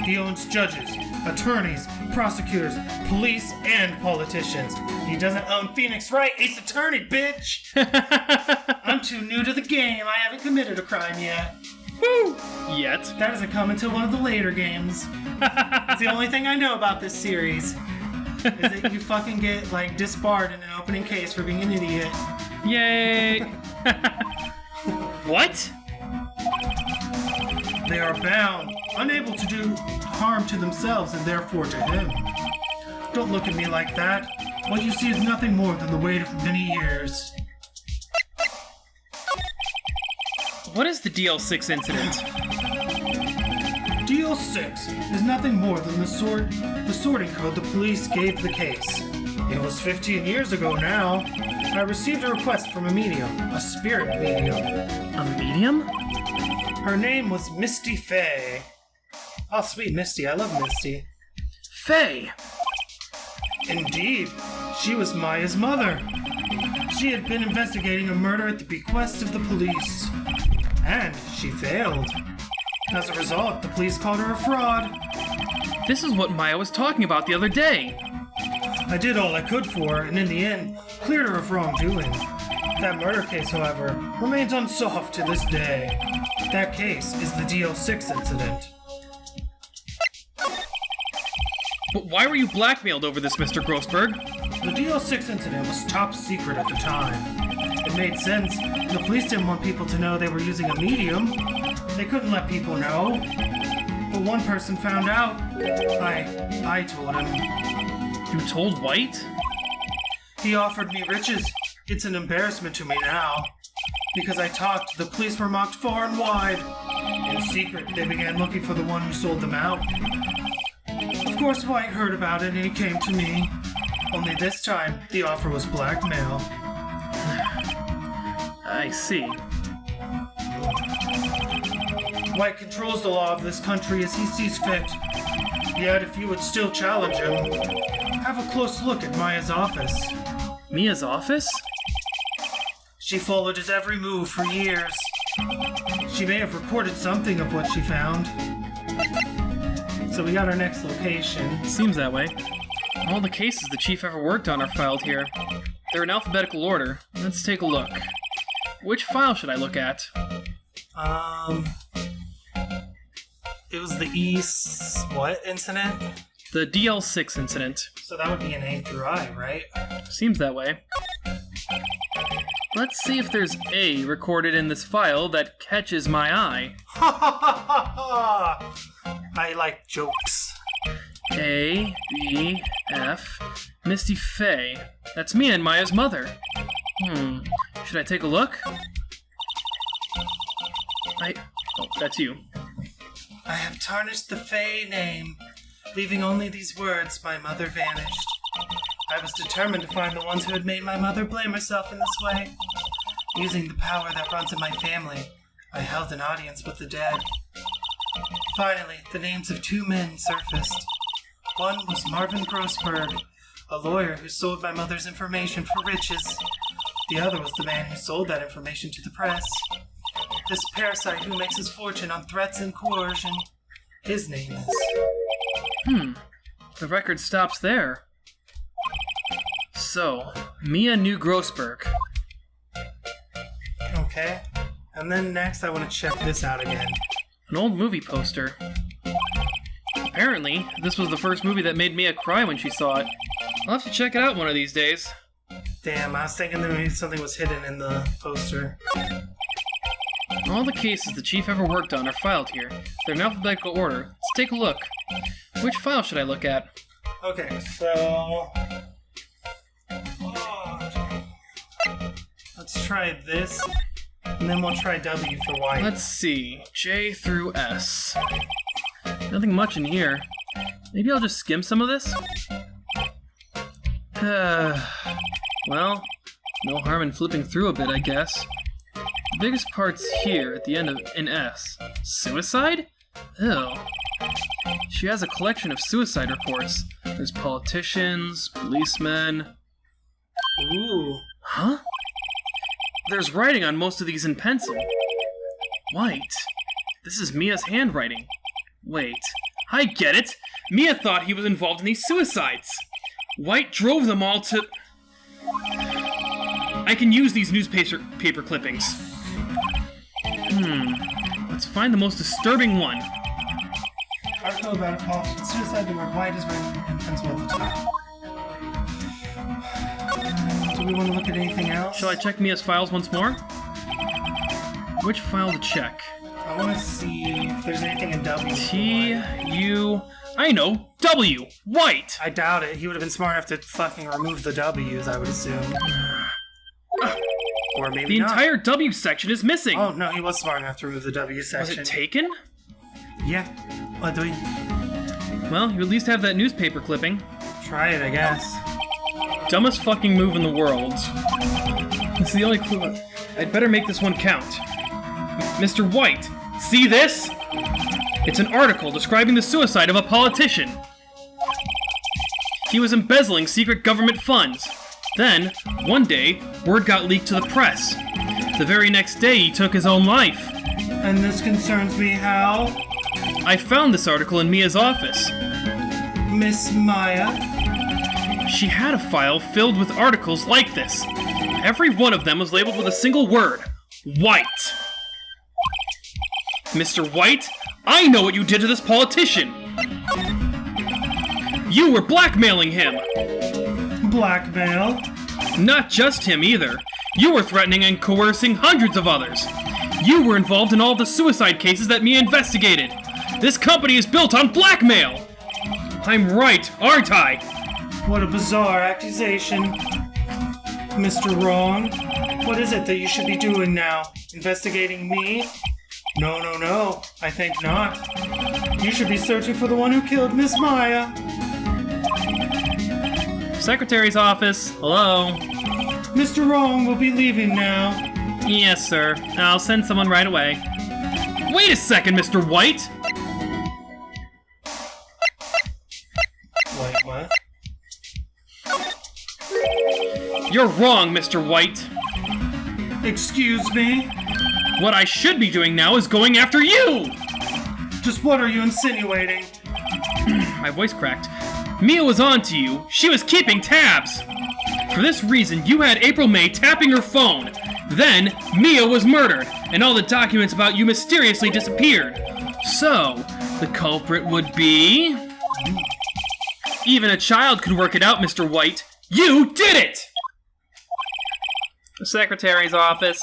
He owns judges, attorneys, prosecutors, police, and politicians. He doesn't own Phoenix Wright, Ace Attorney, bitch! I'm too new to the game. I haven't committed a crime yet. Woo! Yet. That doesn't come until one of the later games. It's the only thing I know about this series. Is that you fucking get, like, disbarred in an opening case for being an idiot. Yay! What? They are bound, unable to do harm to themselves and therefore to him. Don't look at me like that. What you see is nothing more than the weight of many years. What is the DL6 incident? DL6 is nothing more than the sorting code the police gave the case. It was 15 years ago now. I received a request from a medium, a spirit medium. A medium? Her name was Misty Fay. Oh, sweet Misty. I love Misty. Faye! Indeed, she was Maya's mother. She had been investigating a murder at the bequest of the police. And she failed. As a result, the police called her a fraud. This is what Maya was talking about the other day. I did all I could for her, and in the end, cleared her of wrongdoing. That murder case, however, remains unsolved to this day. That case is the DL6 incident. But why were you blackmailed over this, Mr. Grossberg? The DL6 incident was top secret at the time. It made sense. The police didn't want people to know they were using a medium. They couldn't let people know. But one person found out. I told him. You told White? He offered me riches. It's an embarrassment to me now. Because I talked, the police were mocked far and wide. In secret, they began looking for the one who sold them out. Of course, White heard about it and he came to me. Only this time, the offer was blackmail. I see. White controls the law of this country as he sees fit. Yet, if you would still challenge him, have a close look at Maya's office. Mia's office? She followed his every move for years. She may have reported something of what she found. So we got our next location. Seems that way. All the cases the chief ever worked on are filed here. They're in alphabetical order. Let's take a look. Which file should I look at? It was the what incident? The DL6 incident. So that would be an A through I, right? Seems that way. Let's see if there's A recorded in this file that catches my eye. Ha ha ha ha ha! I like jokes. A, B, F, Misty Fay. That's me and Maya's mother. Should I take a look? Oh, that's you. I have tarnished the Fay name, leaving only these words, my mother vanished. I was determined to find the ones who had made my mother blame herself in this way. Using the power that runs in my family, I held an audience with the dead. Finally, the names of two men surfaced. One was Marvin Grossberg, a lawyer who sold my mother's information for riches. The other was the man who sold that information to the press. This parasite who makes his fortune on threats and coercion. His name is... The record stops there. So, Mia knew Grossberg. Okay. And then next I want to check this out again. An old movie poster. Apparently, this was the first movie that made Mia cry when she saw it. I'll have to check it out one of these days. Damn, I was thinking that maybe something was hidden in the poster. All the cases the chief ever worked on are filed here. They're in alphabetical order. Let's take a look. Which file should I look at? Okay, so... let's try this, and then we'll try W for White. Let's see. J through S. Nothing much in here. Maybe I'll just skim some of this? Well, no harm in flipping through a bit, I guess. The biggest part's here at the end of in S. Suicide? Ew. She has a collection of suicide reports. There's politicians, policemen. Ooh. Huh? There's writing on most of these in pencil. White. This is Mia's handwriting. Wait. I get it! Mia thought he was involved in these suicides. White drove them all to... I can use these newspaper clippings. Let's find the most disturbing one. Article about a call to suicide, the word white is written in pencil at the top. Do we want to look at anything else? Shall I check Mia's files once more? Which file to check? I want to see if there's anything in W. T-U... I know! W! White! I doubt it. He would have been smart enough to fucking remove the W's, I would assume. Or maybe The not. entire W section is missing! Oh, no, he was smart enough to remove the W section. Was it taken? Yeah. What do we... Well, you at least have that newspaper clipping. Try it, I guess. Dumbest fucking move in the world. It's the only clue left. I'd better make this one count. Mr. White, see this? It's an article describing the suicide of a politician. He was embezzling secret government funds. Then, one day, word got leaked to the press. The very next day, he took his own life. And this concerns me how? I found this article in Mia's office. Miss Maya? She had a file filled with articles like this. Every one of them was labeled with a single word. White. Mr. White, I know what you did to this politician. You were blackmailing him. Blackmail? Not just him either. You were threatening and coercing hundreds of others. You were involved in all the suicide cases that Mia investigated. This company is built on blackmail. I'm right, aren't I? What a bizarre accusation. Mr. Wrong, what is it that you should be doing now? Investigating me? No, no, no. I think not. You should be searching for the one who killed Miss Maya. Secretary's office. Hello. Mr. Wrong will be leaving now. Yes, sir. I'll send someone right away. Wait a second, Mr. White! Wait, what? You're wrong, Mr. White. Excuse me? What I should be doing now is going after you! Just what are you insinuating? My voice cracked. Mia was on to you. She was keeping tabs. For this reason, you had April May tapping her phone. Then, Mia was murdered, and all the documents about you mysteriously disappeared. So, the culprit would be... Even a child could work it out, Mr. White. You did it! The secretary's office.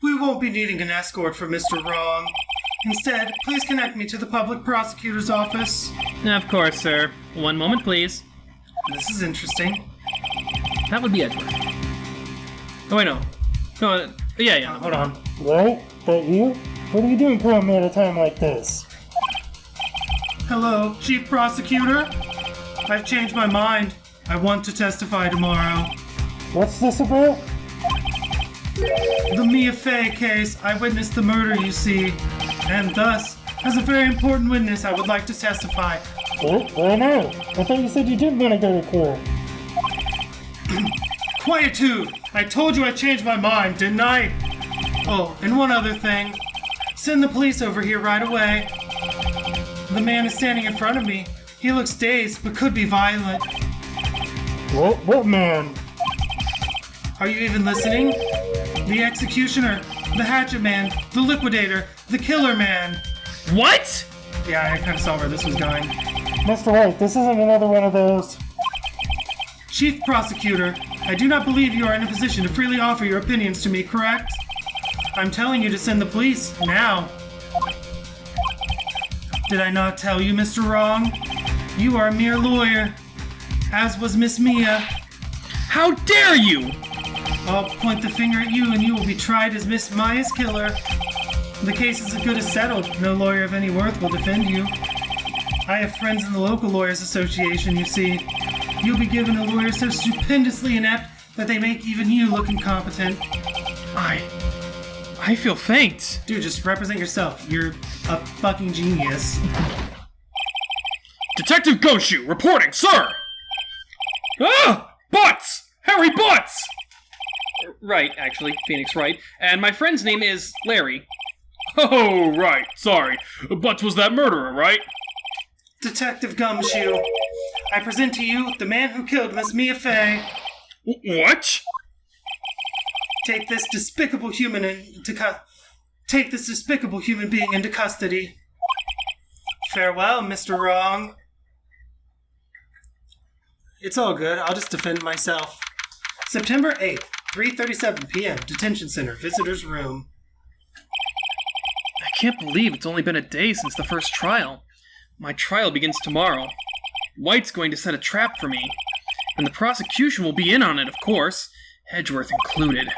We won't be needing an escort for Mr. Wrong. Instead, please connect me to the public prosecutor's office. Of course, sir. One moment, please. This is interesting. That would be Edward. Oh, wait, no. No, yeah. Hold on. Right? That you? What are you doing calling me at a time like this? Hello, Chief Prosecutor? I've changed my mind. I want to testify tomorrow. What's this about? The Mia Fey case, I witnessed the murder, you see. And thus, as a very important witness, I would like to testify. What? Why not? I thought you said you didn't want to go to court. Quietude! I told you I changed my mind, didn't I? Oh, and one other thing. Send the police over here right away. The man is standing in front of me. He looks dazed, but could be violent. What man? Are you even listening? The executioner, the hatchet man, the liquidator, the killer man. What? Yeah, I kind of saw where this was going. Mr. White, this isn't another one of those. Chief Prosecutor, I do not believe you are in a position to freely offer your opinions to me, correct? I'm telling you to send the police, now. Did I not tell you, Mr. Wrong? You are a mere lawyer, as was Miss Mia. How dare you! I'll point the finger at you and you will be tried as Miss Maya's killer. The case is as good as settled. No lawyer of any worth will defend you. I have friends in the local lawyers association, you see. You'll be given a lawyer so stupendously inept that they make even you look incompetent. I feel faint. Dude, just represent yourself. You're a fucking genius. Detective Goshu, reporting, sir! Ah! Butts! Harry Butts! Right, actually, Phoenix Wright. And my friend's name is Larry. Oh, right, sorry. Butch was that murderer, right? Detective Gumshoe, I present to you the man who killed Miss Mia Fey. What? Take this despicable human being into custody. Farewell, Mr. Wrong. It's all good. I'll just defend myself. September 8th, 3:37 p.m. Detention Center, Visitor's Room. I can't believe it's only been a day since the first trial. My trial begins tomorrow. White's going to set a trap for me. And the prosecution will be in on it, of course, Edgeworth included.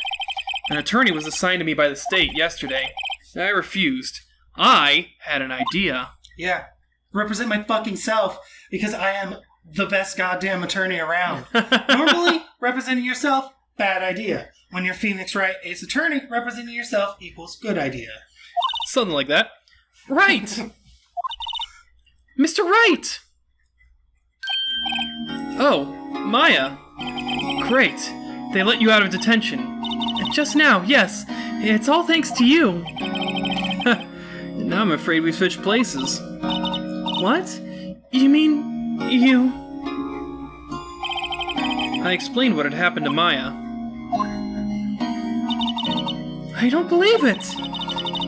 An attorney was assigned to me by the state yesterday. I refused. I had an idea. Yeah, represent my fucking self, because I am the best goddamn attorney around. Normally, representing yourself, bad idea. When you're Phoenix Wright Ace Attorney, representing yourself equals good idea. Something like that. Right! Mr. Wright! Oh, Maya. Great. They let you out of detention. Just now, yes. It's all thanks to you. Now I'm afraid we switched places. What? You mean you... I explained what had happened to Maya. I don't believe it!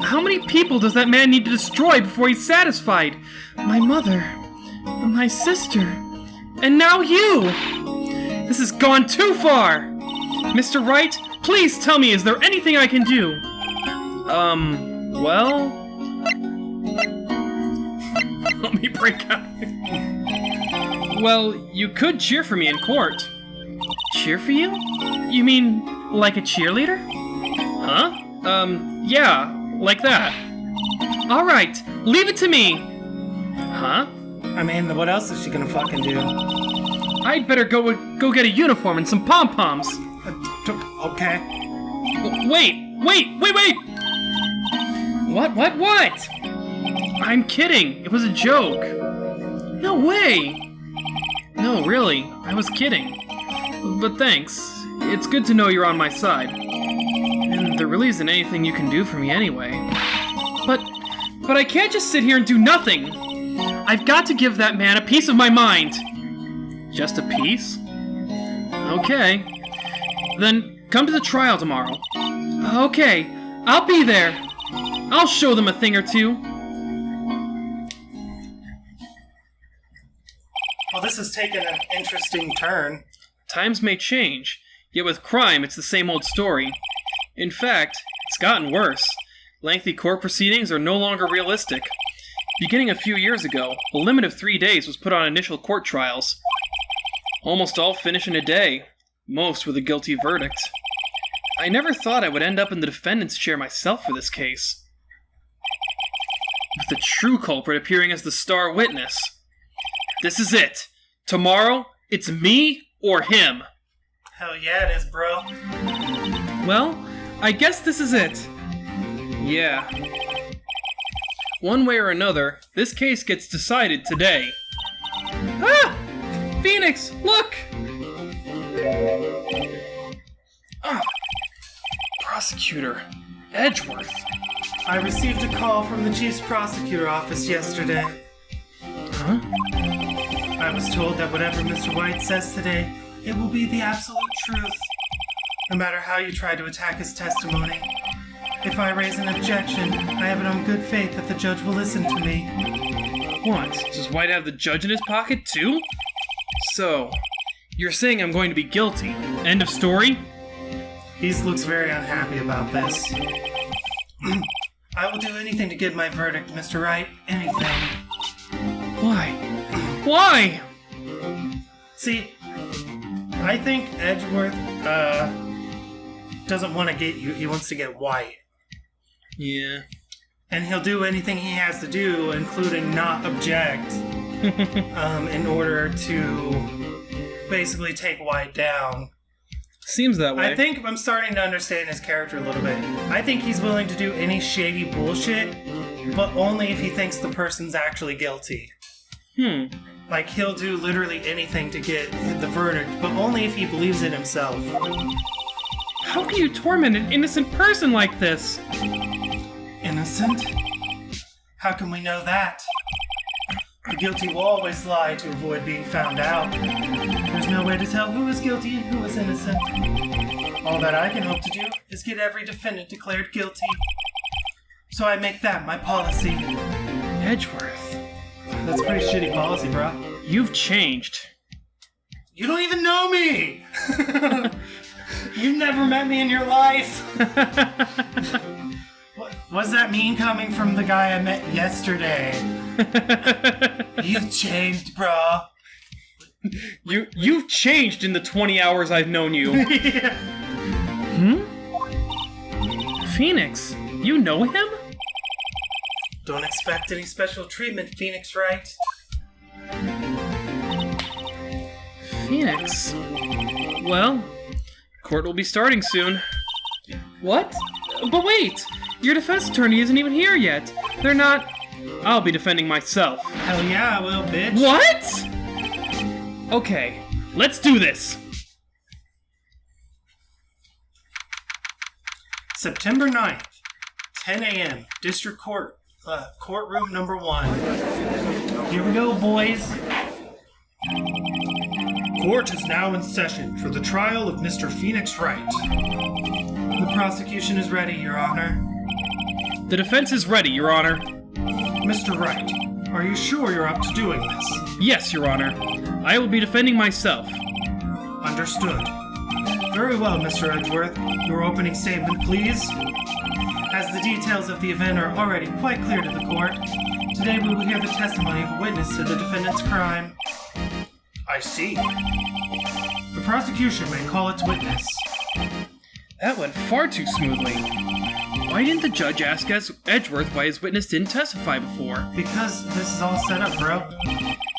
How many people does that man need to destroy before he's satisfied? My mother, my sister, and now you! This has gone too far! Mr. Wright, please tell me, is there anything I can do? Well... Let me break out. Well, you could cheer for me in court. Cheer for you? You mean, like a cheerleader? Huh? Yeah, like that. Alright, leave it to me! Huh? I mean, what else is she gonna fucking do? I'd better go get a uniform and some pom-poms. Okay. Wait! What? I'm kidding. It was a joke. No way. No, really. I was kidding. But thanks. It's good to know you're on my side. And there really isn't anything you can do for me anyway. But I can't just sit here and do nothing. I've got to give that man a piece of my mind. Just a piece? Okay. Then come to the trial tomorrow. Okay, I'll be there. I'll show them a thing or two. Well, this has taken an interesting turn. Times may change, yet with crime it's the same old story. In fact, it's gotten worse. Lengthy court proceedings are no longer realistic. Beginning a few years ago, a limit of 3 days was put on initial court trials. Almost all finish in a day, most with a guilty verdict. I never thought I would end up in the defendant's chair myself for this case. With the true culprit appearing as the star witness. This is it. Tomorrow, it's me or him. Hell yeah, it is, bro. Well, I guess this is it. Yeah. One way or another, this case gets decided today. Ah! Phoenix, look! Ah! Prosecutor Edgeworth. I received a call from the chief's prosecutor office yesterday. Huh? I was told that whatever Mr. White says today, it will be the absolute truth. No matter how you try to attack his testimony. If I raise an objection, I have it on good faith that the judge will listen to me. What? Does White have the judge in his pocket too? So, you're saying I'm going to be guilty. End of story? He looks very unhappy about this. I will do anything to get my verdict, Mr. Wright. Anything. Why? Why? See, I think Edgeworth, doesn't want to get you. He wants to get White. Yeah. And he'll do anything he has to do, including not object, in order to basically take White down. Seems that way. I think I'm starting to understand his character a little bit. I think he's willing to do any shady bullshit, but only if he thinks the person's actually guilty. Like, he'll do literally anything to get the verdict, but only if he believes it himself. How can you torment an innocent person like this? Innocent? How can we know that? The guilty will always lie to avoid being found out. There's no way to tell who is guilty and who is innocent. All that I can hope to do is get every defendant declared guilty. So I make that my policy. Edgeworth, That's a pretty shitty policy, bro. you've changed. You don't even know me! You've never met me in your life! What does that mean coming from the guy I met yesterday? You've changed, bro. You've changed in the 20 hours I've known you. Yeah. Phoenix, you know him? Don't expect any special treatment, Phoenix, right? Phoenix. Well, court will be starting soon. What? But wait! Your defense attorney isn't even here yet. They're not... I'll be defending myself. Hell yeah, I will, bitch. What? Okay, let's do this. September 9th, 10 a.m., District Court, courtroom number 1. Here we go, boys. Court is now in session for the trial of Mr. Phoenix Wright. The prosecution is ready, Your Honor. The defense is ready, Your Honor. Mr. Wright, are you sure you're up to doing this? Yes, Your Honor. I will be defending myself. Understood. Very well, Mr. Edgeworth. Your opening statement, please. As the details of the event are already quite clear to the court, today we will hear the testimony of a witness to the defendant's crime. I see. The prosecution may call its witness. That went far too smoothly. Why didn't the judge ask Edgeworth why his witness didn't testify before? Because this is all set up, bro.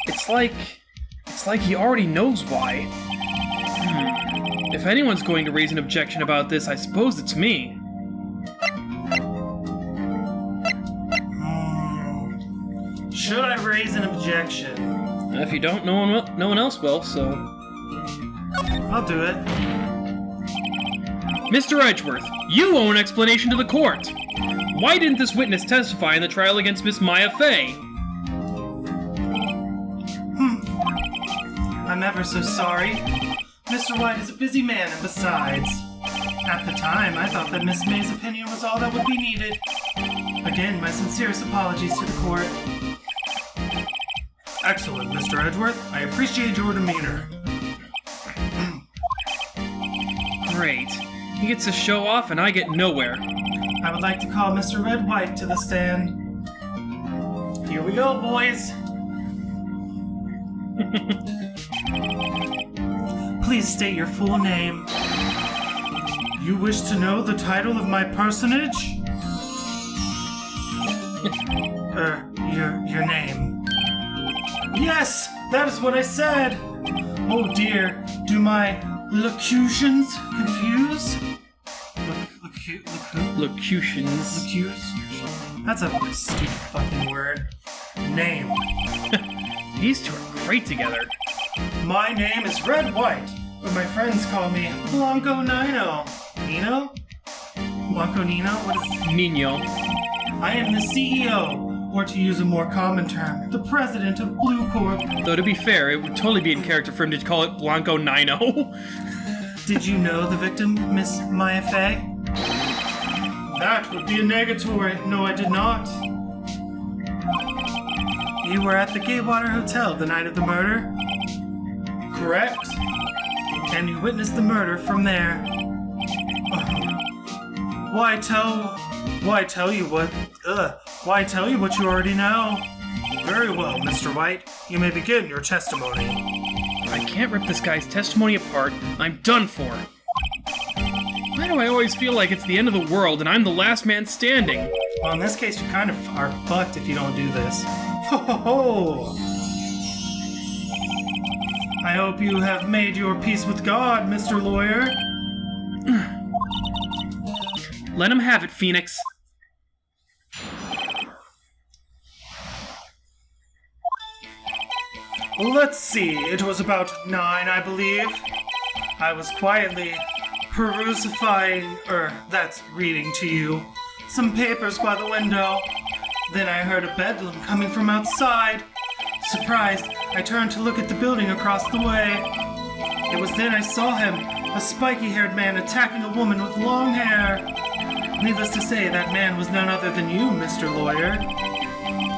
It's like he already knows why. If anyone's going to raise an objection about this, I suppose it's me. Should I raise an objection? If you don't, no one else will, so... I'll do it. Mr. Edgeworth, you owe an explanation to the court. Why didn't this witness testify in the trial against Miss Maya Fey? I'm ever so sorry. Mr. White is a busy man, and besides, at the time, I thought that Miss May's opinion was all that would be needed. Again, my sincerest apologies to the court. Excellent, Mr. Edgeworth. I appreciate your demeanor. Great. He gets to show off and I get nowhere. I would like to call Mr. Red White to the stand. Here we go, boys. Please state your full name. You wish to know the title of my personage? Your name. Yes, that is what I said. Oh dear, do my locutions confuse? Locutions. That's a stupid fucking word. Name. These two are great together. My name is Red White, but my friends call me Blanco Nino. Nino? Blanco Nino? What is... Nino. I am the CEO, or to use a more common term, the president of Blue Corp. Though to be fair, it would totally be in character for him to call it Blanco Nino. Did you know the victim, Miss Maya Fey? That would be a negatory. No, I did not. You were at the Gatewaters Hotel the night of the murder? Correct. And you witnessed the murder from there. Why tell you what you already know? Very well, Mr. White. You may begin your testimony. If I can't rip this guy's testimony apart, I'm done for. Why do I always feel like it's the end of the world and I'm the last man standing? Well, in this case, you kind of are fucked if you don't do this. Ho ho ho! I hope you have made your peace with God, Mr. Lawyer. Let him have it, Phoenix. Let's see, it was about 9, I believe. I was quietly that's reading to you, some papers by the window. Then I heard a bedlam coming from outside. Surprised, I turned to look at the building across the way. It was then I saw him, a spiky-haired man attacking a woman with long hair. Needless to say, that man was none other than you, Mr. Lawyer.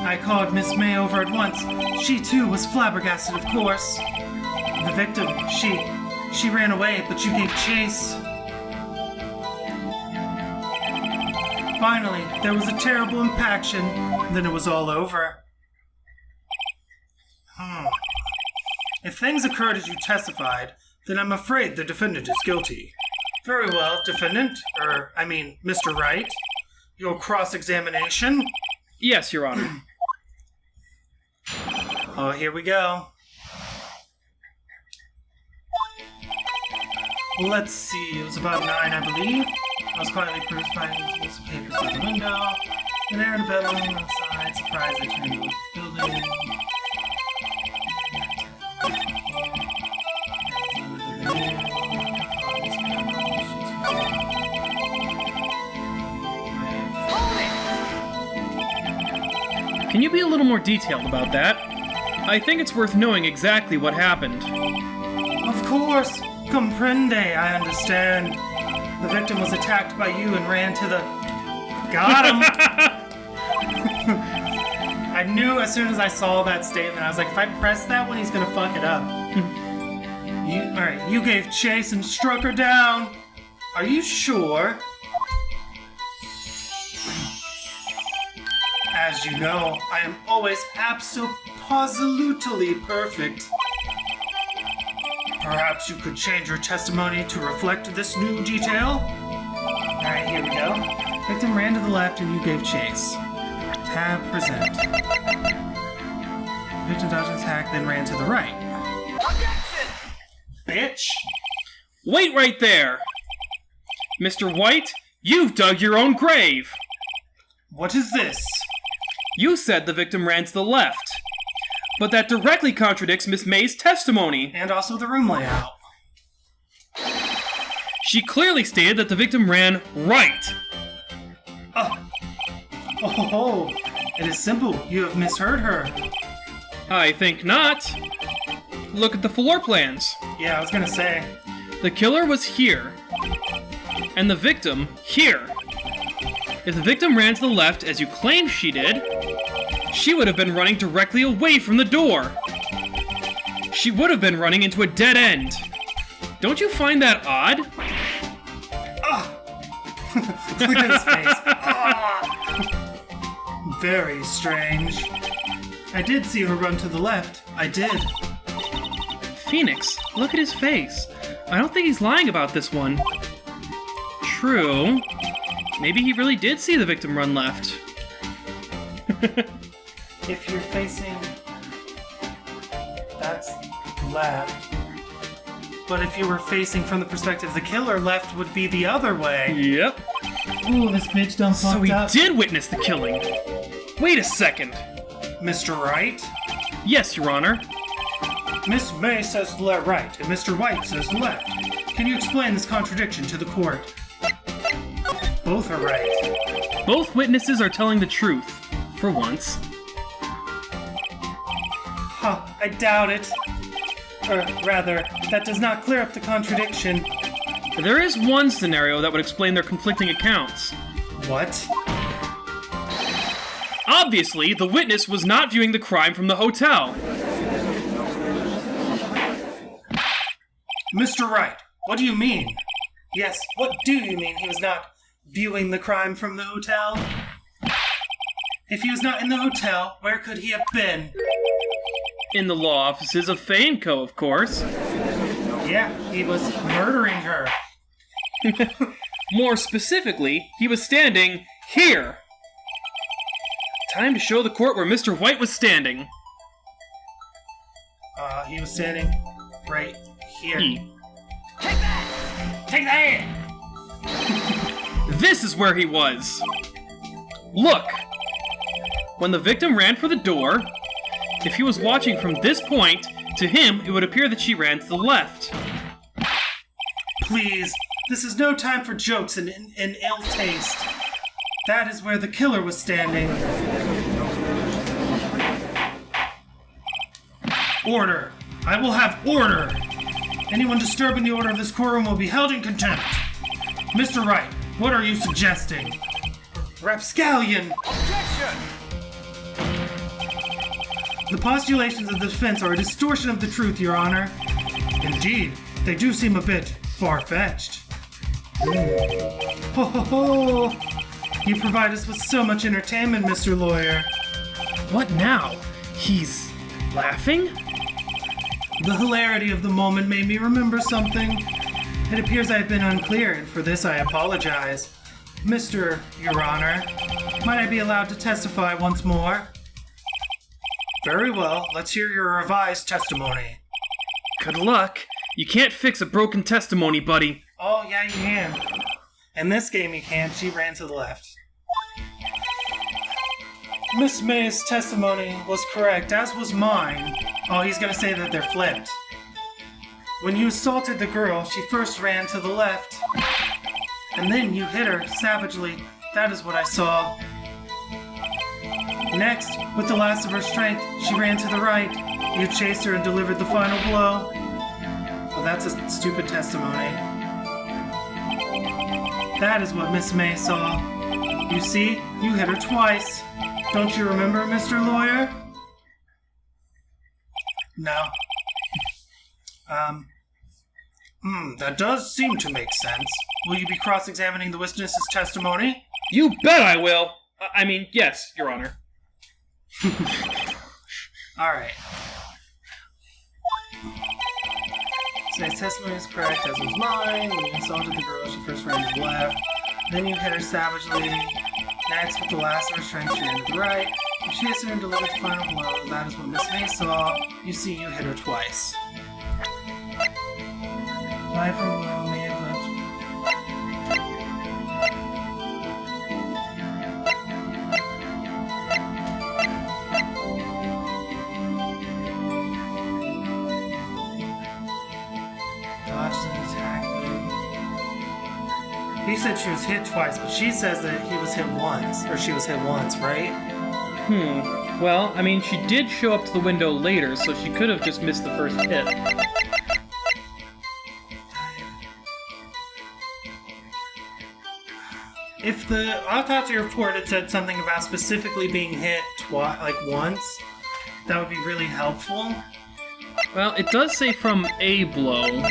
I called Miss May over at once. She, too, was flabbergasted, of course. The victim, she ran away, but you gave chase. Finally, there was a terrible impaction, then it was all over. If things occurred as you testified, then I'm afraid the defendant is guilty. Very well, defendant, Mr. Wright. Your cross-examination? Yes, Your Honor. Oh, here we go. Let's see, it was about 9, I believe. I was quietly crucifying some papers by the window. An air in a bedroom outside. Surprised I turned to the building. Can you be a little more detailed about that? I think it's worth knowing exactly what happened. Of course! Comprende, I understand. The victim was attacked by you and ran to the... Got him! I knew as soon as I saw that statement, I was like, if I press that one, he's gonna fuck it up. Alright, you gave chase and struck her down. Are you sure? As you know, I am always absolutely perfect. Perhaps you could change your testimony to reflect this new detail? Alright, here we go. Victim ran to the left and you gave chase. Tab present. Victim dodged an attack, then ran to the right. Objection! Bitch! Wait right there! Mr. White, you've dug your own grave! What is this? You said the victim ran to the left, but that directly contradicts Miss May's testimony. And also the room layout. She clearly stated that the victim ran right. Oh, it is simple. You have misheard her. I think not. Look at the floor plans. Yeah, I was gonna say. The killer was here, and the victim here. If the victim ran to the left, as you claimed she did, she would have been running directly away from the door. She would have been running into a dead end. Don't you find that odd? Look at his face. Very strange. I did see her run to the left. I did. Phoenix, look at his face. I don't think he's lying about this one. True. Maybe he really did see the victim run left. If you're facing... that's left. But if you were facing from the perspective of the killer, left would be the other way. Yep. Ooh, this bitch done fucked So he up. did witness the killing. Wait a second. Mr. Wright? Yes, Your Honor. Miss May says the right, and Mr. White says the left. Can you explain this contradiction to the court? Both are right. Both witnesses are telling the truth, for once. Huh, I doubt it. Or rather, that does not clear up the contradiction. There is one scenario that would explain their conflicting accounts. What? Obviously, the witness was not viewing the crime from the hotel. Mr. Wright, what do you mean? Yes, what do you mean he was not viewing the crime from the hotel? If he was not in the hotel, where could he have been? In the law offices of Fay & Co., of course. Yeah, he was murdering her. More specifically, he was standing here. Time to show the court where Mr. White was standing. He was standing right here. Take that! Take that! This is where he was. Look. When the victim ran for the door, if he was watching from this point, to him, it would appear that she ran to the left. Please, This is no time for jokes and ill taste. That is where the killer was standing. Order! I will have order! Anyone disturbing the order of this courtroom will be held in contempt. Mr. Wright, what are you suggesting? Rapscallion! Objection! The postulations of the defense are a distortion of the truth, Your Honor. Indeed, they do seem a bit far-fetched. Ho ho ho! You provide us with so much entertainment, Mr. Lawyer. What now? He's laughing? The hilarity of the moment made me remember something. It appears I have been unclear, and for this I apologize. Mr. Your Honor, might I be allowed to testify once more? Very well, let's hear your revised testimony. Good luck. You can't fix a broken testimony, buddy. Oh, yeah, you can. In this game, you can. She ran to the left. Miss May's testimony was correct, as was mine. Oh, he's gonna say that they're flipped. When you assaulted the girl, she first ran to the left, and then you hit her savagely. That is what I saw. Next, with the last of her strength, she ran to the right. You chased her and delivered the final blow. Well, that's a stupid testimony. That is what Miss May saw. You see, you hit her twice. Don't you remember, Mr. Lawyer? No. That does seem to make sense. Will you be cross-examining the witness's testimony? You bet I will. I mean, yes, Your Honor. Alright. So his testimony is correct, as was mine. When you assaulted the girl, she first ran to the left. Then you hit her savagely. Next, with the last of her strength, she ran to the right. You chased her and delivered the final blow. That is what Miss May saw. You see, you hit her twice. Life from below may have left. Dodged an attack. He said she was hit twice, but she says that he was hit once. Or she was hit once, right? Well, I mean, she did show up to the window later, so she could have just missed the first hit. If the autopsy report had said something about specifically being hit once, that would be really helpful. Well, it does say from a blow.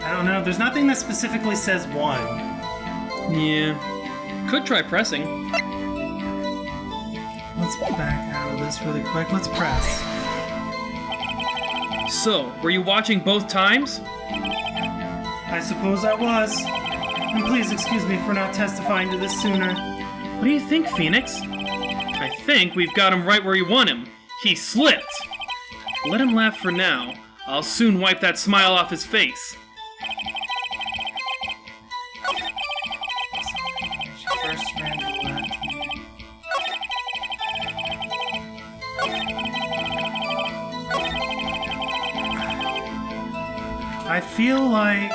I don't know. There's nothing that specifically says one. Yeah. Could try pressing. Let's back out of this really quick. Let's press. So, were you watching both times? I suppose I was. And please excuse me for not testifying to this sooner. What do you think, Phoenix? I think we've got him right where you want him. He slipped. Let him laugh for now. I'll soon wipe that smile off his face. She first ran to the left. I feel like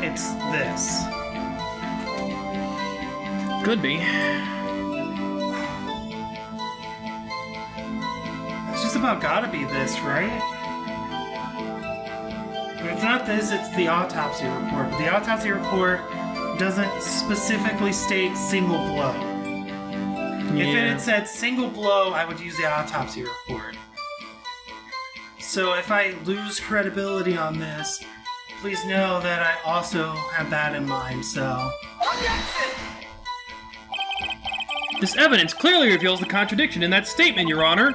it's this. Could be. It's just about gotta be this, right? If it's not this, it's the autopsy report. But the autopsy report doesn't specifically state single blow. If it had said single blow, I would use the autopsy report. So if I lose credibility on this, please know that I also have that in mind, so... This evidence clearly reveals the contradiction in that statement, Your Honor.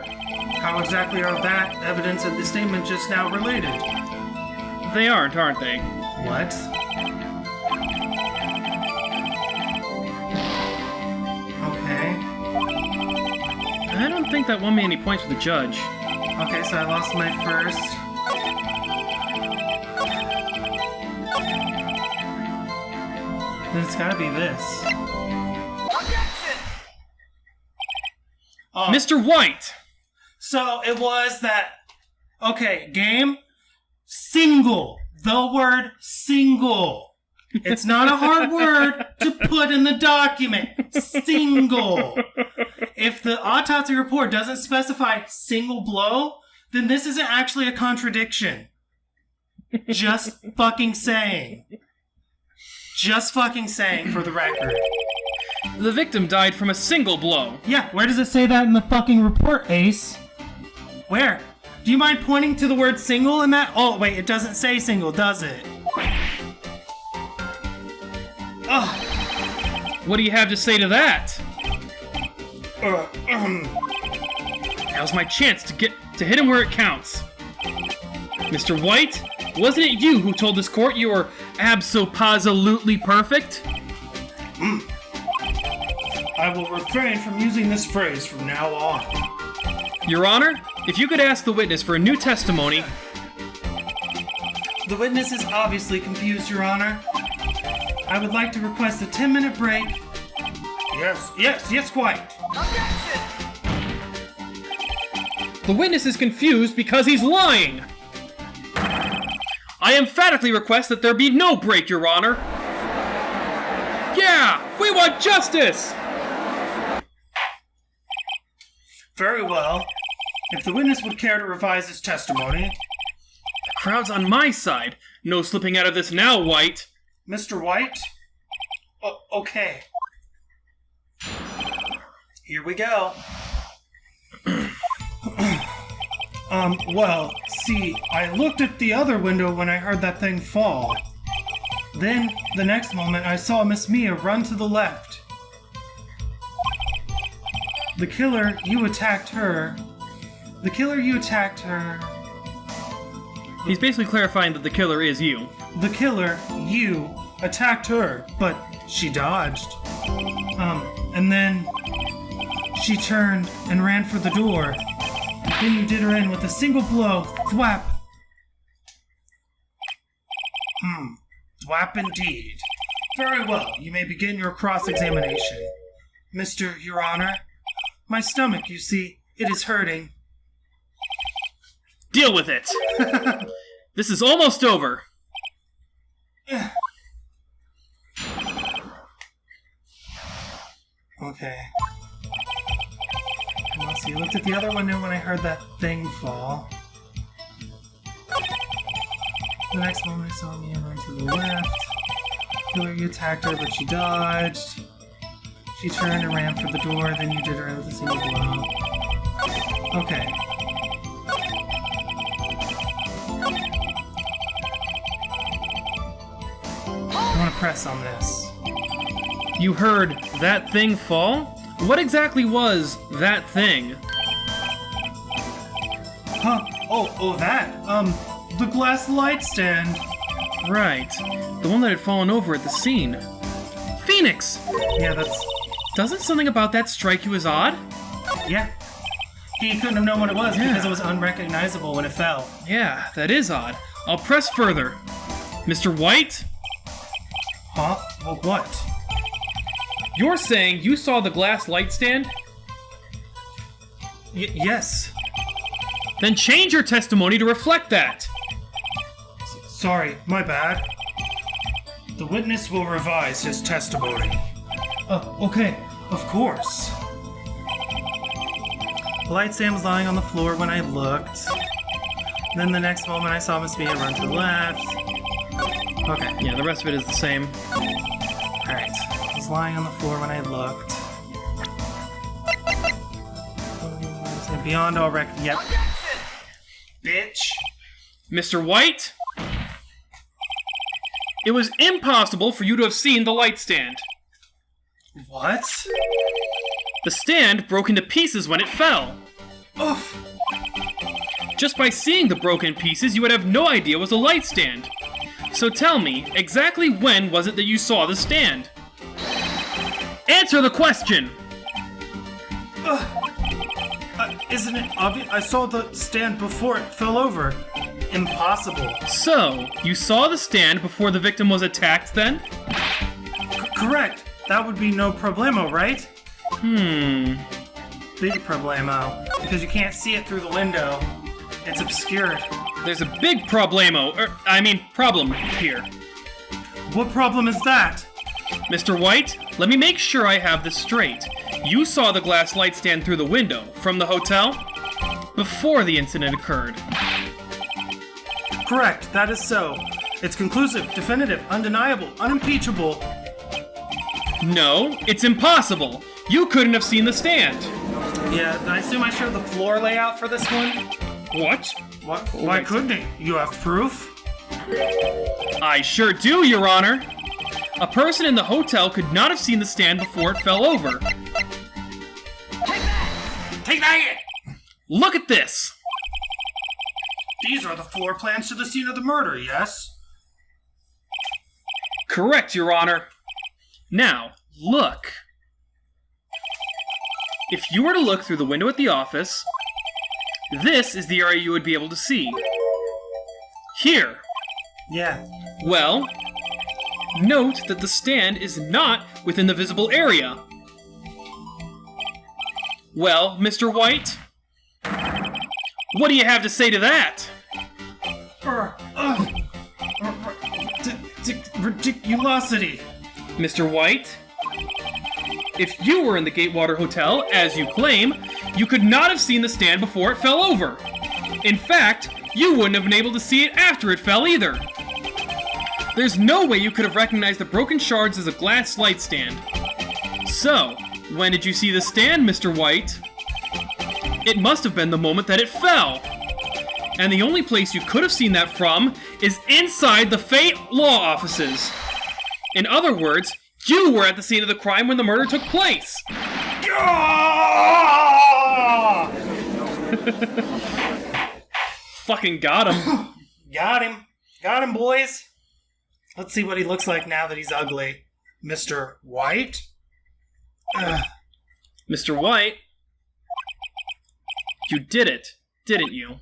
How exactly are that evidence and the statement just now related? They aren't they? What? Okay. I don't think that won me any points with the judge. Okay, so I lost my first. Then it's gotta be this. Objection! Oh, Mr. White! So it was that. Okay, game. Single. The word single. It's not a hard word to put in the document. Single. If the autopsy report doesn't specify single blow, then this isn't actually a contradiction. Just fucking saying. Just fucking saying for the record. The victim died from a single blow. Yeah, where does it say that in the fucking report, Ace? Where? Do you mind pointing to the word single in that? Oh, wait, it doesn't say single, does it? Ugh. What do you have to say to that? Uh, Now's my chance to hit him where it counts. Mr. White, wasn't it you who told this court you were abso-positively perfect? I will refrain from using this phrase from now on. Your Honor, if you could ask the witness for a new testimony... The witness is obviously confused, Your Honor. I would like to request a 10-minute break. Yes, quite. The witness is confused because he's lying! I emphatically request that there be no break, Your Honor! Yeah! We want justice! Very well. If the witness would care to revise his testimony... The crowd's on my side. No slipping out of this now, White. Mr. White? Okay. Here we go. Well, see, I looked at the other window when I heard that thing fall. Then, the next moment, I saw Miss Mia run to the left. The killer, you attacked her. He's basically clarifying that the killer is you. The killer, you, attacked her, but she dodged. And then she turned and ran for the door. Then you did her in with a single blow. Thwap. Thwap indeed. Very well, you may begin your cross-examination. Mr. Your Honor, my stomach, you see, it is hurting. Deal with it! This is almost over. Okay. Let's see, I looked at the other window when I heard that thing fall. The next moment I saw Mia run to the left. Killer, you attacked her, but she dodged. She turned and ran for the door, then you did her in with a single blow. Okay. I want to press on this. You heard that thing fall? What exactly was that thing? Huh? Oh, that? The glass light stand. Right. The one that had fallen over at the scene. Phoenix! Yeah, that's... Doesn't something about that strike you as odd? Yeah. He couldn't have known what it was because it was unrecognizable when it fell. Yeah, that is odd. I'll press further. Mr. White? Huh? Well, what? You're saying you saw the glass light stand? Yes. Then change your testimony to reflect that. Sorry, my bad. The witness will revise his testimony. Okay, of course. The light stand was lying on the floor when I looked. Then the next moment I saw Miss Mia run to the left. Okay. Yeah, the rest of it is the same. Alright. It was lying on the floor when I looked. Beyond all Yep. Bitch. Mr. White? It was impossible for you to have seen the light stand. What? The stand broke into pieces when it fell. Oof. Just by seeing the broken pieces, you would have no idea it was a light stand. So tell me, exactly when was it that you saw the stand? Answer the question! Isn't it obvious? I saw the stand before it fell over. Impossible. So, you saw the stand before the victim was attacked then? Correct. That would be no problemo, right? Hmm. Big problemo. because you can't see it through the window. It's obscured. There's a big problem here. What problem is that? Mr. White, let me make sure I have this straight. You saw the glass light stand through the window from the hotel before the incident occurred. Correct, that is so. It's conclusive, definitive, undeniable, unimpeachable. No, it's impossible. You couldn't have seen the stand. Yeah, I assume I showed the floor layout for this one? What? Why couldn't he? You have proof? I sure do, Your Honor. A person in the hotel could not have seen the stand before it fell over. Take that! Look at this. These are the floor plans to the scene of the murder, yes? Correct, Your Honor. Now, look. If you were to look through the window at the office, this is the area you would be able to see. Here. Yeah. Well, note that the stand is not within the visible area. Well, Mr. White, what do you have to say to that? Ridiculosity. Mr. White, if you were in the Gatewater Hotel, as you claim, you could not have seen the stand before it fell over. In fact, you wouldn't have been able to see it after it fell either. There's no way you could have recognized the broken shards as a glass light stand. So, when did you see the stand, Mr. White? It must have been the moment that it fell. And the only place you could have seen that from is inside the Fate Law offices. In other words, you were at the scene of the crime when the murder took place. Fucking got him. Got him. Got him, boys. Let's see what he looks like now that he's ugly. Mr. White? Mr. White, you did it, didn't you?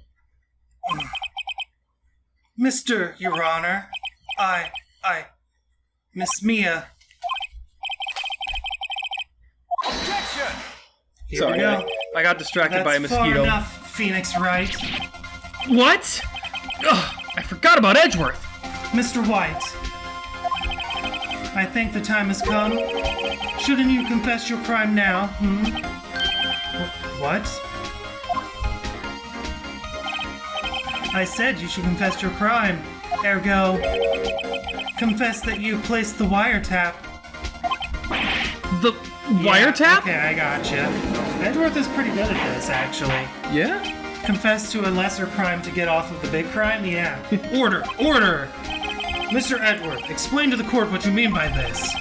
Mr. Your Honor, Miss Mia. Objection! Here Sorry, we go. I got distracted by a That's far mosquito. enough, Phoenix Wright. What? Ugh, I forgot about Edgeworth. Mr. White, I think the time has come. Shouldn't you confess your crime now, What? I said you should confess your crime. Ergo, confess that you placed the wiretap. The wiretap? Okay, I gotcha. Edgeworth is pretty good at this, actually. Yeah? Confess to a lesser crime to get off of the big crime? Yeah. Order! Order! Mr. Edward, explain to the court what you mean by this.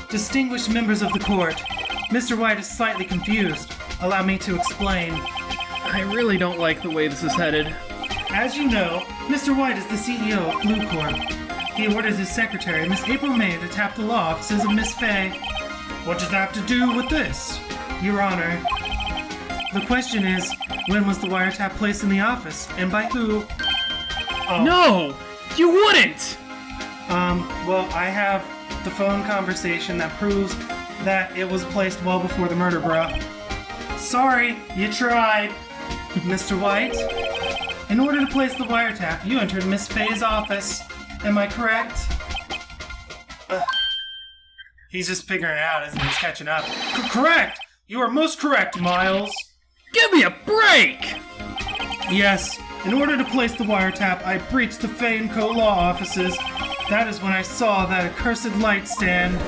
Distinguished members of the court, Mr. White is slightly confused. Allow me to explain. I really don't like the way this is headed. As you know, Mr. White is the CEO of Blue Corp. He orders his secretary, Miss April May, to tap the law offices of Miss Fay. What does that have to do with this? Your Honor, the question is, when was the wiretap placed in the office, and by who? Oh. No! You wouldn't! Well, I have the phone conversation that proves that it was placed well before the murder, bruh. Sorry, you tried. Mr. White, in order to place the wiretap, you entered Miss Fay's office. Am I correct? He's just figuring it out, isn't he? He's catching up. Correct! You are most correct, Miles. Give me a break! Yes, in order to place the wiretap, I breached the Fay & Co. law offices. That is when I saw that accursed light stand.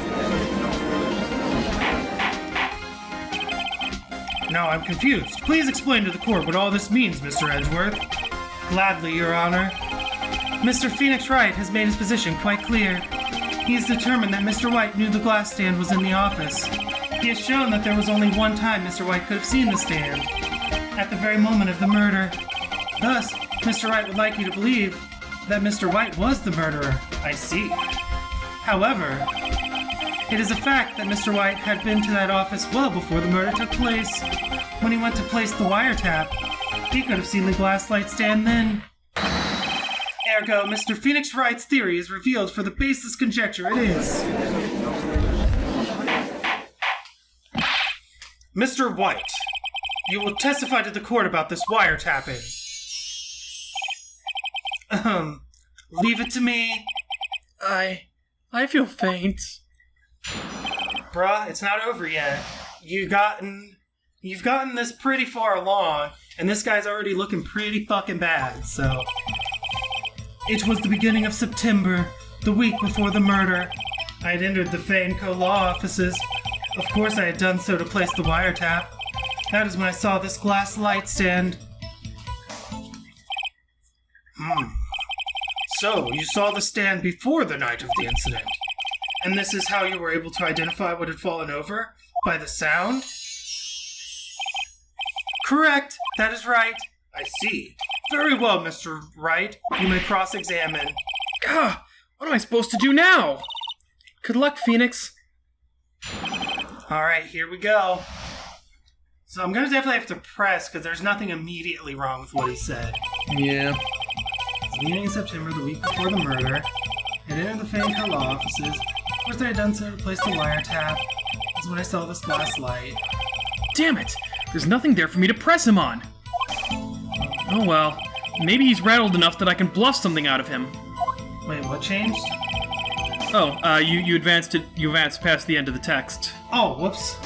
Now I'm confused. Please explain to the court what all this means, Mr. Edgeworth. Gladly, Your Honor. Mr. Phoenix Wright has made his position quite clear. He has determined that Mr. White knew the glass stand was in the office. He has shown that there was only one time Mr. White could have seen the stand. At the very moment of the murder. Thus, Mr. Wright would like you to believe that Mr. White was the murderer. I see. However, it is a fact that Mr. White had been to that office well before the murder took place. When he went to place the wiretap, he could have seen the glass light stand then. Ergo, Mr. Phoenix Wright's theory is revealed for the baseless conjecture it is. Mr. White, You will testify to the court about this wiretapping. Leave it to me. I feel faint. Bruh, it's not over yet. You've gotten this pretty far along, and this guy's already looking pretty fucking bad, so... It was the beginning of September, the week before the murder. I had entered the Fay & Co. law offices. Of course I had done so to place the wiretap. That is when I saw this glass light stand. So, you saw the stand before the night of the incident. And this is how you were able to identify what had fallen over? By the sound? Correct. That is right. I see. Very well, Mr. Wright. You may cross-examine. Gah! What am I supposed to do now? Good luck, Phoenix. Alright, here we go. So I'm gonna definitely have to press, because there's nothing immediately wrong with what he said. Yeah. It's the beginning of September, the week before the murder. I entered the Fay & Co. law offices. Of course I had done so to place the wiretap. That's when I saw this glass light. Damn it! There's nothing there for me to press him on. Oh well. Maybe he's rattled enough that I can bluff something out of him. Wait, what changed? Oh, you advanced past the end of the text. Oh, whoops.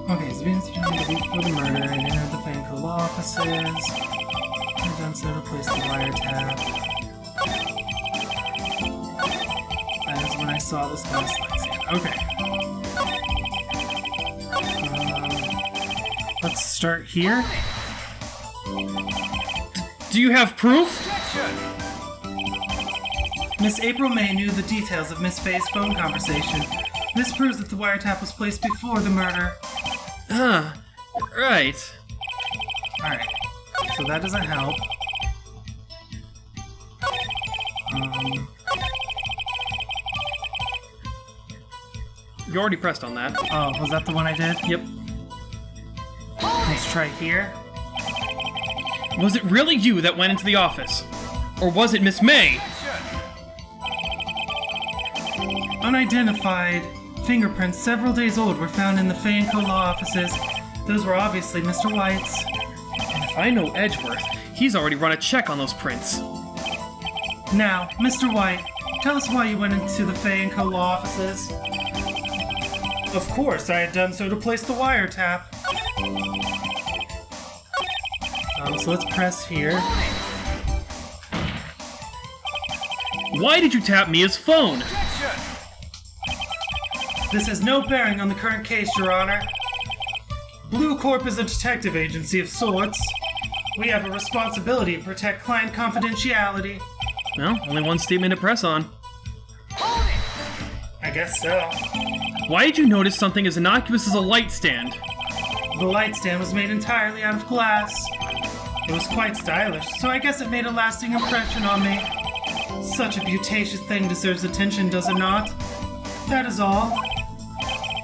Okay, so it's been the week before the murder, I entered the Fay & Co. law offices. I've done so to place the wiretap. That is when I saw this glass light stand. Okay. Let's start here. Do you have proof? Objection! Miss April May knew the details of Miss Fay's phone conversation. This proves that the wiretap was placed before the murder. Right. Alright, so that doesn't help. You already pressed on that. Oh, was that the one I did? Yep. Let's try here. Was it really you that went into the office? Or was it Miss May? Unidentified fingerprints several days old were found in the Fay & Co. law offices. Those were obviously Mr. White's. And if I know Edgeworth, he's already run a check on those prints. Now, Mr. White, tell us why you went into the Fay & Co. law offices. Of course, I had done so to place the wiretap. So let's press here. Why did you tap Mia's phone? Objection! This has no bearing on the current case, Your Honor. Blue Corp is a detective agency of sorts. We have a responsibility to protect client confidentiality. Well, only one statement to press on. I guess so. Why did you notice something as innocuous as a light stand? The light stand was made entirely out of glass. It was quite stylish, so I guess it made a lasting impression on me. Such a beauticious thing deserves attention, does it not? That is all.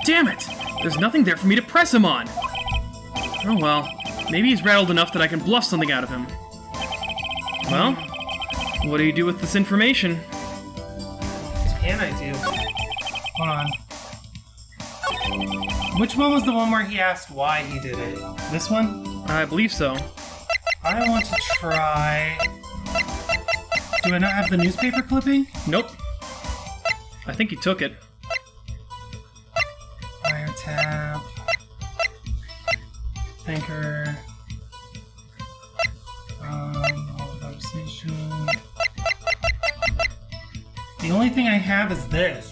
Damn it! There's nothing there for me to press him on! Oh well, maybe he's rattled enough that I can bluff something out of him. Well, what do you do with this information? What can I do? Hold on. Which one was the one where he asked why he did it? This one? I believe so. I want to try... Do I not have the newspaper clipping? Nope. I think he took it. Wiretap. Thinker. Conversation. The only thing I have is this.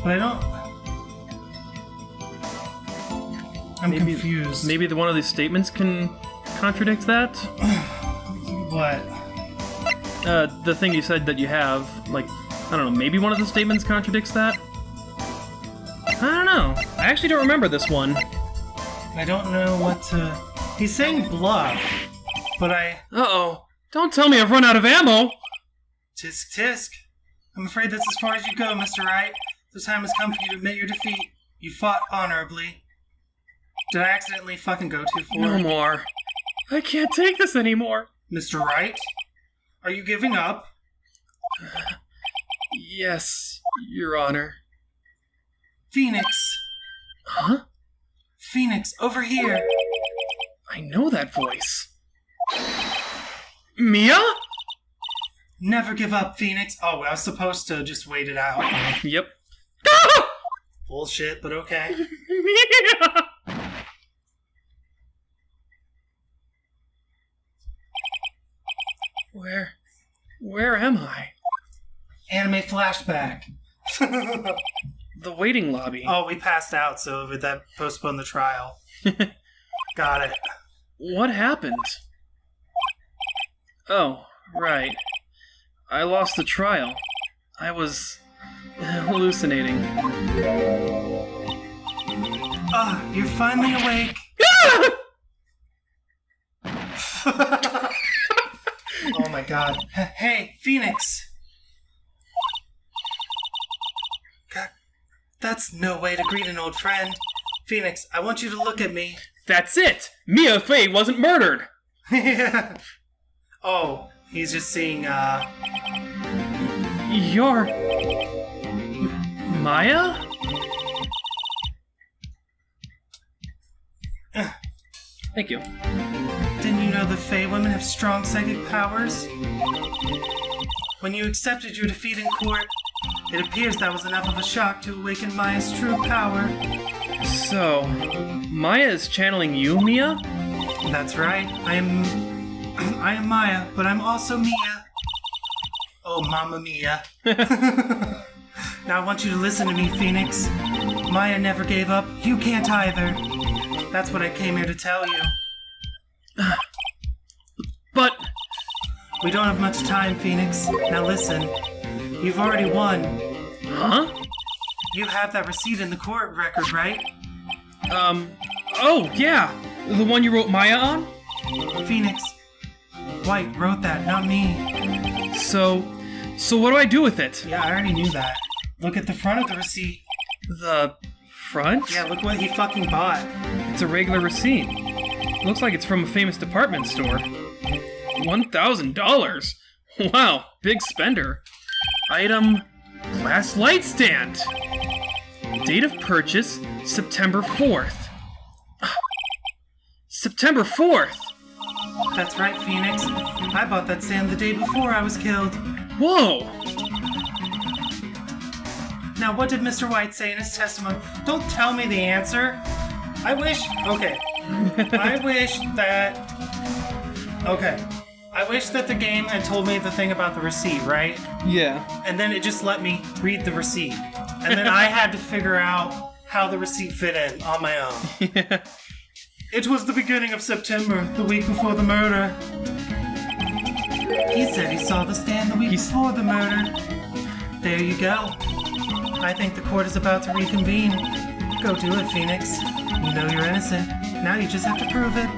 But I don't... I'm confused. Maybe one of these statements can contradict that? What? The thing you said that you have, like, I don't know, maybe one of the statements contradicts that? I don't know. I actually don't remember this one. I don't know what to... He's saying bluff, but I... Uh-oh. Don't tell me I've run out of ammo! Tisk tisk. I'm afraid that's as far as you go, Mr. Wright. The time has come for you to admit your defeat. You fought honorably. Did I accidentally fucking go too far? No more. I can't take this anymore. Mr. Wright? Are you giving up? Yes, Your Honor. Phoenix, Huh? Phoenix, over here. I know that voice. Mia? Never give up, Phoenix. Oh, I was supposed to just wait it out. Yep. Bullshit, but okay. Mia! Where am I? Anime flashback. The waiting lobby. Oh, we passed out, so would that postpone the trial? Got it. What happened? Oh, right. I lost the trial. I was hallucinating. Ah, you're finally awake. Oh my god. Hey, Phoenix. God, that's no way to greet an old friend. Phoenix, I want you to look at me. That's it! Mia Fey wasn't murdered! Oh, he's just seeing, You're... Maya? Thank you. Didn't you know the Fey women have strong psychic powers? When you accepted your defeat in court, it appears that was enough of a shock to awaken Maya's true power. So, Maya is channeling you, Mia? That's right. I am Maya, but I'm also Mia. Oh, Mamma Mia. Now I want you to listen to me, Phoenix. Maya never gave up. You can't either. That's what I came here to tell you. But... We don't have much time, Phoenix. Now listen. You've already won. Huh? You have that receipt in the court record, right? Oh, yeah! The one you wrote Maya on? Phoenix. White wrote that, not me. So what do I do with it? Yeah, I already knew that. Look at the front of the receipt. The front? Yeah, look what he fucking bought. It's a regular receipt. Looks like it's from a famous department store. $1,000! Wow, big spender. Item, glass light stand. Date of purchase, September 4th. September 4th! That's right, Phoenix. I bought that stand the day before I was killed. Whoa! Now, what did Mr. White say in his testimony? Don't tell me the answer. I wish... Okay. I wish that the game had told me the thing about the receipt, right? Yeah. And then it just let me read the receipt. And then I had to figure out how the receipt fit in on my own. Yeah. It was the beginning of September, the week before the murder. He said he saw the stand the week before the murder. There you go. I think the court is about to reconvene. Go do it, Phoenix. You know you're innocent. Now you just have to prove it.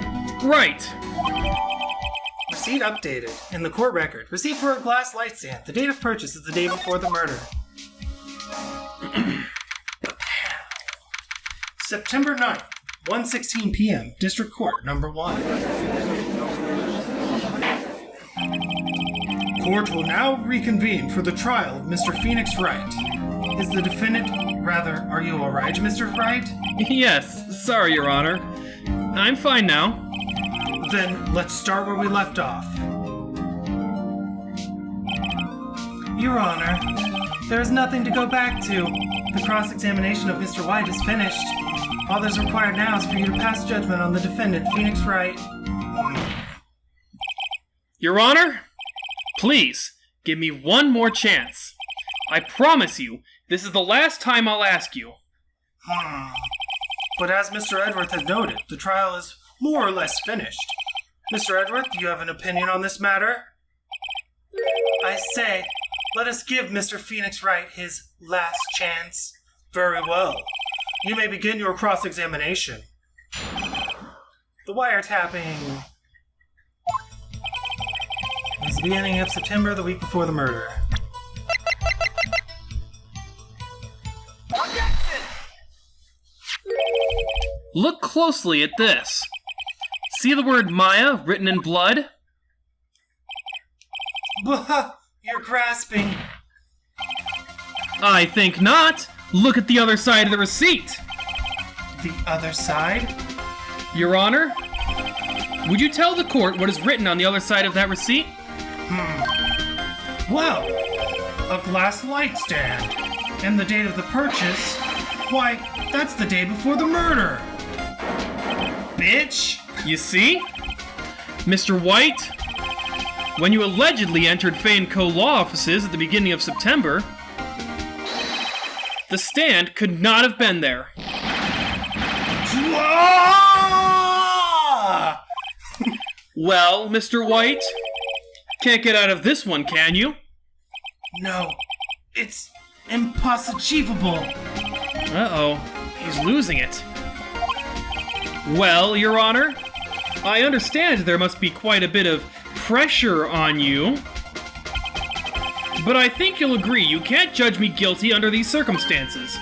Right! Receipt updated. In the court record, receipt for a glass light stand. The date of purchase is the day before the murder. September 9th, 1:16 p.m., District Court, Number 1. Court will now reconvene for the trial of Mr. Phoenix Wright. Is the defendant... Rather, are you alright, Mr. Wright? Yes, sorry, Your Honor. I'm fine now. Then let's start where we left off. Your Honor, there is nothing to go back to. The cross-examination of Mr. White is finished. All that's required now is for you to pass judgment on the defendant, Phoenix Wright. Your Honor, please, give me one more chance. I promise you, this is the last time I'll ask you. But as Mr. Edworth has noted, the trial is more or less finished. Mr. Edworth, do you have an opinion on this matter? I say, let us give Mr. Phoenix Wright his last chance. Very well. You may begin your cross-examination. The wiretapping. It's the beginning of September, the week before the murder. Look closely at this. See the word Maya written in blood? Blah, you're grasping. I think not. Look at the other side of the receipt. The other side? Your Honor, would you tell the court what is written on the other side of that receipt? Well, a glass light stand. And the date of the purchase, why, that's the day before the murder. Bitch! You see? Mr. White, when you allegedly entered Fane Co. law offices at the beginning of September, the stand could not have been there. Ah! Well, Mr. White, can't get out of this one, can you? No, it's impossible. Uh-oh, he's losing it. Well, Your Honor, I understand there must be quite a bit of pressure on you, but I think you'll agree you can't judge me guilty under these circumstances.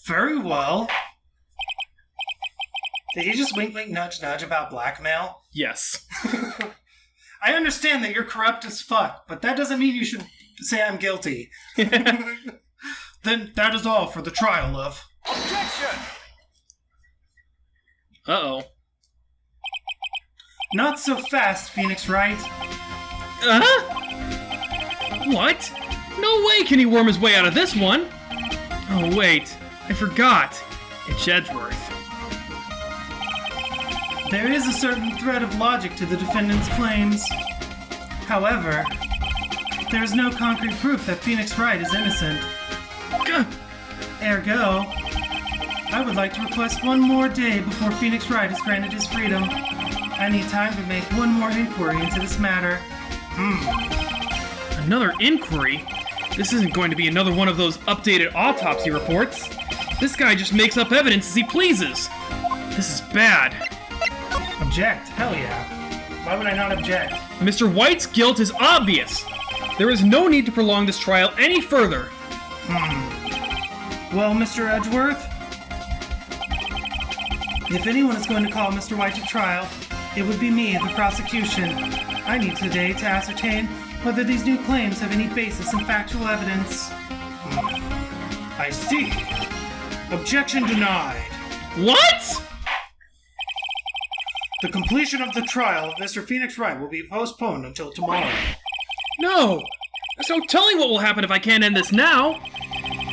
Very well. Did he just wink, wink, nudge, nudge about blackmail? Yes. I understand that you're corrupt as fuck, but that doesn't mean you should say I'm guilty. Then that is all for the trial of... Objection! Uh-oh. Not so fast, Phoenix Wright. What? No way can he worm his way out of this one! Oh, wait. I forgot. It's Edgeworth. There is a certain thread of logic to the defendant's claims. However, there is no concrete proof that Phoenix Wright is innocent. Gah! Ergo, I would like to request one more day before Phoenix Wright is granted his freedom. I need time to make one more inquiry into this matter. Another inquiry? This isn't going to be another one of those updated autopsy reports. This guy just makes up evidence as he pleases. This is bad. Object? Hell yeah. Why would I not object? Mr. White's guilt is obvious. There is no need to prolong this trial any further. Well, Mr. Edgeworth, if anyone is going to call Mr. White to trial, it would be me, the prosecution. I need today to ascertain whether these new claims have any basis in factual evidence. I see. Objection denied. What? The completion of the trial of Mr. Phoenix Wright will be postponed until tomorrow. No. There's no telling what will happen if I can't end this now.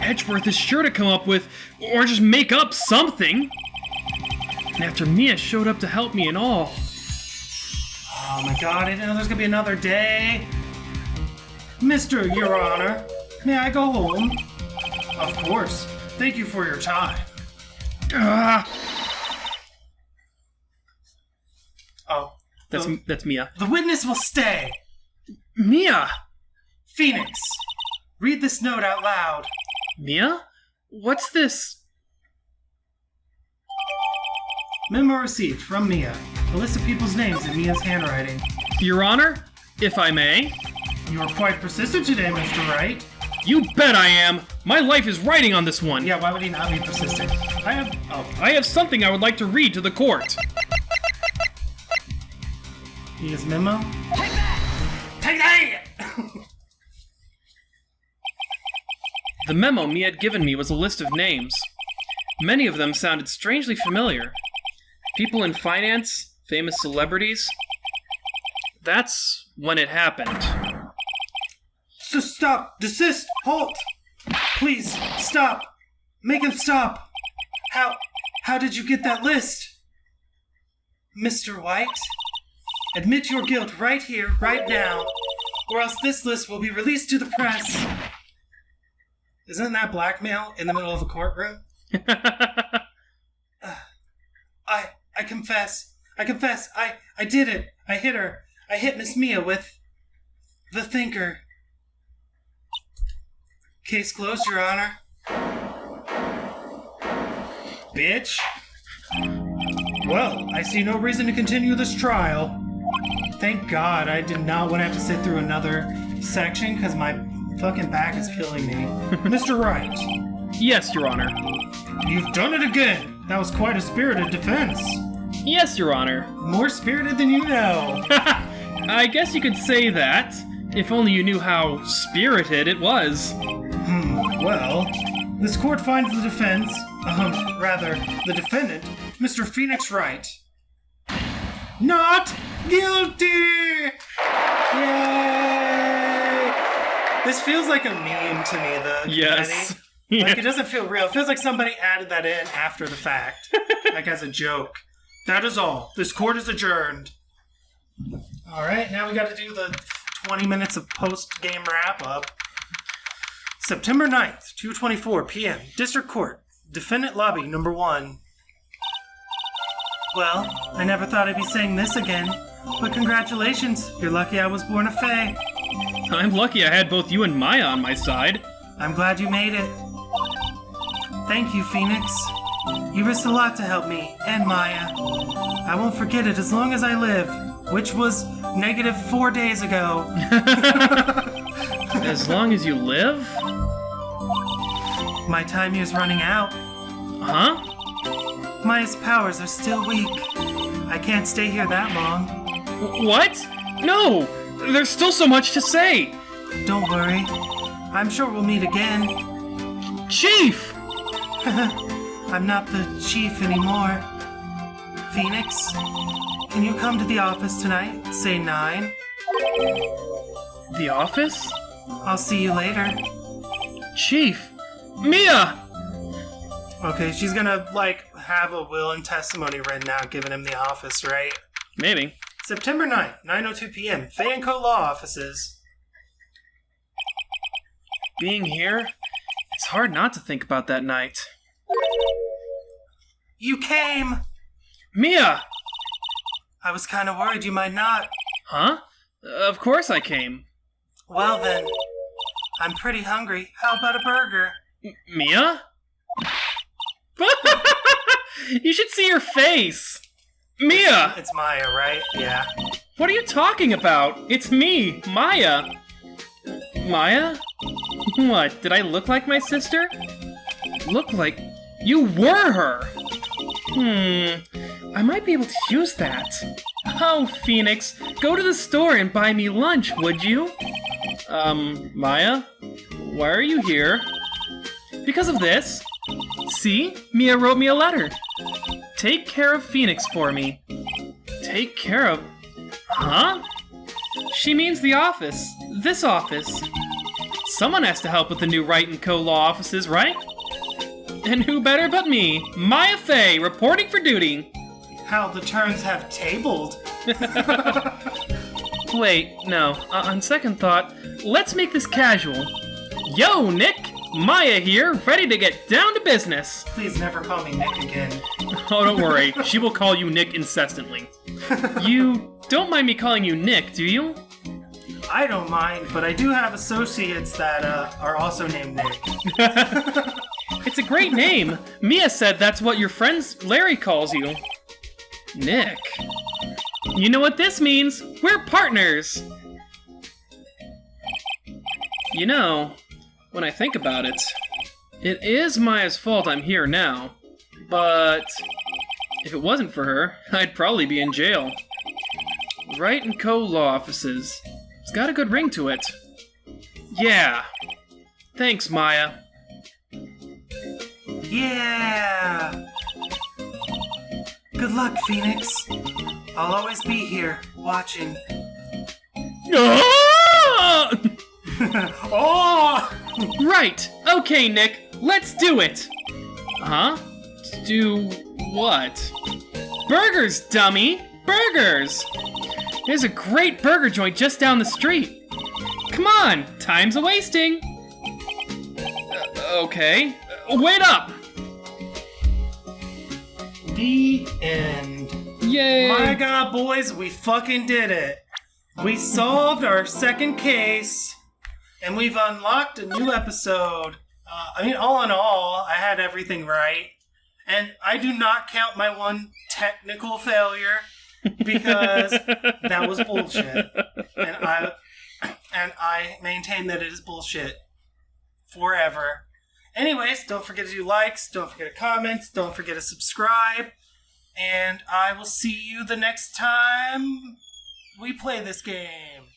Edgeworth is sure to come up with, or just make up something. And after Mia showed up to help me and all. Oh my god, I didn't know there's gonna be another day. Mr. Your Honor, may I go home? Of course. Thank you for your time. Ah, Oh, that's Mia. the witness will stay. Mia! Phoenix, read this note out loud. Mia? What's this? Memo received from Mia. A list of people's names in Mia's handwriting. Your Honor, if I may. You're quite persistent today, Mr. Wright. You bet I am. My life is writing on this one. Yeah, why would he not be persistent? I have something I would like to read to the court. Mia's memo? Take that! Take that! The memo Mia had given me was a list of names. Many of them sounded strangely familiar. People in finance, famous celebrities. That's when it happened. So stop! Desist! Halt! Please, stop! Make him stop! How did you get that list? Mr. White? Admit your guilt right here, right now, or else this list will be released to the press. Isn't that blackmail in the middle of a courtroom? I confess. I did it. I hit her. I hit Miss Mia with the thinker. Case closed, Your Honor. Bitch. Well, I see no reason to continue this trial. Thank God I did not want to have to sit through another section because my fucking back is killing me. Mr. Wright, Yes, Your Honor. you've done it again. That was quite a spirited defense. Yes, Your Honor. More spirited than you know. I guess you could say that, if only you knew how spirited it was. Well, This court finds the defendant, Mr. Phoenix Wright, not guilty! Yay! This feels like a meme to me, the Yes. confetti. Like, it doesn't feel real. It feels like somebody added that in after the fact, like as a joke. That is all. This court is adjourned. All right, now we got to do the 20 minutes of post-game wrap-up. September 9th, 2:24 p.m. District Court. Defendant Lobby, number 1. Well, I never thought I'd be saying this again, but congratulations. You're lucky I was born a fae. I'm lucky I had both you and Maya on my side. I'm glad you made it. Thank you, Phoenix. You risked a lot to help me, and Maya. I won't forget it as long as I live, which was -4 days ago. As long as you live? My time here's running out. Huh? Maya's powers are still weak. I can't stay here that long. What? No! There's still so much to say! Don't worry. I'm sure we'll meet again. Chief! I'm not the chief anymore. Phoenix, can you come to the office tonight? Say 9. The office? I'll see you later. Chief! Mia! Okay, she's gonna, have a will and testimony written out giving him the office, right? Maybe. September 9th, 9:02 p.m. Fae & Co. Law Offices. Being here, it's hard not to think about that night. You came! Mia! I was kind of worried you might not. Huh? Of course I came. Well then, I'm pretty hungry. How about a burger? Mia? You should see your face! Mia! It's Maya, right? Yeah. What are you talking about? It's me, Maya. Maya? What, did I look like my sister? Look like you were her! I might be able to use that. Oh, Phoenix, go to the store and buy me lunch, would you? Maya? Why are you here? Because of this. See? Mia wrote me a letter. Take care of Phoenix for me. Take care of... Huh? She means the office. This office. Someone has to help with the new Wright & Co. Law offices, right? And who better but me, Maya Fey, reporting for duty. How the turns have tabled. Wait, no. On second thought, let's make this casual. Yo, Nick! Maya here, ready to get down to business. Please never call me Nick again. Oh, don't worry. She will call you Nick incessantly. You don't mind me calling you Nick, do you? I don't mind, but I do have associates that are also named Nick. It's a great name. Mia said that's what your friend Larry calls you. Nick. You know what this means? We're partners. You know, when I think about it, it is Maya's fault I'm here now. But if it wasn't for her, I'd probably be in jail. Wright & Co. Law offices. It's got a good ring to it. Yeah. Thanks, Maya. Yeah! Good luck, Phoenix. I'll always be here, watching. Ah! Oh! Right. Okay, Nick. Let's do it. Huh? Do what? Burgers, dummy. Burgers. There's a great burger joint just down the street. Come on. Time's a wasting. Okay. Wait up. The end. Yay. My God, boys, we fucking did it. We solved our second case, and we've unlocked a new episode. All in all, I had everything right. And I do not count my one technical failure, because that was bullshit. And I maintain that it is bullshit forever. Anyways, don't forget to do likes, don't forget to comment, don't forget to subscribe, and I will see you the next time we play this game.